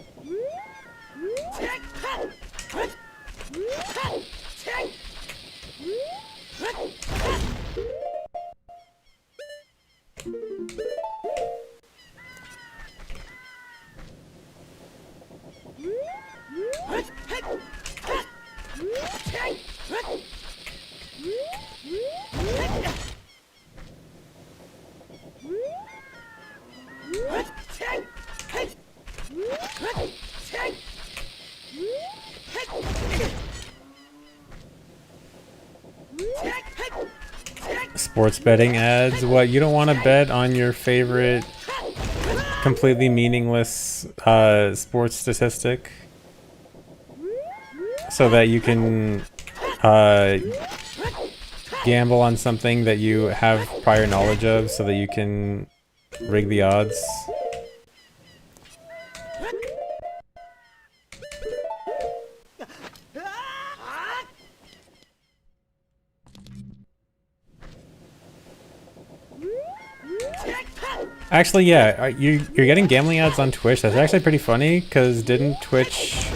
Sports betting ads? What, you don't want to bet on your favorite completely meaningless sports statistic? So that you can gamble on something that you have prior knowledge of so that you can rig the odds? Actually, yeah, you're getting gambling ads on Twitch. That's actually pretty funny, because didn't Twitch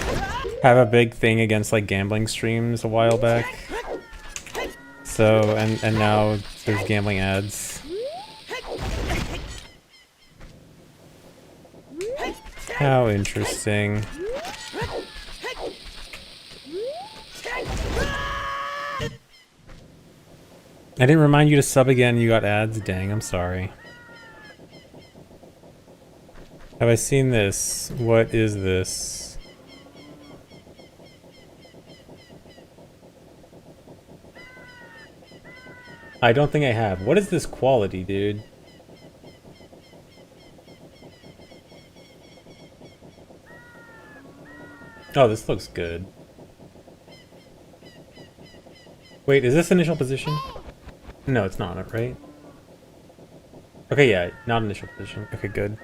have a big thing against like gambling streams a while back? So, and now there's gambling ads. How interesting. I didn't remind you to sub again, you got ads? Dang, I'm sorry. Have I seen this? What is this? I don't think I have. What is this quality, dude? Oh, this looks good. Wait, is this initial position? No, it's not, right? Okay, yeah, not initial position. Okay, good.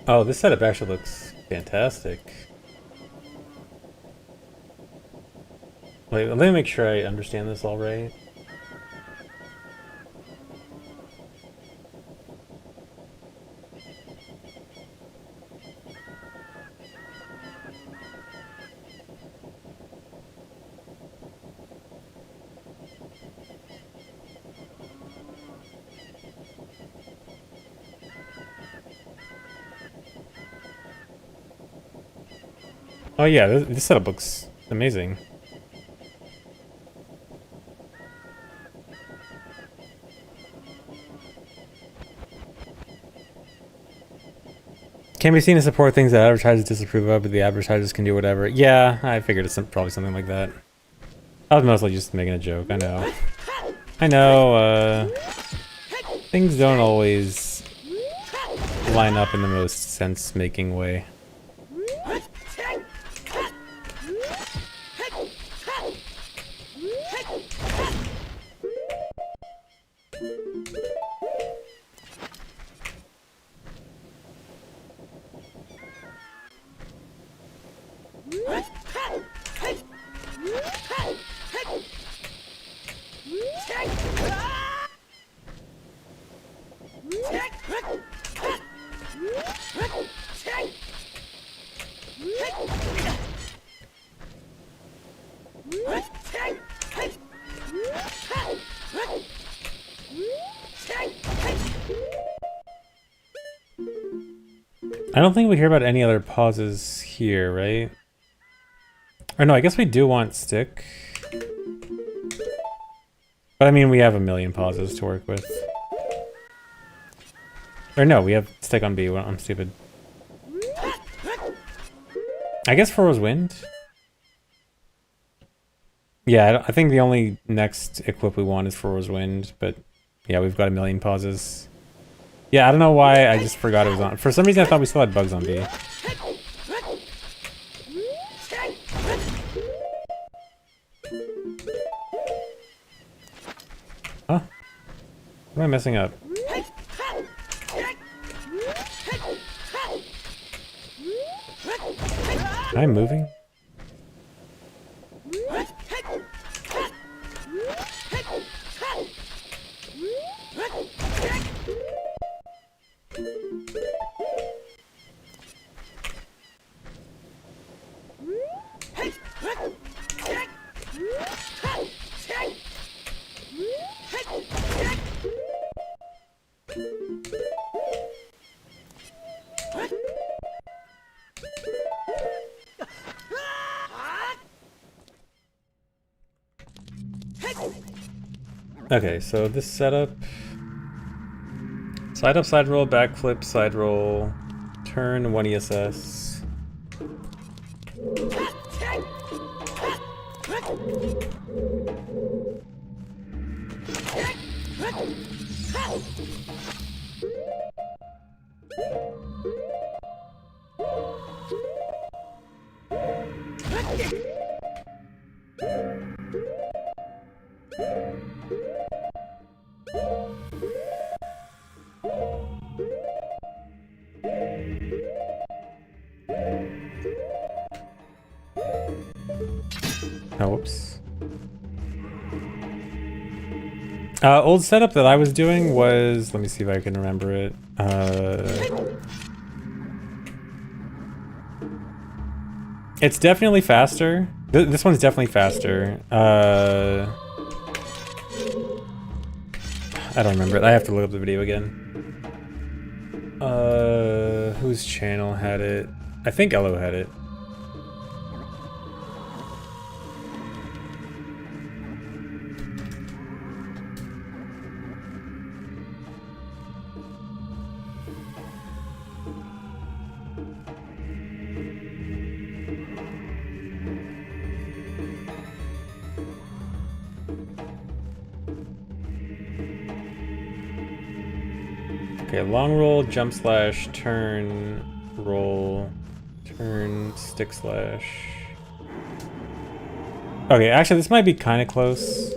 Oh, this setup actually looks fantastic. Wait, let me make sure I understand this all right. Oh yeah, this setup looks amazing. Can be seen to support things that advertisers disapprove of, but the advertisers can do whatever. Yeah, I figured it's probably something like that. I was mostly just making a joke, I know. I know, things don't always line up in the most sense-making way. I don't think we hear about any other pauses here, right? Or no, I guess we do want stick. But I mean, we have a million pauses to work with. Or no, we have stick on B. Well, I'm stupid. I guess Furrow's Wind? Yeah, I think the only next equip we want is Furrow's Wind, but yeah, we've got a million pauses. Yeah, I don't know why I just forgot it was on. For some reason I thought we still had bugs on B. Huh? What am I messing up? Am I moving? Okay, so this setup... Side up, side roll, backflip, side roll, turn, 1 ESS. Oh, whoops. Old setup that I was doing was, let me see if I can remember it. It's definitely faster. This one's definitely faster. I don't remember it. I have to look up the video again. Whose channel had it? I think Elo had it. Okay, long roll, jump slash, turn, roll, turn, stick slash. Okay, actually this might be kind of close.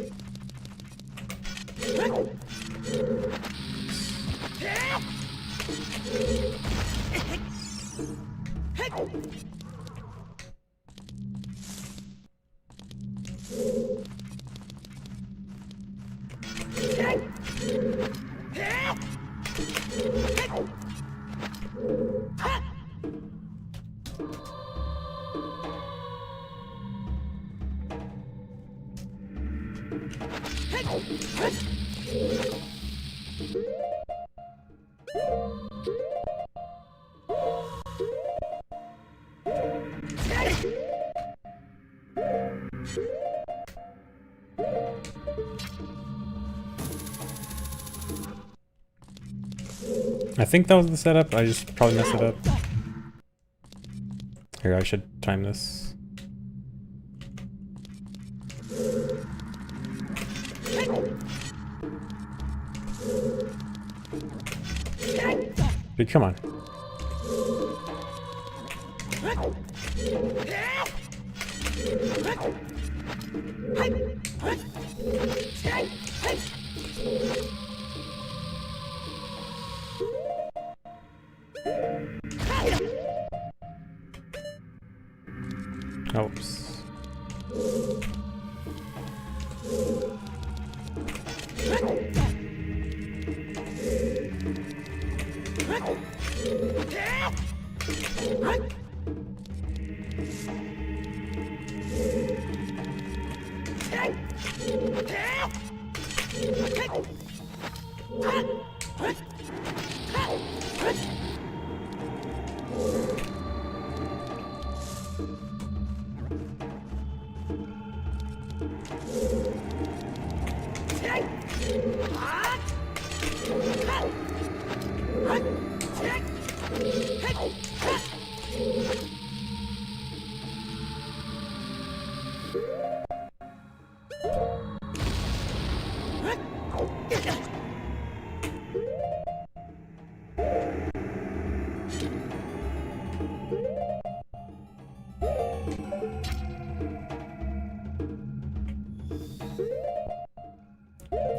I think that was the setup. I just probably messed it up. Here, I should time this. Dude, come on. Oops.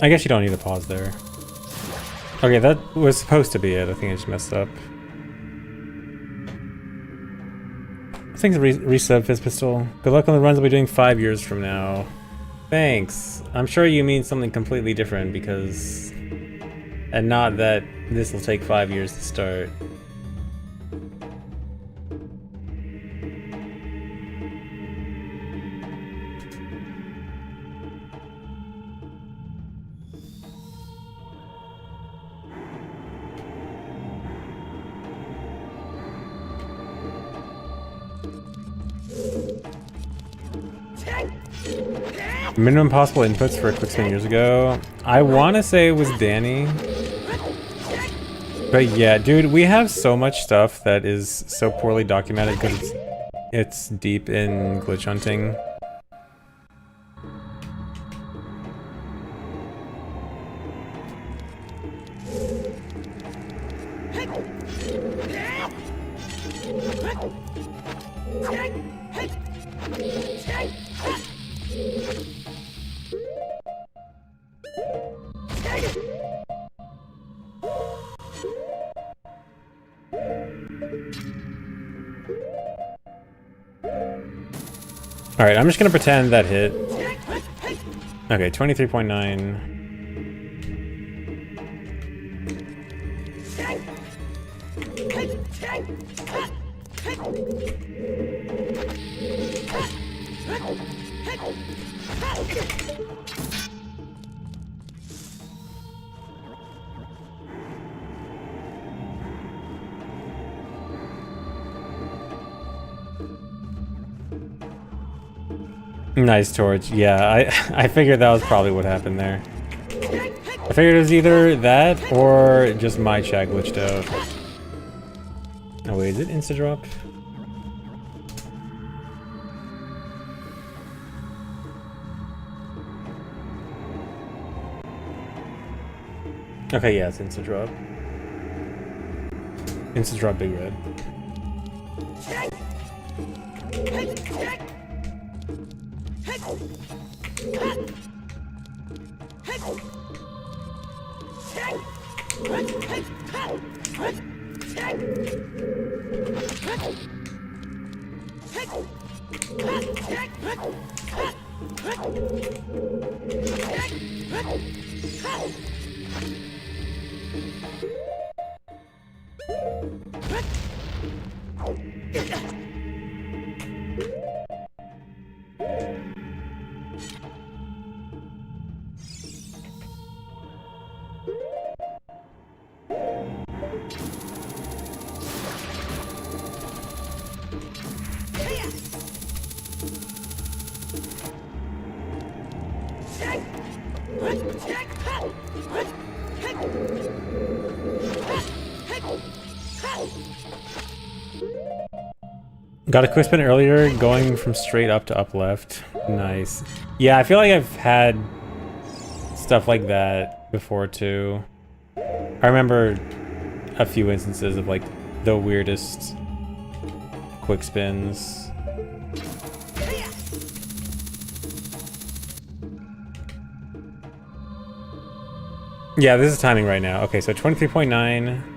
I guess you don't need to pause there. Okay, that was supposed to be it. I think I just messed up. Thanks, resub Fizz Pistol. Good luck on the runs I'll be doing 5 years from now. Thanks. I'm sure you mean something completely different because... And not that this will take 5 years to start. Minimum possible inputs for a quick spin years ago. I want to say it was Danny. But yeah, dude, we have so much stuff that is so poorly documented because it's deep in glitch hunting. Alright, I'm just gonna pretend that hit. Okay, 23.9. Nice torch. Yeah, I figured that was probably what happened there. I figured it was either that or just my chat glitched out. Oh wait, is it insta drop? Okay, yeah, it's insta drop. Instant drop big red. Got a quick spin earlier, going from straight up to up left. Nice. Yeah, I feel like I've had stuff like that before too. I remember a few instances of like the weirdest quick spins. Yeah, this is timing right now. Okay, so 23.9.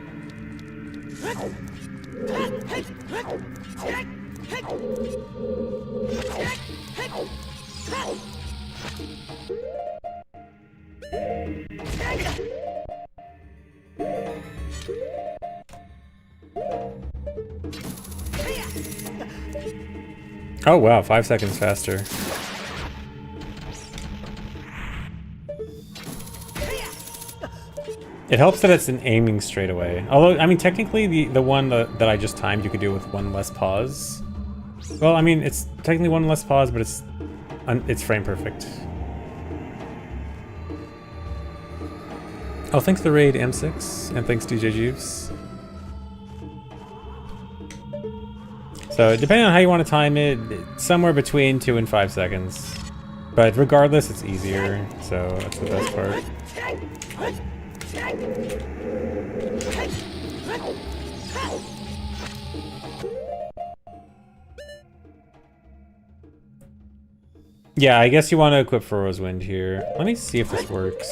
Oh wow, 5 seconds faster. It helps that it's an aiming straight away. Although, I mean, technically the one that I just timed, you could do it with one less pause. Well, I mean, it's technically one less pause, but it's frame perfect. Oh, thanks to Raid M6, and thanks DJ Jeeves. So, depending on how you want to time it, somewhere between 2 and 5 seconds. But regardless, it's easier, so that's the best part. Yeah, I guess you want to equip Furrow's Wind here. Let me see if this works.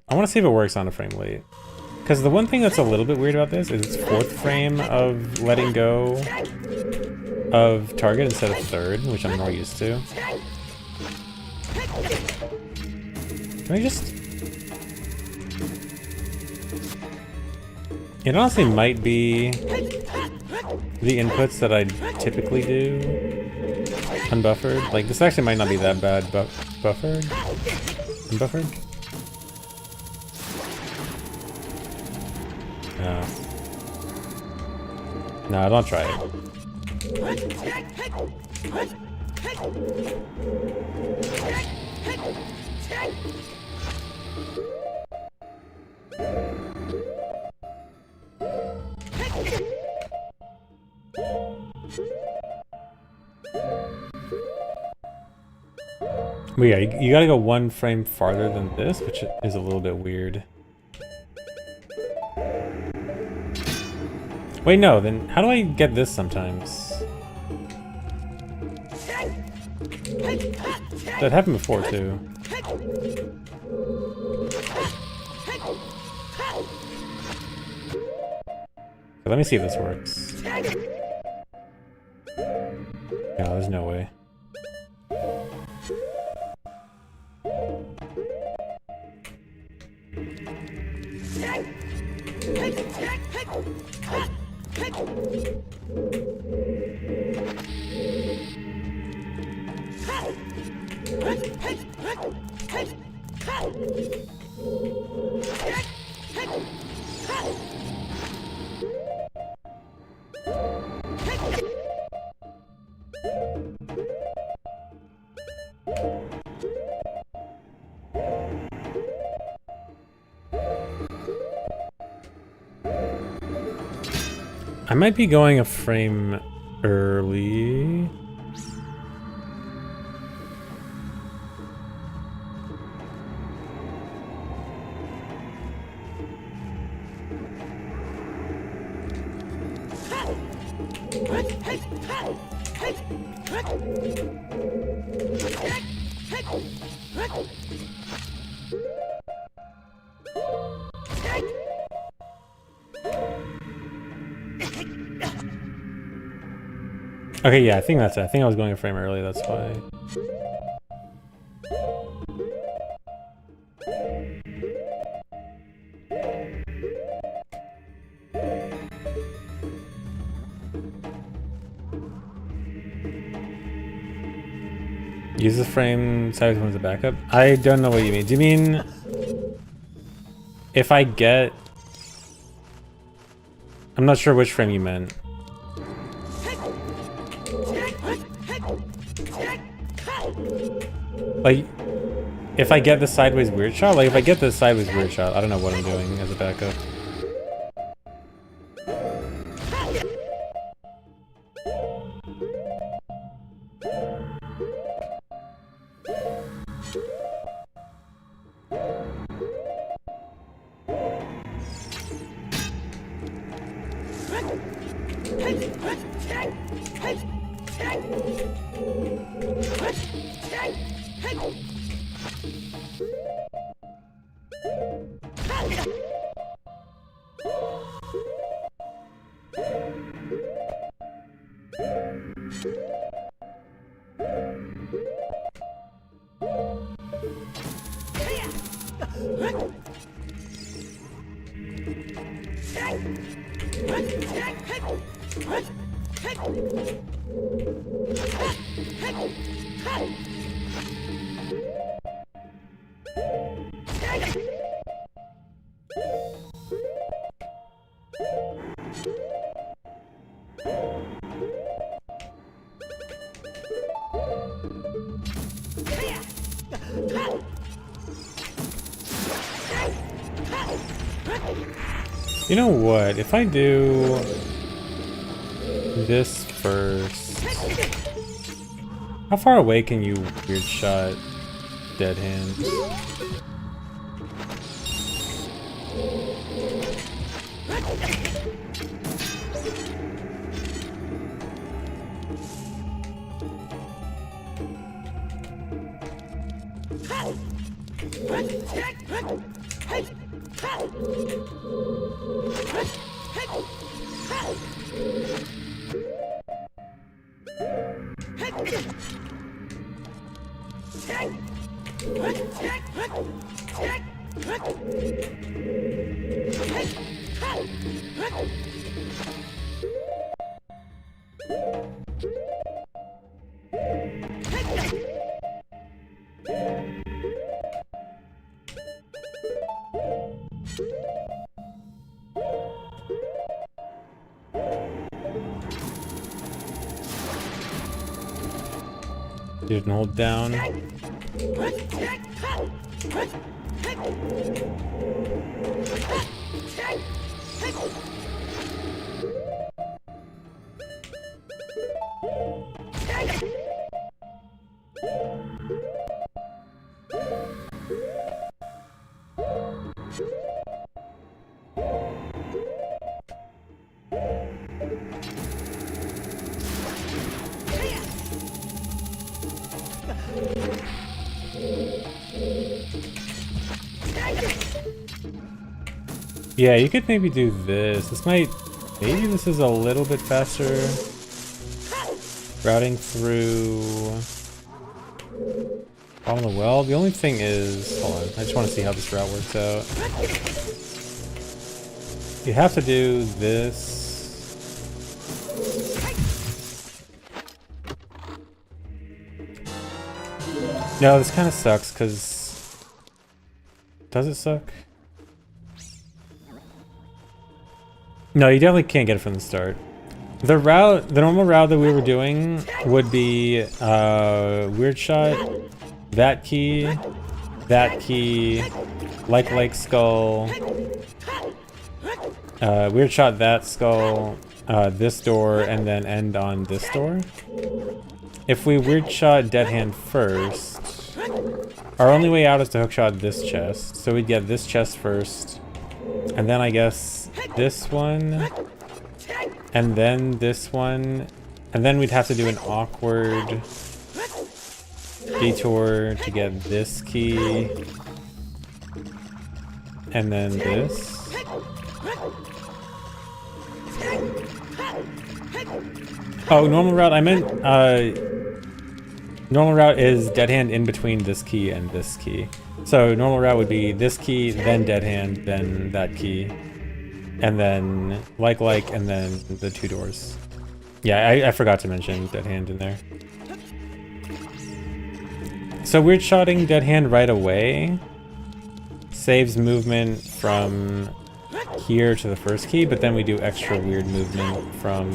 I want to see if it works on a frame late. Because the one thing that's a little bit weird about this is it's 4th frame of letting go of target instead of 3rd, which I'm more used to. Can I just... It honestly might be the inputs that I typically do unbuffered. Like, this actually might not be that bad, but buffered? Unbuffered? No. No, don't try it. But yeah, you gotta go 1 frame farther than this, which is a little bit weird. Wait, no, then how do I get this sometimes? That happened before, too. So let me see if this works. No, there's no way. I might be going a frame early. Okay, yeah, I think that's it. I think I was going a frame early, that's why. Use the frame sideways one as a backup? I don't know what you mean. Do you mean if I get... I'm not sure which frame you meant. Like, if I get the sideways weird shot? Like, if I get the sideways weird shot, I don't know what I'm doing as a backup. You know what? If I do this first, how far away can you weird shot dead hands? You didn't hold down. Yeah, you could maybe do this. This might... Maybe this is a little bit faster. Routing through... Bottom of the well. The only thing is... Hold on. I just want to see how this route works out. You have to do this. No, this kind of sucks, because... Does it suck? No, you definitely can't get it from the start. The normal route that we were doing would be weird shot, that key, like skull, weird shot that skull, this door, and then end on this door. If we weird shot dead hand first, our only way out is to hookshot this chest. So we'd get this chest first, and then I guess this one, and then this one, And then we'd have to do an awkward detour to get this key. And then this. Oh, normal route, I meant, normal route is dead hand in between this key and this key. So normal route would be this key, then dead hand, then that key. And then like, and then the 2 doors. Yeah, I forgot to mention dead hand in there. So weird shotting dead hand right away saves movement from here to the first key, but then we do extra weird movement from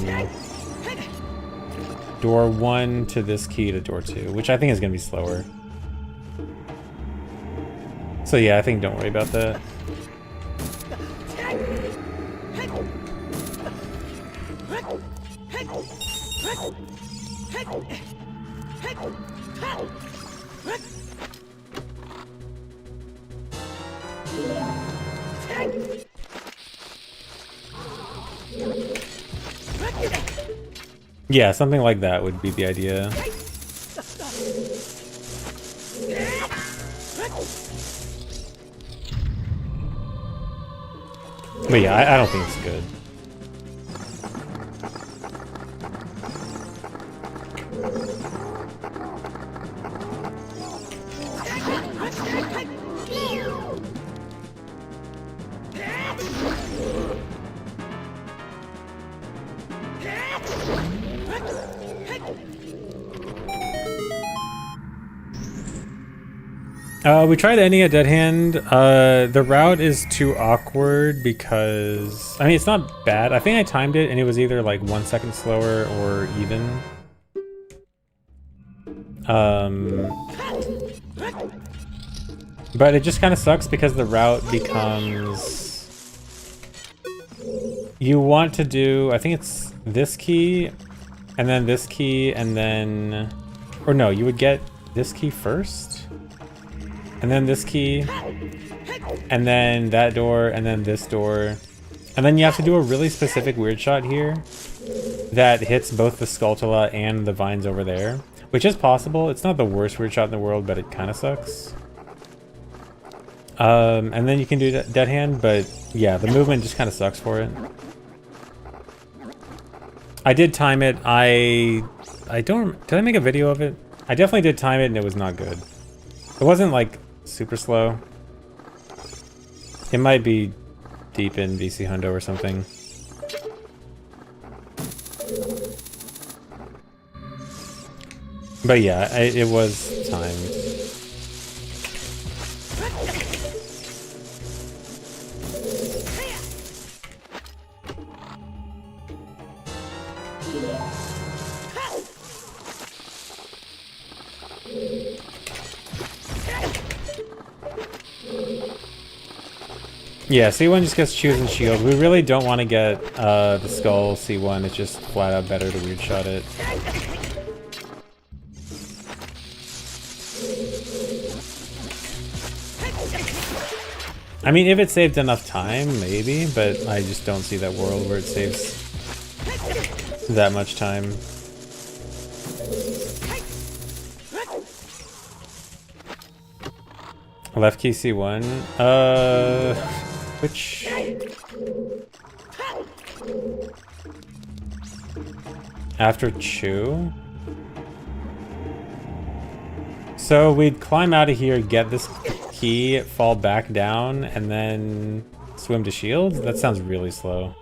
door 1 to this key to door 2, which I think is going to be slower. So yeah, I think don't worry about that. Yeah, something like that would be the idea. But yeah, I don't think it's good. We tried ending a dead hand. The route is too awkward because, I mean, it's not bad. I think I timed it and it was either like 1 second slower or even. But it just kind of sucks because the route becomes, you want to do, I think it's this key and then this key and then, or no, you would get this key first. And then this key, and then that door, and then this door. And then you have to do a really specific weird shot here that hits both the Skulltula and the vines over there, which is possible. It's not the worst weird shot in the world, but it kind of sucks. And then you can do dead hand, but yeah, the movement just kind of sucks for it. I did time it. I don't, did I make a video of it? I definitely did time it and it was not good. It wasn't like super slow. It might be deep in VC Hundo or something. But yeah, it was timed. Yeah, C1 just gets choose and shield. We really don't want to get the skull C1. It's just flat out better to weird shot it. I mean, if it saved enough time, maybe, but I just don't see that world where it saves that much time. Left key C1. Which? After Chew? So we'd climb out of here, get this key, fall back down, and then swim to shield? That sounds really slow.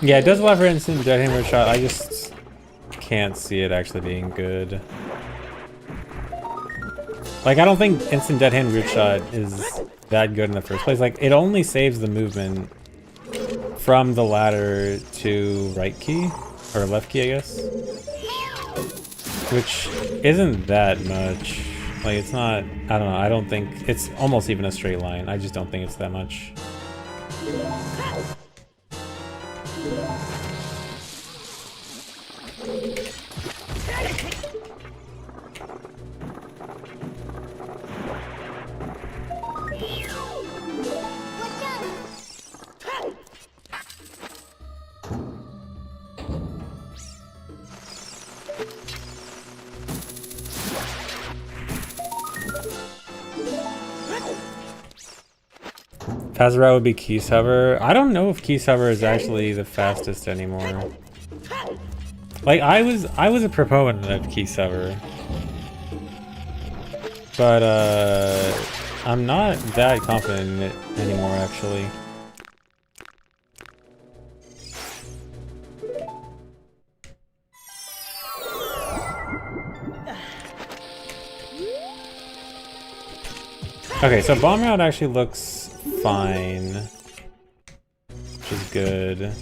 Yeah, it does allow for instant dead hammer shot. I just can't see it actually being good. Like, I don't think instant dead hand weird shot is that good in the first place. Like, it only saves the movement from the ladder to right key, or left key, I guess. Which isn't that much. Like, it's not, I don't know, I don't think, it's almost even a straight line. I just don't think it's that much. Fastest route would be Keys Hover. I don't know if Keys Hover is actually the fastest anymore. Like, I was a proponent of Keys Hover. But, I'm not that confident in it anymore, actually. Okay, so Bomb Route actually looks fine. Which is good.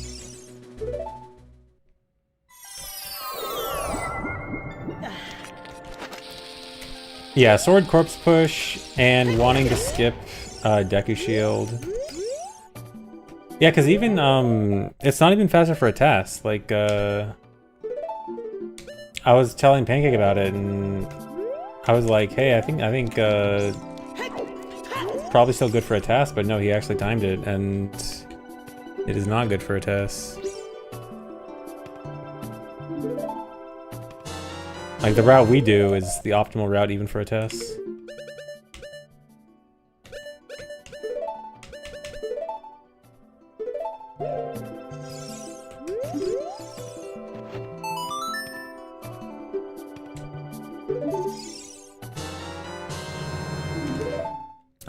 Yeah, Sword Corpse Push and wanting to skip Deku Shield. Yeah, because even, it's not even faster for a test. Like, I was telling Pancake about it, and I was like, hey, I think, probably still good for a task, but no, he actually timed it, and it is not good for a task. Like, the route we do is the optimal route even for a test.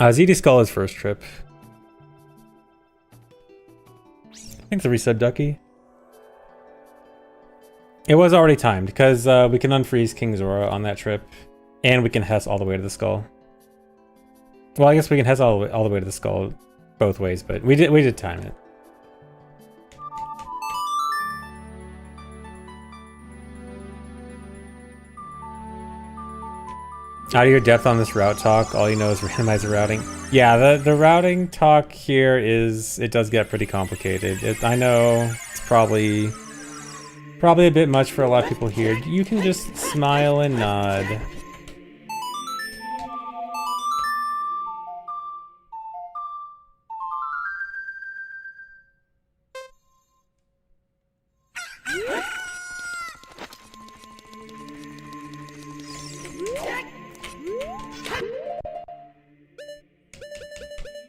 ZD Skull is first trip. Thanks for the resub, Ducky. It was already timed, because we can unfreeze King Zora on that trip, and we can Hess all the way to the skull. Well, I guess we can Hess all the way to the skull both ways, but we did time it. Out of your depth on this route talk, all you know is randomizer routing. Yeah, the routing talk here it does get pretty complicated. I know it's probably a bit much for a lot of people here. You can just smile and nod.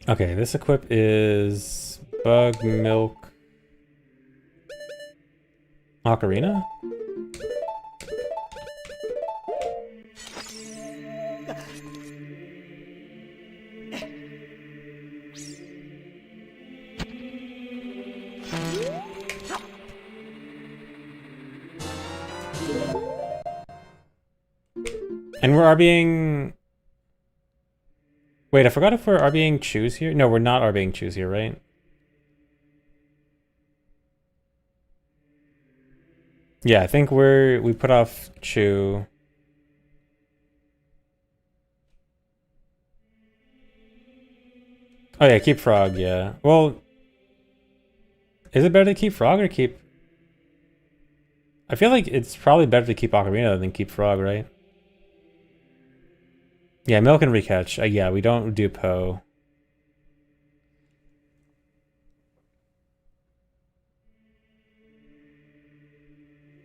Okay, this equip is Bug Milk Ocarina? And we're RBing... Wait, I forgot if we're RBing Choose here? No, we're not RBing Choose here, right? Yeah, I think we put off Chew. Oh yeah, keep Frog, yeah. Well, is it better to keep Frog or keep... I feel like it's probably better to keep Ocarina than keep Frog, right? Yeah, Milk and Recatch. Yeah, we don't do Poe.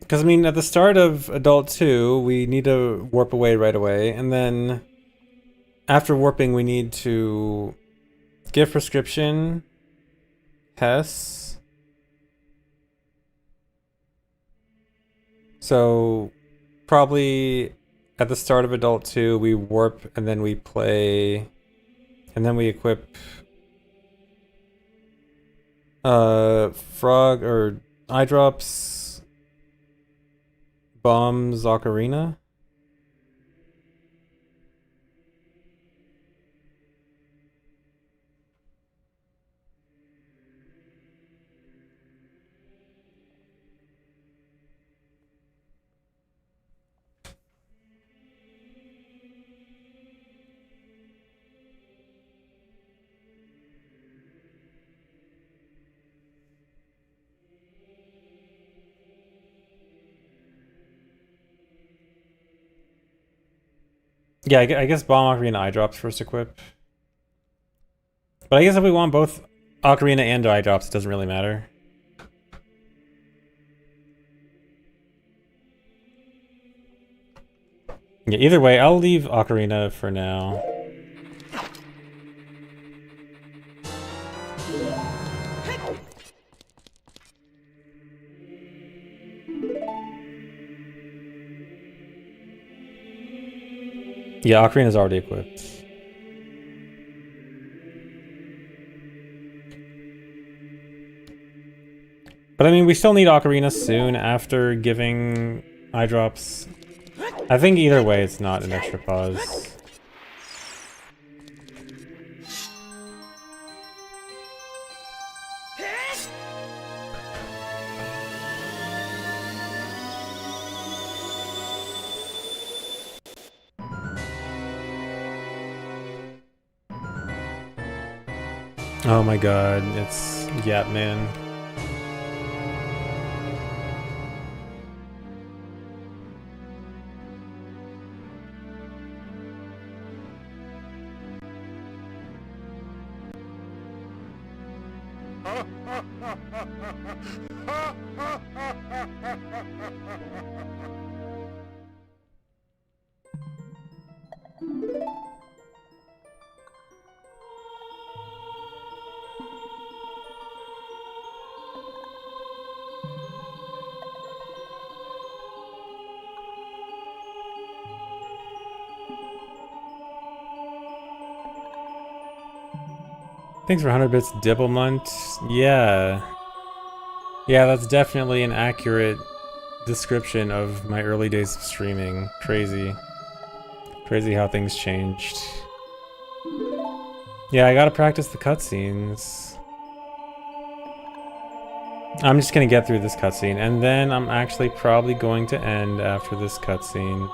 Because, I mean, at the start of Adult 2, we need to warp away right away, and then after warping, we need to give prescription, Hess. So, probably at the start of Adult 2, we warp, and then we play, and then we equip Frog, or Eye Drops, Bombs, Ocarina. Yeah, I guess Bomb Ocarina eye drops first equip. But I guess if we want both Ocarina and eye drops, it doesn't really matter. Yeah, either way, I'll leave Ocarina for now. Yeah, Ocarina's already equipped. But I mean, we still need Ocarina soon after giving eye drops. I think either way, it's not an extra pause. Oh my god, it's Yap Man. Thanks for 100 bits, Dibblemunt. Yeah. Yeah, that's definitely an accurate description of my early days of streaming. Crazy. Crazy how things changed. Yeah, I gotta practice the cutscenes. I'm just gonna get through this cutscene, and then I'm actually probably going to end after this cutscene.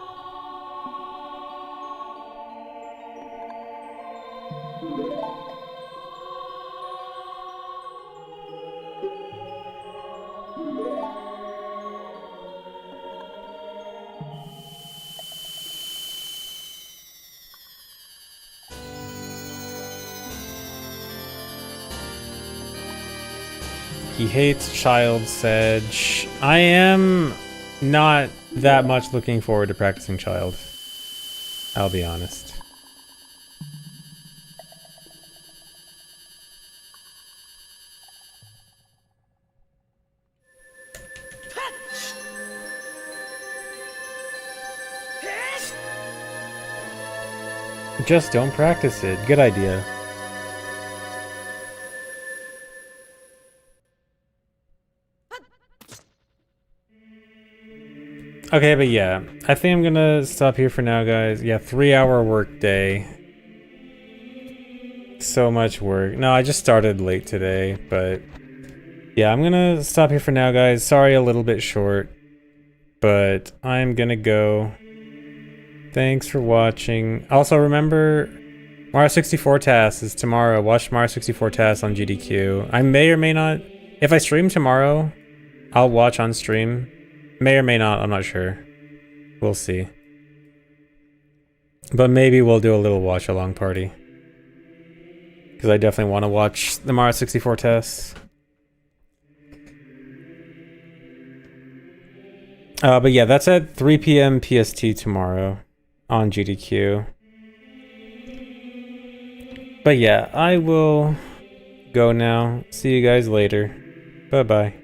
He hates Child Sedge. I am not that much looking forward to practicing Child. I'll be honest. Just don't practice it. Good idea. Okay, but yeah, I think I'm gonna stop here for now, guys. Yeah, 3-hour work day. So much work. No, I just started late today, but yeah, I'm gonna stop here for now, guys. Sorry, a little bit short, but I'm gonna go. Thanks for watching. Also, remember, Mario 64 TAS is tomorrow. Watch Mario 64 TAS on GDQ. I may or may not, if I stream tomorrow, I'll watch on stream. May or may not, I'm not sure. We'll see. But maybe we'll do a little watch-along party. Because I definitely want to watch the Mario 64 tests. But yeah, that's at 3 p.m. PST tomorrow on GDQ. But yeah, I will go now. See you guys later. Bye-bye.